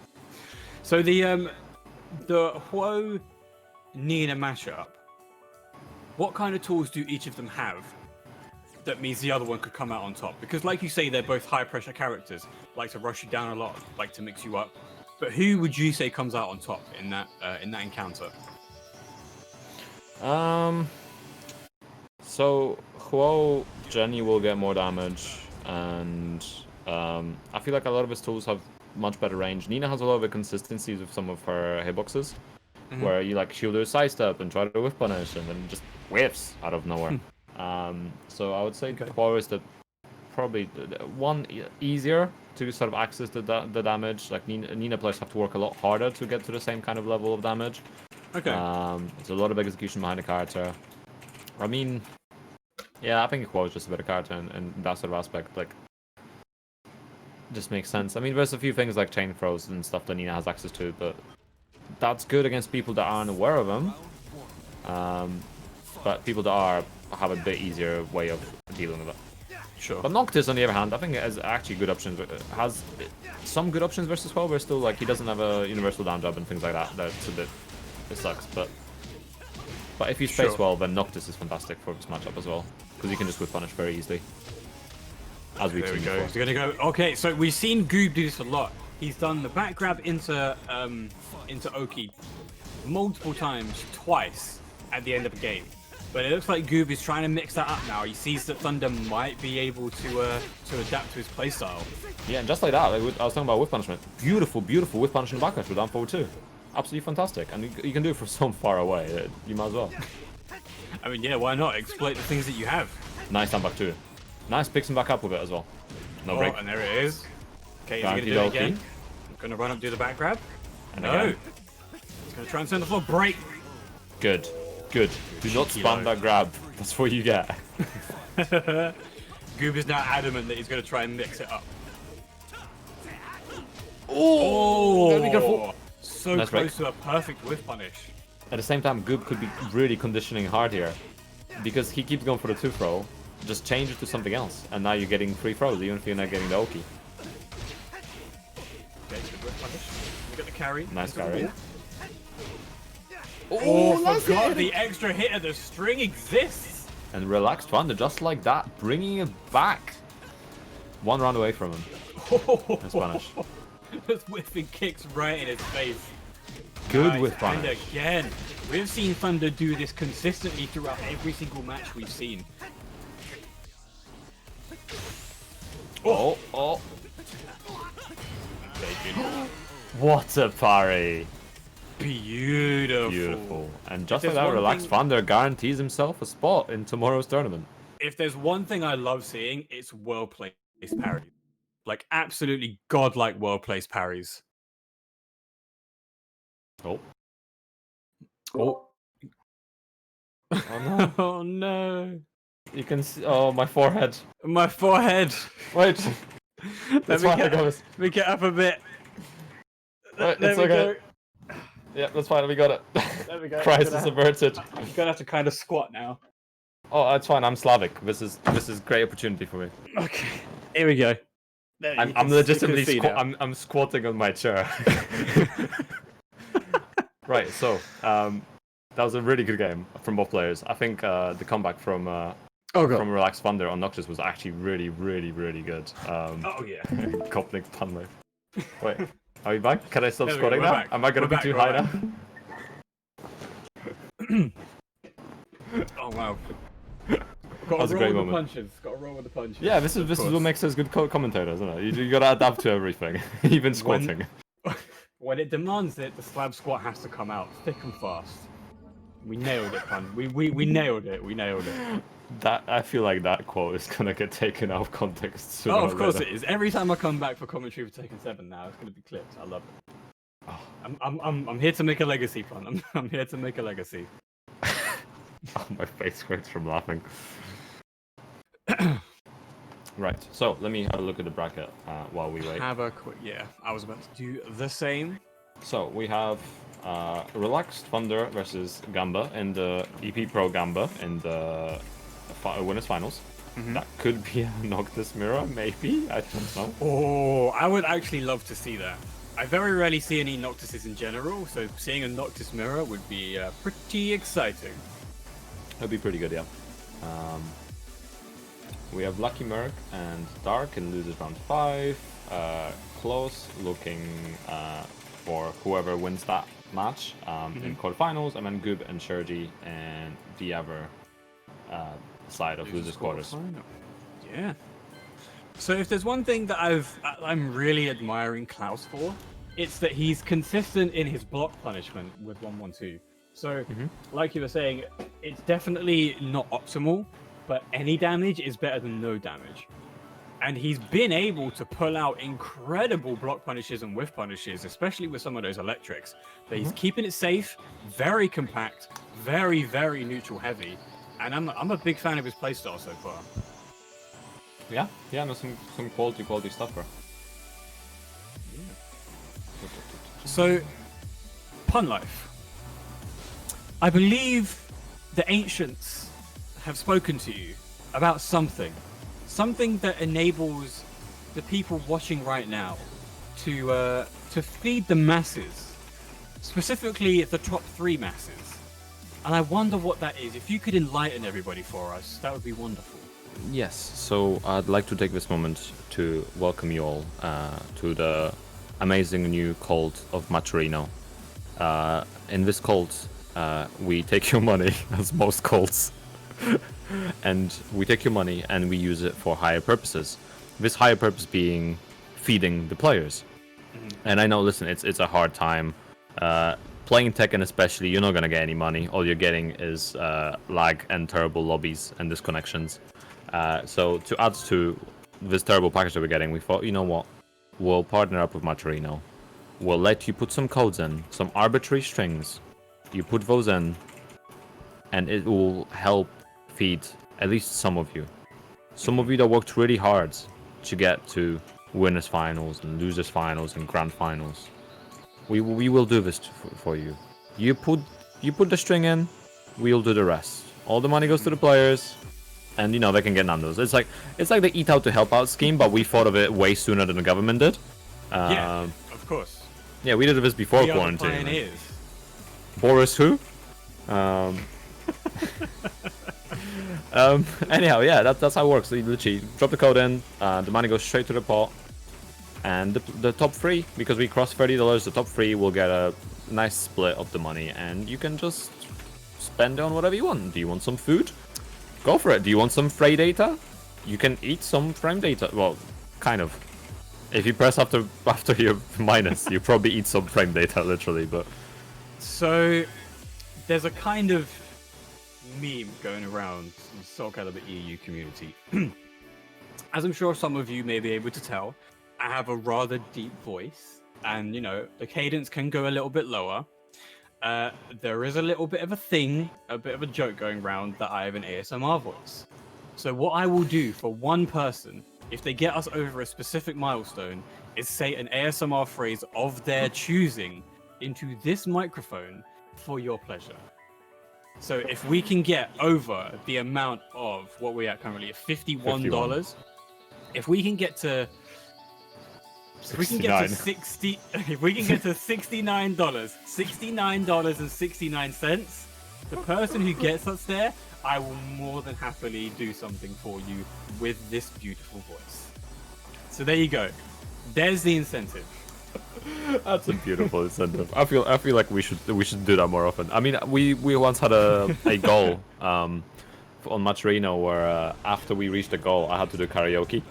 So the Huo Nina mashup, what kind of tools do each of them have that means the other one could come out on top? Because like you say, they're both high pressure characters, like to rush you down a lot, like to mix you up. But who would you say comes out on top in that encounter? So Huo Jenny will get more damage, and I feel like a lot of his tools have much better range. Nina has a lot of inconsistencies with some of her hitboxes, where you like shield her sidestep and try to whiff punish, and then just whiffs out of nowhere. So I would say Huo is probably the one easier to sort of access the damage. Like Nina players have to work a lot harder to get to the same kind of level of damage. Okay. There's a lot of execution behind the character. I mean, yeah, I think Huo is just a better character in that sort of aspect. Like, just makes sense. I mean, there's a few things like chain throws and stuff that Nina has access to, but that's good against people that aren't aware of them. But people that have a bit easier way of dealing with it. Sure. But Noctis, on the other hand, I think has actually good options. Has some good options versus Huo, but still, like, he doesn't have a universal down job and things like that. That's a bit, it sucks. But if you space well, then Noctis is fantastic for this matchup as well, because you can just whip punish very easily. As we've There we seen go. before. He's gonna go. Okay, so we've seen Guub do this a lot. He's done the back grab into Oki multiple times, twice at the end of a game. But it looks like Guub is trying to mix that up now. He sees that Thunder might be able to adapt to his playstyle. Yeah, and just like that, like I was talking about whip punishment. Beautiful whip punishment backdash with down forward too. Absolutely fantastic, and you can do it from so far away. You might as well. I mean, yeah, why not exploit the things that you have? Nice down back too. Nice picks him back up with it as well. No break. And there it is. Okay, he's Down gonna do it Loki. again. Gonna run up, do the back grab. And No. again. He's gonna try and send the floor. Break. Good. Do not spam that grab. That's what you get. Guub is now adamant that he's gonna try and mix it up. Oh! Gotta be careful. So Nice close break. to a perfect whiff punish. At the same time, Guub could be really conditioning hard here, because he keeps going for the 2-throw. Just change it to something else, and now you're getting 3 throws, even if you're not getting the Oki. Okay, good whiff punish. We got the carry. Nice into the carry. wall. Oh, Forgot the extra hit of the string exists. And RelaxedThunder, just like that, bringing it back. 1 round away from him. Nice punish. Just whiffing kicks right in his face. Good Nice. with And punish. again, we've seen Thunder do this consistently throughout every single match we've seen. Oh. What a parry. Beautiful. Beautiful. And just If like there's that, one RelaxedThunder thing- Thunder guarantees himself a spot in tomorrow's tournament. If there's one thing I love seeing, it's well-placed parries. Like, absolutely godlike well-placed parries. Oh. Oh. Oh no. Oh no. You can see. Oh, my forehead. My forehead. Wait. Let That's me fine. I get, got this. let me get up a bit. Wait, There it's we okay. go. Yeah, that's fine. We got it. There we go. Crisis averted. I'm gonna have to kind of squat now. Oh, that's fine. I'm Slavic. This is great opportunity for me. Okay. Here we go. There, you I'm can- legitimately you can see now. I'm squatting on my chair. Right. So that was a really good game from both players. I think the comeback from RelaxedThunder on Noxus was actually really good. Oh yeah. Coupling pun life. Wait, are we back? Can I stop There we go, squatting we're now? back. Am I gonna We're be back, too we're high back. now? Oh wow. That Got was to a roll great with the moment. punches. Got to roll with the punches. Yeah, this is course. what makes us good commentators, isn't it? You gotta adapt to everything, even squatting. When it demands it, the slab squat has to come out thick and fast. We nailed it, pun. We nailed it. We nailed it. That I feel like that quote is gonna get taken out of context sooner Oh, or of course later. it is. Every time I come back for commentary for Tekken 7 now, it's gonna be clipped. I love it. I'm here to make a legacy, pun. I'm here to make a legacy. Oh, my face hurts from laughing. Right, so let me have a look at the bracket while we wait. Have a quick. Yeah, I was about to do the same. So we have RelaxedThunder versus Ygamba in the EP Pro Ygamba in the winners finals. That could be a Noctis mirror, maybe. I don't know. Oh, I would actually love to see that. I very rarely see any Noctises in general, so seeing a Noctis mirror would be pretty exciting. That'd be pretty good, yeah. We have Lucky Merc and Dark in losers round 5. Close looking for whoever wins that match in quarterfinals, and then Guub and Shergie and the other side of losers quarters. Yeah. So if there's one thing that I'm really admiring TKlaus for, it's that he's consistent in his block punishment with 1-1-2. So, like you were saying, it's definitely not optimal, but any damage is better than no damage. And he's been able to pull out incredible block punishes and whiff punishes, especially with some of those electrics. But he's keeping it safe, very compact, very, very neutral heavy. And I'm a big fan of his playstyle so far. Yeah, no, some quality stuff, bro. So, Pun Life. I believe the ancients have spoken to you about something that enables the people watching right now to feed the masses, specifically the top 3 masses. And I wonder what that is. If you could enlighten everybody for us, that would be wonderful. Yes, so I'd like to take this moment to welcome you all to the amazing new cult of Maturino. In this cult, we take your money, as most cults, and we take your money and we use it for higher purposes. This higher purpose being feeding the players. And I know, listen, it's a hard time. Playing Tekken especially, you're not gonna get any money. All you're getting is lag and terrible lobbies and disconnections. So to add to this terrible package that we're getting, we thought, you know what? We'll partner up with Maturino. We'll let you put some codes in, some arbitrary strings. You put those in, and it will help feed at least some of you. Some of you that worked really hard to get to winners finals and losers finals and grand finals. We will do this for you. You put the string in, we'll do the rest. All the money goes to the players, and you know they can get Nando's. It's like the eat out to help out scheme, but we thought of it way sooner than the government did. Yeah, of course. Yeah, we did this before We are the quarantine. pioneers. Boris who? Anyhow, yeah, that's how it works. You literally drop the code in, the money goes straight to the pot, And the top 3, because we crossed $30, the top 3 will get a nice split of the money, and you can just spend it on whatever you want. Do you want some food? Go for it. Do you want some frame data? You can eat some frame data. Well, kind of. If you press after your minus, you probably eat some frame data, literally. But so there's a kind of meme going around the Soul Calibur EU community. As I'm sure some of you may be able to tell, I have a rather deep voice, and you know the cadence can go a little bit lower. There is a little bit of a thing, a bit of a joke going around that I have an ASMR voice. So what I will do for one person, if they get us over a specific milestone, is say an ASMR phrase of their choosing into this microphone for your pleasure. So if we can get over the amount of what we're at currently at $51, if we can get to 60, if we can get to $69.69, the person who gets us there, I will more than happily do something for you with this beautiful voice. So there you go. There's the incentive. that's a beautiful incentive. I feel like we should do that more often. I mean, we once had a goal on Matcherino where after we reached the goal, I had to do karaoke.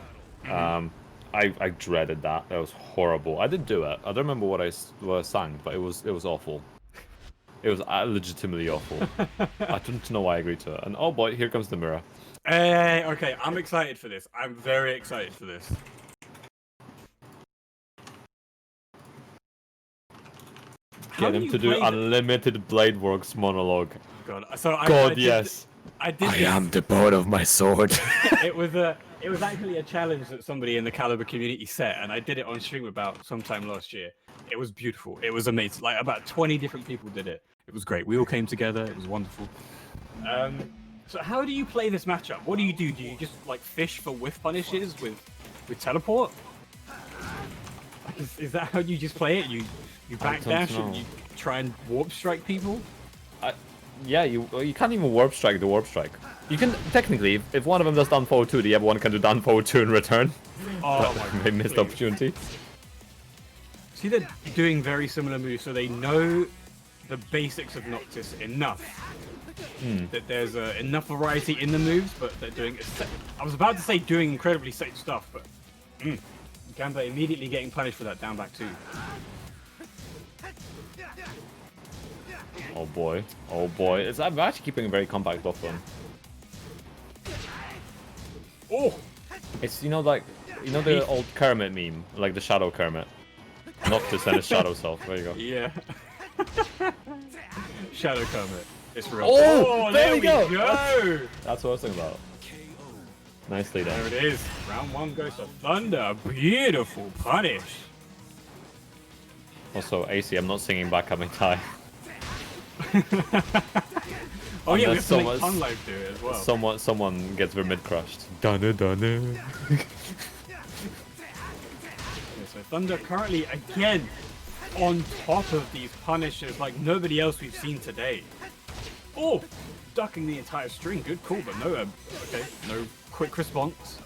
I dreaded that. That was horrible. I did do it. I don't remember what I sang, but it was awful. It was legitimately awful. I don't know why I agreed to it. And oh boy, here comes the mirror. Hey, okay, I'm excited for this. I'm very excited for this. Get him to do unlimited Blade Works monologue. God, so yes. I did. I am the poet of my sword. It was actually a challenge that somebody in the Calibur community set, and I did it on stream about sometime last year. It was beautiful. It was amazing. Like about 20 different people did it. It was great. We all came together. It was wonderful. So how do you play this matchup? What do? Do you just like fish for whiff punishes with teleport? Like, is that how you just play it? You backdash and you try and warp strike people? Yeah, you can't even warp strike the warp strike. You can technically, if one of them does down forward 2, the other one can do down forward 2 in return. Oh my missed opportunity. See, they're doing very similar moves, so they know the basics of Noctis enough that there's enough variety in the moves, but they're doing. I was about to say doing incredibly safe stuff, but Ygamba immediately getting punished for that down back 2. Oh boy, oh boy. I'm actually keeping a very compact buff on. Oh! It's, like, the old Kermit meme, like the Shadow Kermit. Noctis and his Shadow self, there you go. Yeah. Shadow Kermit. It's real. Oh, there we go! That's what I was thinking about. Nicely done. There it is. Round 1 goes to Thunder. Beautiful punish. Also, AC, I'm not singing back at my tie. Oh yeah, we have to make Fun Life do it as well. Someone gets their mid crushed. Dunna. Okay, so Thunder currently again on top of these punishes like nobody else we've seen today. Oh, ducking the entire string. Good call, but no. Okay, no quick response.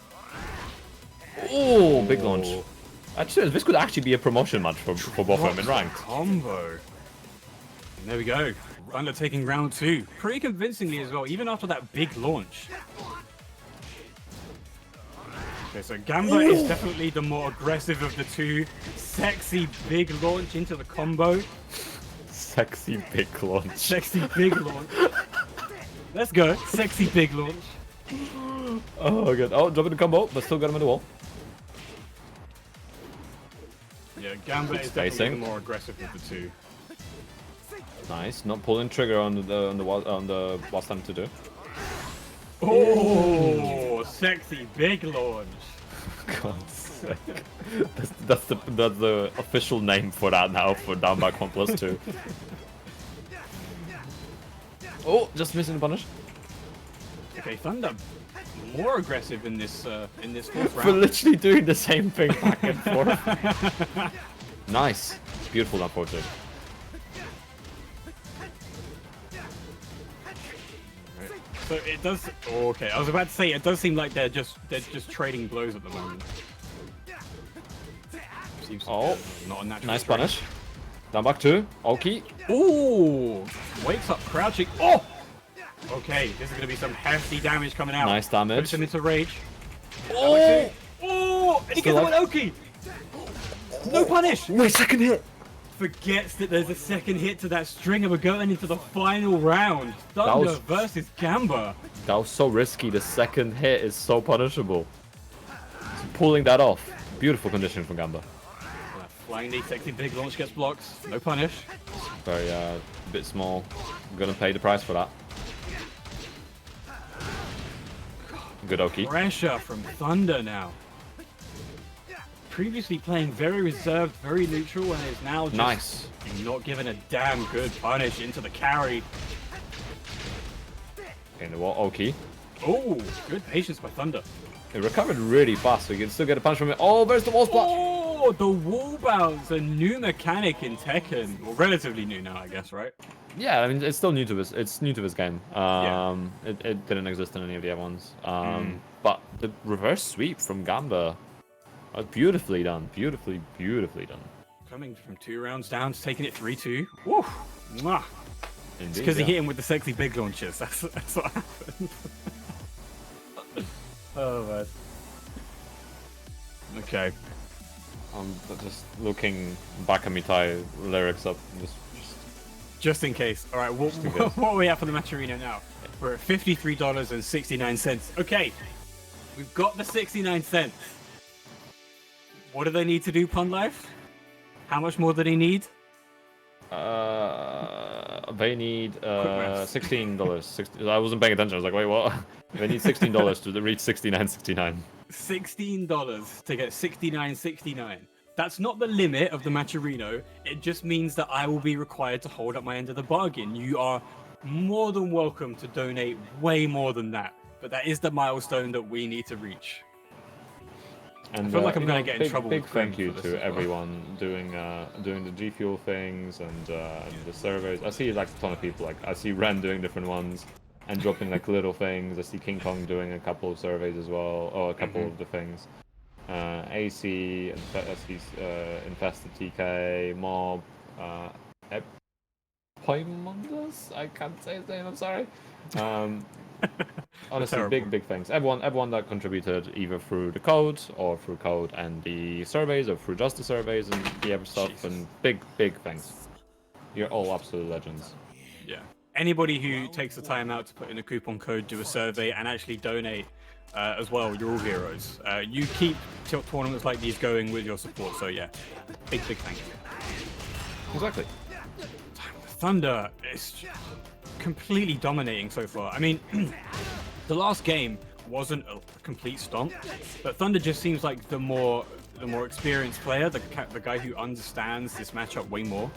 Oh, big launch. Actually, this could actually be a promotion match for both of them in ranked. Combo. And there we go. Thunder taking round 2. Pretty convincingly as well, even after that big launch. Okay, so Gamba is definitely the more aggressive of the two. Sexy big launch into the combo. Sexy big launch. Sexy big launch. Let's go. Sexy big launch. Oh, good. Oh, dropping the combo, but still got him in the wall. Yeah, Gamba is definitely the more aggressive of the two. Nice, not pulling trigger on the what's time to do. Oh, sexy big launch. God's sake. That's the official name for that now for down back 1+2. Oh, just missing the punish. Okay, Thunder more aggressive in this fourth round. For literally doing the same thing back and forth. Nice, beautiful down forward 2. So it does. Oh, okay, I was about to say it does seem like they're just trading blows at the moment. keeps Oh, not a natural nice strength. punish. Down back 2. Oki. Ooh! Wakes up crouching. Oh! Okay, this is going to be some hefty damage coming out. Nice damage. Puts him into rage. Oh! Oh! And he Still gets him up. an Oki! No punish! My second hit. Forgets that there's a second hit to that string and we're going into the final round. Thunder was- versus Ygamba. That was so risky. The second hit is so punishable. So pulling that off. Beautiful condition from Gamba. Flying knee, sexy big launch gets blocked. No punish. Very bit small. I'm gonna pay the price for that. Good Oki. Pressure from Thunder now. Previously playing very reserved, very neutral, and is now just Nice. not giving a damn good punish into the carry. In the wall, Oki. Oh, good patience by Thunder. It recovered really fast, so you can still get a punch from it. Oh, there's the wall splat. Oh, the wall bounce, a new mechanic in Tekken. Well, relatively new now, I guess, right? Yeah, I mean it's still new to this. It's new to this game. It didn't exist in any of the other ones. But the reverse sweep from Gamba, beautifully done. Beautifully done. Coming from 2 rounds down to taking it 3-2. Woo! Mwah. Indeed, It's because he yeah. hit him with the sexy big launches. That's what happened. Oh man. Okay. I'm just looking back at me tie lyrics up. Just in case. All right. What are we at for the match arena now? We're at $53.69. Okay. We've got the 69 cents. What do they need to do, Pun Life? How much more do they need? They need maths. $16. I wasn't paying attention. I was like, wait, what? They need $16 to reach $69.69. $16 to get $69.69. That's not the limit of the matcherino. It just means that I will be required to hold up my end of the bargain. You are more than welcome to donate way more than that. But that is the milestone that we need to reach. And I feel like I'm you gonna know, get in big, trouble Big with thank Grim you for this to as well. everyone doing the G Fuel things and the surveys. I see like a ton of people. Like I see Ren doing different ones and dropping like little things. I see King Kong doing a couple of surveys as well, or a couple of the things. AC, Infested TK, Mob, Poimondas? I can't say his name. I'm sorry. Honestly, Terrible. big thanks. Everyone that contributed either through the code or through code and the surveys or through just the surveys and the other stuff. Jesus. And big thanks. You're all absolute legends. Yeah. Anybody who takes the time out to put in a coupon code, do a survey, and actually donate as well, you're all heroes. You keep tournaments like these going with your support, so yeah. Big thank you. Exactly. Thunder is completely dominating so far. I mean, the last game wasn't a complete stomp, but Thunder just seems like the more experienced player, the guy who understands this matchup way more.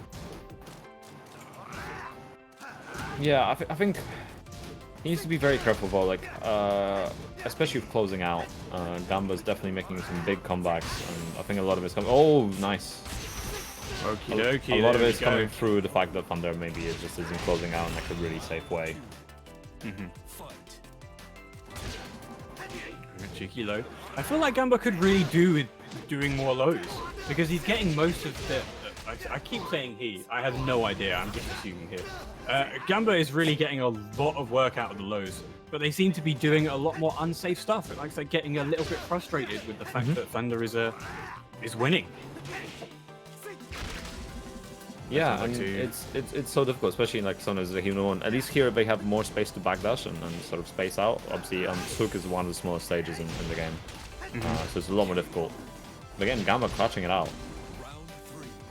Yeah, I think he needs to be very careful though, like, especially with closing out. Gamba's definitely making some big comebacks, and I think a lot of it's coming. Oh, nice. Okie dokie. A lot of there it's we go. coming through the fact that Thunder maybe it just isn't closing out in like a really safe way. Cheeky low. I feel like Gamba could really do with doing more lows because he's getting most of the. I keep saying he. I have no idea. I'm just assuming here. Gamba is really getting a lot of work out of the lows, but they seem to be doing a lot more unsafe stuff. It likes they're getting a little bit frustrated with the fact that Thunder is winning. Yeah, like and to- it's so difficult, especially in like some of the human one. At least here they have more space to backdash and sort of space out. Obviously, Hook is one of the smallest stages in the game, so it's a lot more difficult. But again, Gamba clutching it out.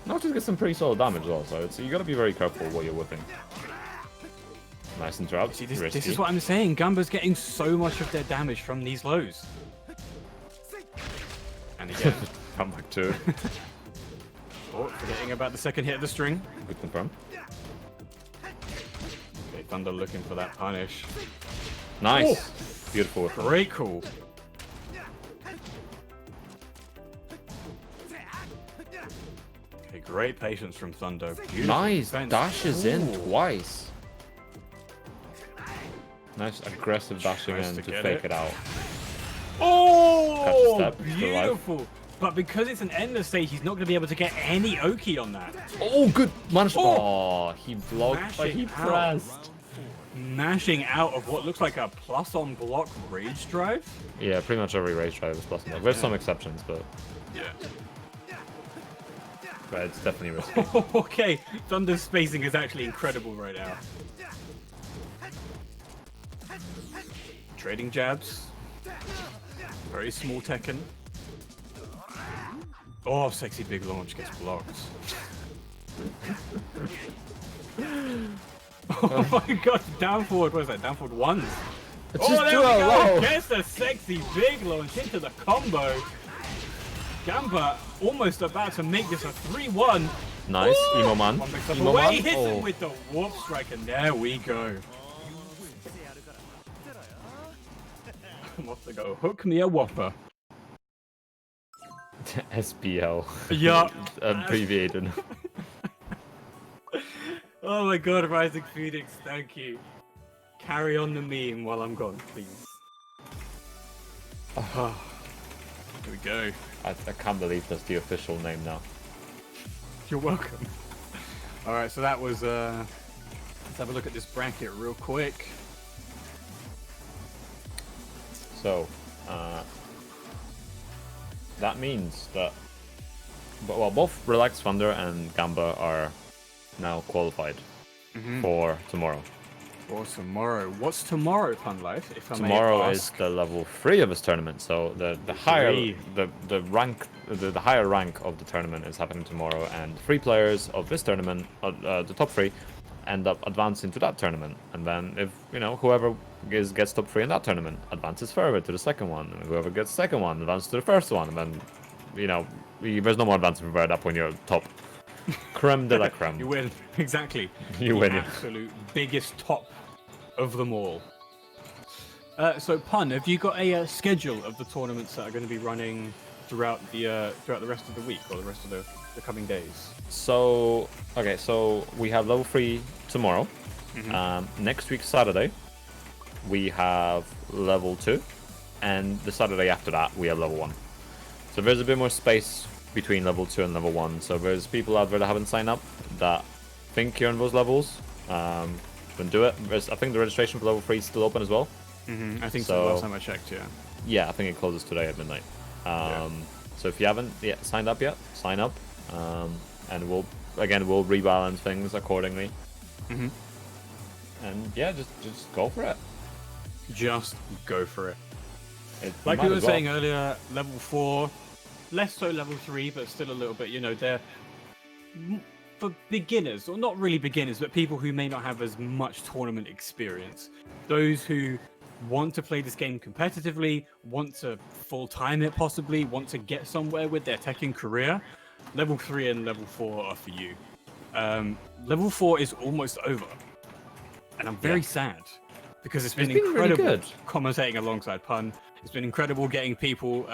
Noctis gets some pretty solid damage also. It's you got to be very careful what you're whipping. Nice interrupt. See, this risky. is what I'm saying. Gamba's getting so much of their damage from these lows. And again, Come back to oh, forgetting about the second hit of the string. good confirm. Okay, Thunder looking for that punish. Nice, beautiful. Great call. Okay, great patience from Thunder. Beautiful Nice defense. dashes in Ooh. twice. Nice aggressive dashing Tries in to to get fake it. it out. Oh, Catch a step, still alive. beautiful. But because it's an endless stage, he's not going to be able to get any Oki on that. Oh, good. Managed. Oh! Oh, he blocked, but he Mashing out. pressed. Mashing out of what looks like a plus on block rage drive. Yeah, pretty much every race drive is plus block. There's some exceptions, but it's definitely risky. Okay, Thunder's spacing is actually incredible right now. Trading jabs. Very small Tekken. Oh, sexy big launch gets blocked. Oh my god, down forward, what is that? Down forward ones. Just Oh, there do we a go! low. Gets a sexy big launch into the combo. Ygamba almost about to make this a 3-1. Nice, Ooh! Emo Man. One mix up Emo away, Man. hits Oh. him with the warp strike, and there we go. I'm off to go. Hook me a whopper. SPL. Yeah. Abbreviated. Oh my god, Rising Phoenix, thank you. Carry on the meme while I'm gone, please. Here we go. I can't believe that's the official name now. You're welcome. Alright, so that was, let's have a look at this bracket real quick. So, that means that, well, both RelaxedThunder and Ygamba are now qualified for tomorrow. For tomorrow. What's tomorrow, Fun Life? If I may Tomorrow is ask? the level 3 of this tournament, so the higher the rank the higher rank of the tournament is happening tomorrow, and 3 players of this tournament, the top 3, end up advancing to that tournament, and then if whoever gets top 3 in that tournament advances further to the second one, and whoever gets second one advances to the first one, and then there's no more advancing further at that point. You're top. Creme de la creme. You win. Exactly. You the win, yeah. absolute biggest top of them all. So, Pun, have you got a schedule of the tournaments that are going to be running throughout the rest of the week or the rest of the coming days? So, okay, so we have level 3 tomorrow. Next week, Saturday, we have level 2. And the Saturday after that, we have level 1. So there's a bit more space between level 2 and level 1. So there's people out there that haven't signed up that think you're in those levels. Then do it. I think the registration for level 3 is still open as well. I think so. Last time I checked, yeah. Yeah, I think it closes today at midnight. So if you haven't yet signed up yet, sign up. And we'll rebalance things accordingly. And yeah, just go for it. Just go for it. Like we were saying earlier, level 4, less so level 3, but still a little bit, they're for beginners, or not really beginners, but people who may not have as much tournament experience. Those who want to play this game competitively, want to full-time it possibly, want to get somewhere with their Tekken career, level 3 and level 4 are for you. Level 4 is almost over. And I'm very sad, because it's been incredible really good. Commentating alongside Pun. It's been incredible getting people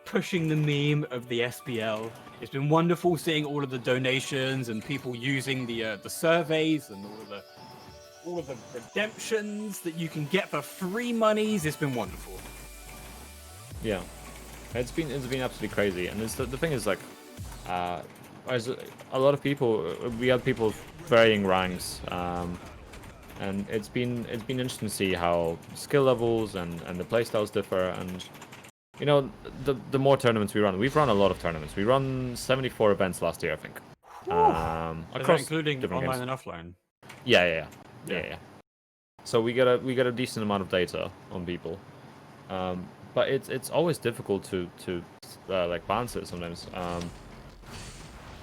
pushing the meme of the SPL. It's been wonderful seeing all of the donations and people using the surveys and all of the redemptions that you can get for free monies. It's been wonderful. Yeah, it's been absolutely crazy, and the thing is, like, as a lot of people, we had people of varying ranks, and it's been interesting to see how skill levels and the playstyles differ, and the more tournaments we run. We've run a lot of tournaments. We run 74 events last year, I think. Across including different online games. and offline. Yeah. So we get a decent amount of data on people, but it's always difficult to like balance it sometimes.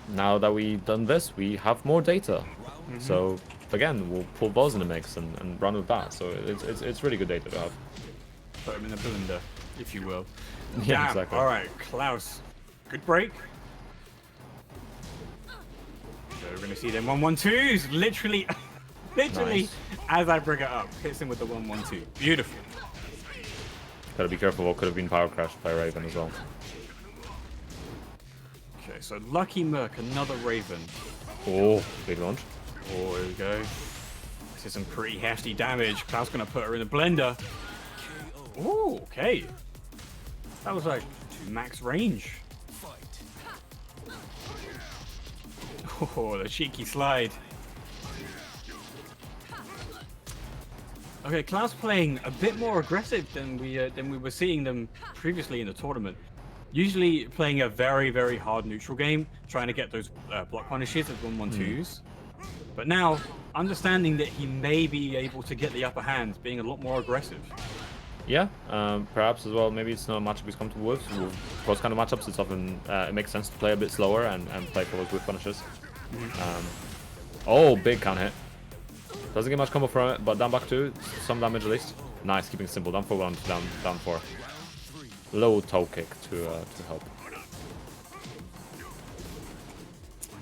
Now that we've done this, we have more data. So again, we'll pull those in the mix and run with that. So it's really good data to have. Put them in the blender, if you will. Yeah, Damn. exactly. All right, Klaus. Good break. So we're gonna see them 1-1-2s. Literally, Nice. as I bring it up, hits him with the 1-1-2. Beautiful. Gotta be careful. What could have been power crashed by Raven as well. Okay, so Lucky Merc, another Raven. Oh, big launch. Oh, here we go. This is some pretty hefty damage. Klaus gonna put her in the blender. Oh, okay. That was like max range. Oh, the cheeky slide. Okay, Klaus playing a bit more aggressive than we were seeing them previously in the tournament. Usually playing a very, very hard neutral game, trying to get those block punishes as 1-1-2s. But now, understanding that he may be able to get the upper hand, being a lot more aggressive. Yeah, perhaps as well. Maybe it's not a matchup he's comfortable with. For those kind of matchups, it's often it makes sense to play a bit slower and play for those whiff punishes. Oh, big count hit. Doesn't get much combo from it, but down back 2, some damage at least. Nice, keeping it simple. Down 4-1, down 4. Low toe kick to help.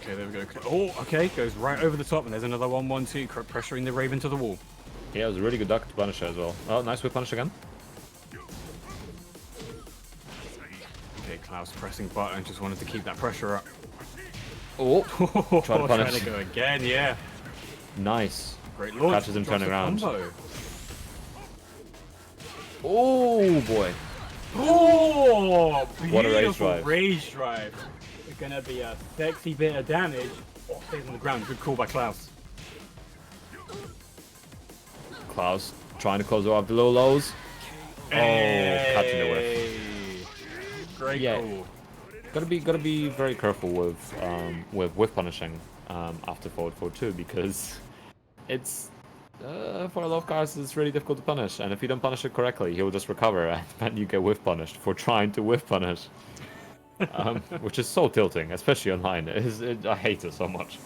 Okay, there we go. Oh, okay, goes right over the top, and there's another 1-1-2, pressuring the Raven to the wall. Yeah, it was a really good duck to punish as well. Oh, nice whip punish again. Okay, Klaus pressing button, just wanted to keep that pressure up. Oh, try to punish. Trying to go again, yeah. Nice. Great launch. Catches him turning around. Combo. Oh boy. Oh, What a rage beautiful drive. rage drive. It's gonna be a sexy bit of damage. Oh, stays on the ground. Good call by Klaus. Klaus trying to close off the low lows. Oh, catching the whiff. Great call. Gotta be very careful with whiff punishing after forward 4-2 because it's for a lot of cards it's really difficult to punish, and if you don't punish it correctly, he'll just recover and then you get whiff punished for trying to whiff punish, which is so tilting, especially online. I hate it so much.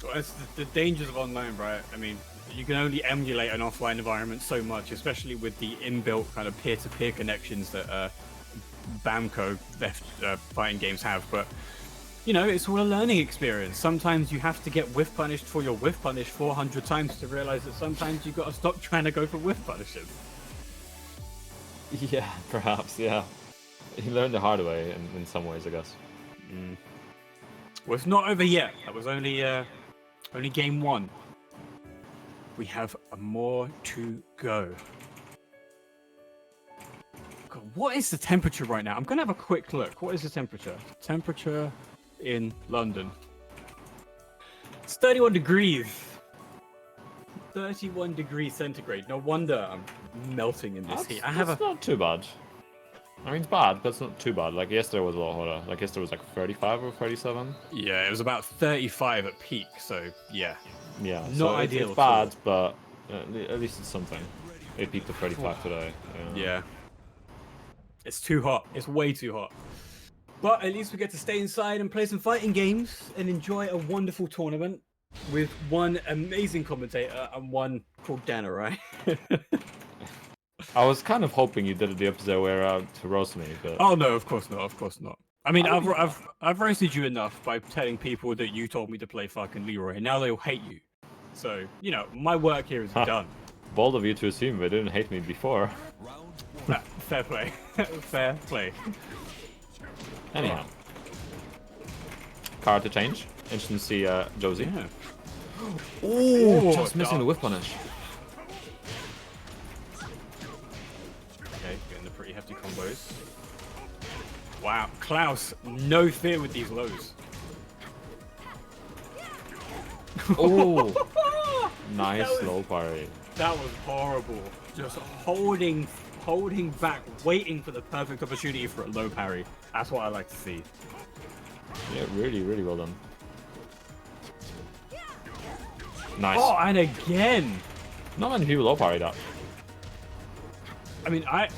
Well, it's the dangers of online, right? I mean, you can only emulate an offline environment so much, especially with the inbuilt kind of peer-to-peer connections that Bamco fighting games have. But you know, it's all a learning experience. Sometimes you have to get whiff punished for your whiff punish 400 times to realize that sometimes you've got to stop trying to go for whiff punishes. Yeah, perhaps. Yeah, he learned the hard way in some ways, I guess. Well, it's not over yet. That was only game 1. We have more to go. God, what is the temperature right now? I'm gonna have a quick look. What is the temperature? Temperature in London. It's 31 degrees. 31 degrees centigrade. No wonder I'm melting in this heat. That's not too bad. I mean, it's bad, but it's not too bad. Like, yesterday was a lot hotter. Like, yesterday was like 35 or 37. Yeah, it was about 35 at peak, so yeah. Yeah, not so ideal. It's bad, but at least it's something. It peaked at 35 today. Yeah. It's too hot. It's way too hot. But at least we get to stay inside and play some fighting games and enjoy a wonderful tournament with one amazing commentator and one called Dana, right? I was kind of hoping you did the opposite way around to roast me, but Oh no, of course not. Of course not. I mean, I've roasted you enough by telling people that you told me to play fucking Leroy, and now they'll hate you. So you know, my work here is done. bold of you to assume they didn't hate me before. Fair play. Fair play. Anyhow, card to change. Interesting to see Josie. Yeah. Ooh, just missing the whiff punish. Okay, getting the pretty hefty combos. Wow, Klaus, no fear with these lows. Oh, nice low parry. That was horrible. Just holding back, waiting for the perfect opportunity for a low parry. That's what I like to see. Yeah, really, really well done. Nice. Oh, and again. Not many people low parry that. I mean, I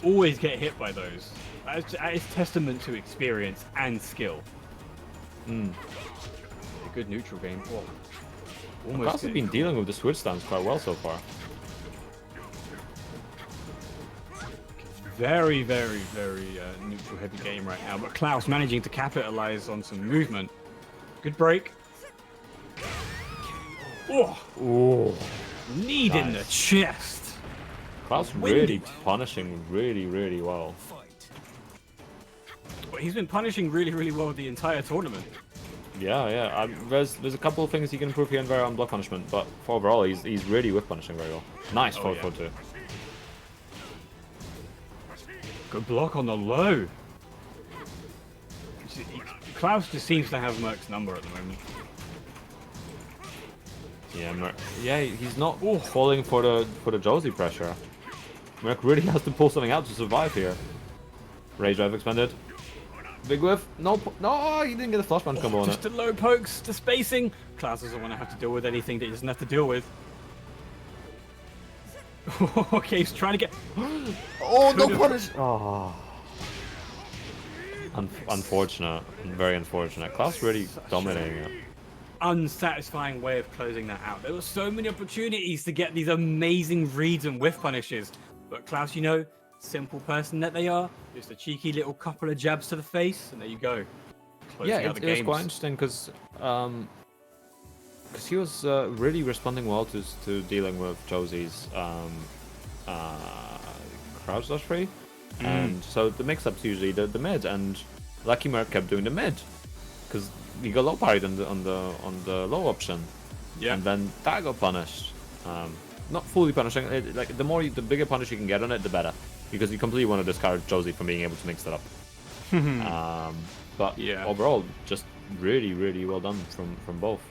always get hit by those. It's testament to experience and skill. A good neutral game. Whoa. Klaus has been dealing with the switch stance quite well so far. Very, very, very neutral heavy game right now. But Klaus managing to capitalize on some movement. Good break. Oh, knee in the chest. Klaus really punishing really well. Well, he's been punishing really well the entire tournament. Yeah. There's a couple of things he can improve here and there on block punishment, but for overall, he's really whiff punishing very well. Nice forward 4-2. Good block on the low. Klaus just seems to have Merc's number at the moment. Yeah, yeah, he's not falling for the Josie pressure. Merc really has to pull something out to survive here. Rage Drive expanded. Big whiff. No, no, he didn't get a flush punch combo on it. Just the low pokes, the spacing. Klaus doesn't want to have to deal with anything that he doesn't have to deal with. Okay, he's trying to get. Oh, no punish! Oh. Unfortunate. Very unfortunate. Klaus really dominating it. Unsatisfying way of closing that out. There were so many opportunities to get these amazing reads and whiff punishes. But Klaus, you know, simple person that they are, just a cheeky little couple of jabs to the face, and there you go. Closing out the it was games. quite interesting because he was really responding well to dealing with Josie's crouch dash free, and so the mix-up's usually the mid, and Lucky Merc kept doing the mid because he got low parried on the low option, and then that got punished. Not fully punishing, like the bigger punish you can get on it, the better, because you completely want to discard Josie from being able to mix that up. But yeah, overall, just really well done from both.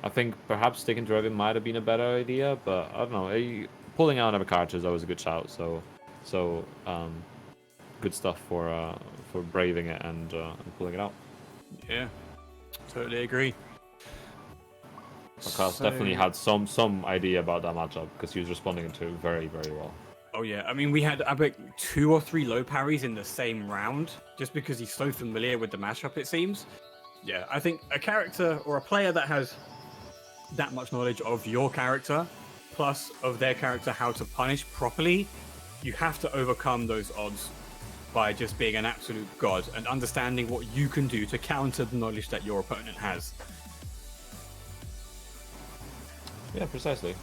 I think perhaps sticking to Revan might have been a better idea, but I don't know. Pulling out another character is always a good shout. So good stuff for braving it and pulling it out. Yeah, totally agree. Klaus definitely had some idea about that matchup because he was responding to it very well. Oh yeah, I mean we had I bet 2 or 3 low parries in the same round just because he's so familiar with the matchup, it seems. Yeah, I think a character or a player that has that much knowledge of your character plus of their character how to punish properly, you have to overcome those odds by just being an absolute god and understanding what you can do to counter the knowledge that your opponent has. Yeah, precisely.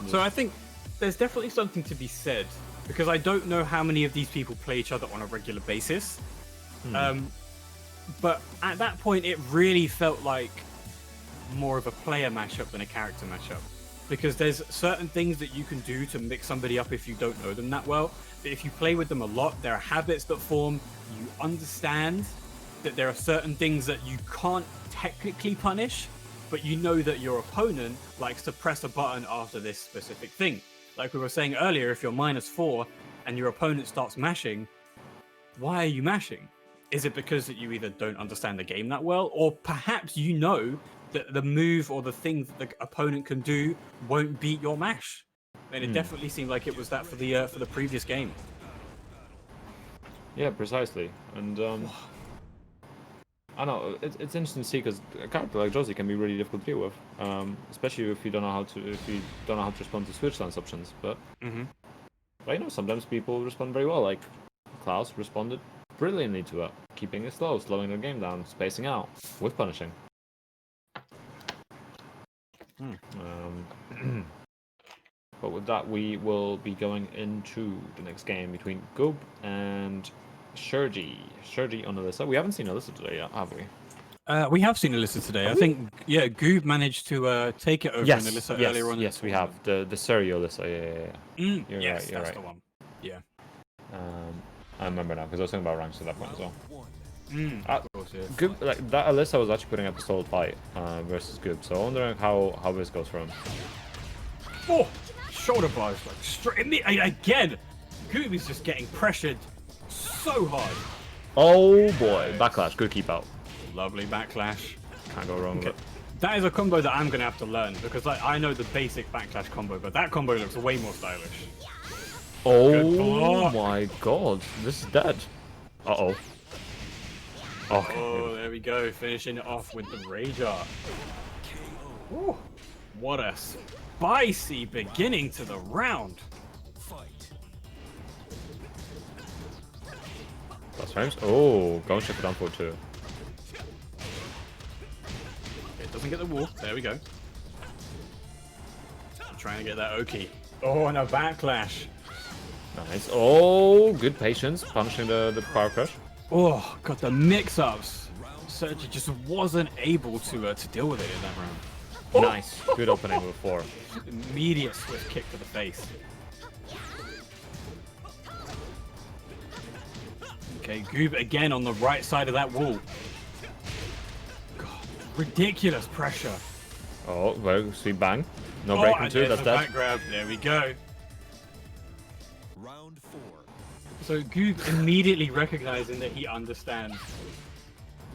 So I think there's definitely something to be said, because I don't know how many of these people play each other on a regular basis. But at that point, it really felt like more of a player matchup than a character matchup, because there's certain things that you can do to mix somebody up if you don't know them that well. But if you play with them a lot, there are habits that form. You understand that there are certain things that you can't technically punish, but you know that your opponent likes to press a button after this specific thing. Like we were saying earlier, if you're -4 and your opponent starts mashing, why are you mashing? Is it because that you either don't understand the game that well, or perhaps you know that the move or the thing that the opponent can do won't beat your mash? And it definitely seemed like it was that for the previous game. Yeah, precisely. And I know it's interesting to see because a character like Josie can be really difficult to deal with, especially if you don't know how to respond to switch stance options. But you know, sometimes people respond very well. Like Klaus responded brilliantly to it, keeping it slow, slowing the game down, spacing out with punishing. But with that, we will be going into the next game between Guub and Shergie. Shergie on Alyssa. We haven't seen Alyssa today yet, have we? We have seen Alyssa today. I think, yeah, Guub managed to take it over in Alyssa earlier on. Yes, we have. The Serio Alyssa, yeah. You're right, that's the one. Yeah. I remember now, because I was talking about ranks at that point as well. Of course, yeah. Guub, like, that Alyssa was actually putting up a solid fight versus Guub, so I'm wondering how this goes for him. Oh! Shoulder bars, like, straight in the... Again! Guub is just getting pressured so hard. Oh boy, backlash, good keep out. Lovely backlash. Can't go wrong with it. That is a combo that I'm going to have to learn, because like, I know the basic backlash combo, but that combo looks way more stylish. Oh my god, this is dead. Uh-oh. Okay. Oh, there we go, finishing it off with the Rager. Ooh, what a spicy beginning to the round. Last frames? Oh, go and check it down for 2. It doesn't get the wall. There we go. Trying to get that Oki. Oh, and a backlash. Nice. Oh, good patience. Punishing the power crush. Oh, got the mix-ups. Shergie just wasn't able to deal with it in that round. Oh. Nice. Good opening with 4. Immediate swift kick to the face. Okay, Guub again on the right side of that wall. God, ridiculous pressure. Oh, very sweet bang. No Oh, breaking and two, there's that's the dead. back grab. There we go. Round 4. So Guub immediately recognizing that he understands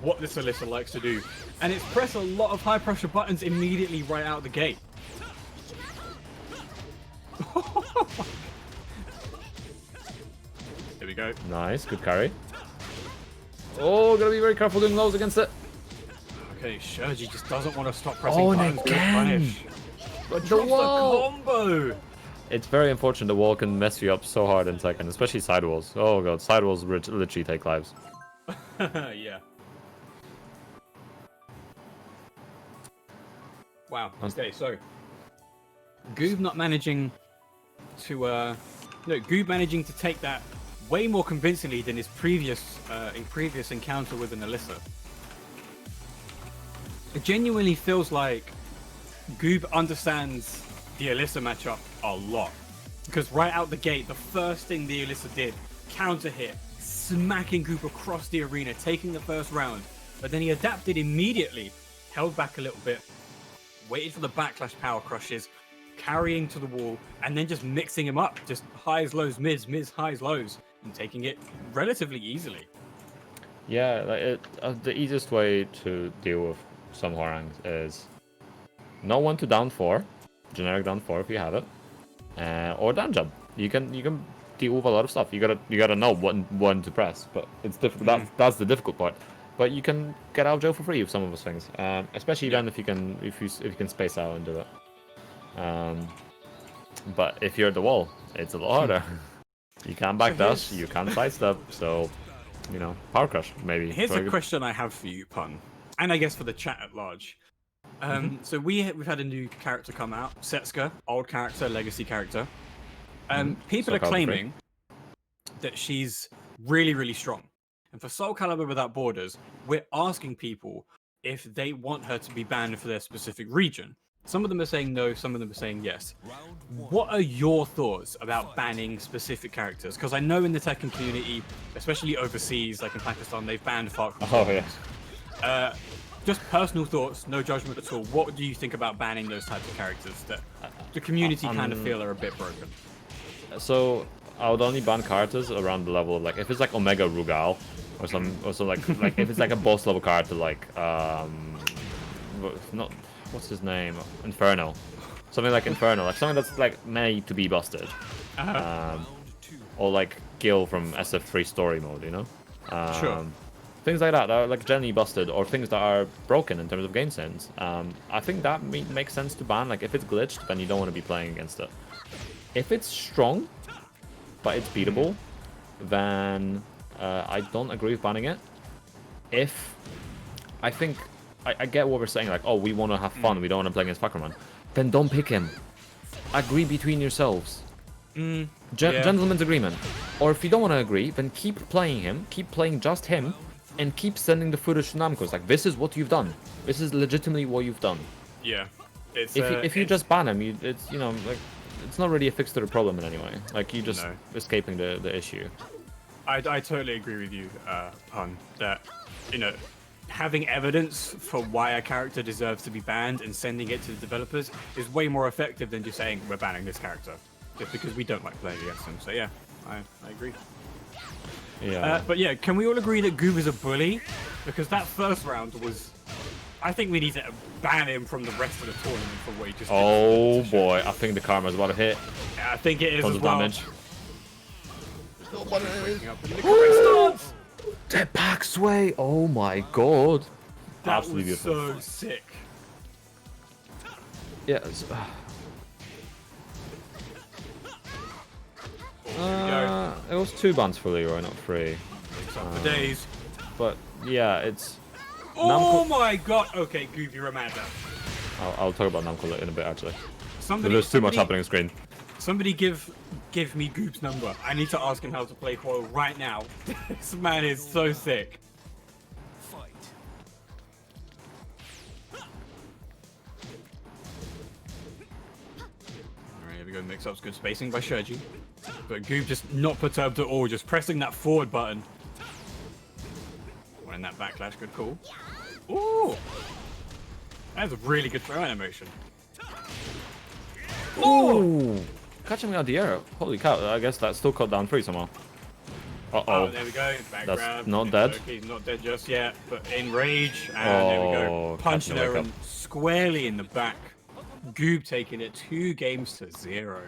what this Alyssa likes to do. And it's press a lot of high pressure buttons immediately right out the gate. There we go. Nice, good carry. Oh, gotta be very careful doing lows against it. Okay, Shergie just doesn't want to stop pressing Oh, and buttons. Don't again! punish. But Drops the combo! It's very unfortunate the wall can mess you up so hard in Tekken, especially side walls. Oh god, side walls literally take lives. Yeah. Wow. Okay, so Guub not managing to Guub managing to take that way more convincingly than his previous encounter with an Alyssa. It genuinely feels like Guub understands the Alyssa matchup a lot. Because right out the gate, the first thing the Alyssa did, counter hit, smacking Guub across the arena, taking the first round. But then he adapted immediately, held back a little bit, waited for the backlash power crushes, carrying to the wall, and then just mixing him up. Just highs, lows, mids, highs, lows, and taking it relatively easily. Yeah, like the easiest way to deal with some Hwarangs is know when to down 4, generic down 4 if you have it, or down jump. You can deal with a lot of stuff. You gotta know when to press, but it's difficult. That's the difficult part. But you can get out of jail for free with some of those things, especially then if you can space out and do it. But if you're at the wall, it's a lot harder. You can't backdash, you can't sidestep, so you know, power crush maybe. Here's a question I have for you, Pun, and I guess for the chat at large. So we've had a new character come out, Setsuka, old character, legacy character. People are claiming that she's really, really strong. And for Soul Calibur Without Borders, we're asking people if they want her to be banned for their specific region. Some of them are saying no, some of them are saying yes. What are your thoughts about banning specific characters? Because I know in the Tekken community, especially overseas, like in Pakistan, they've banned Far Cry. Oh yeah. Just personal thoughts, no judgment at all. What do you think about banning those types of characters that the community kind of feel are a bit broken? So I would only ban characters around the level of like if it's like Omega Rugal or some like if it's like a boss level character like not what's his name, Inferno, something like Inferno, like something that's like made to be busted, or like Gil from SF3 story mode, you know. Sure. Things like that are like generally busted, or things that are broken in terms of game sense. I think that makes sense to ban. Like if it's glitched, then you don't want to be playing against it. If it's strong, but it's beatable, then I don't agree with banning it. If I think I get what we're saying, like, oh, we want to have fun, we don't want to play against Fuckerman, then don't pick him. Agree between yourselves. Gentleman's agreement. Or if you don't want to agree, then keep playing him, keep playing just him, and keep sending the footage to Namco. It's like, this is what you've done. This is legitimately what you've done. Yeah. It's, if you just ban him, it's, you know, like, it's not really a fix to the problem in any way. Like, you're just escaping the issue. I totally agree with you, Pun, that, you know, having evidence for why a character deserves to be banned and sending it to the developers is way more effective than just saying we're banning this character just because we don't like playing against them. So yeah, I agree. Yeah. But yeah, can we all agree that Guub is a bully? Because that first round was... I think we need to ban him from the rest of the tournament for what he just did. Oh boy, I think the karma's about to hit. Yeah, I think it is Tons as of well. damage. Waking up in the correct stance! That back sway! Oh my god. That Absolutely was beautiful. so sick. Yeah. It was 2 bans for Leroy, not 3. Wakes up for days. But yeah, it's. Oh my god! Okay, Guub, you're a madman. I'll talk about Namco in a bit actually. Somebody, There's too much happening on screen. Somebody give me Goob's number. I need to ask him how to play Quo right now. This man is so sick. Fight. Alright, here we go. Mix-up's good spacing by Shergie. But Guub just not perturbed at all, just pressing that forward button. Running that backlash, good call. Ooh! That's a really good throw animation. Ooh! Catching me out of the air. Holy cow, I guess that still cut down 3 somehow. Oh, there we go. Back That's grab. not dead. He's not dead just yet, but in rage. And there we go. Punching catching the her wake in squarely in the back. Guub taking it 2 games to 0.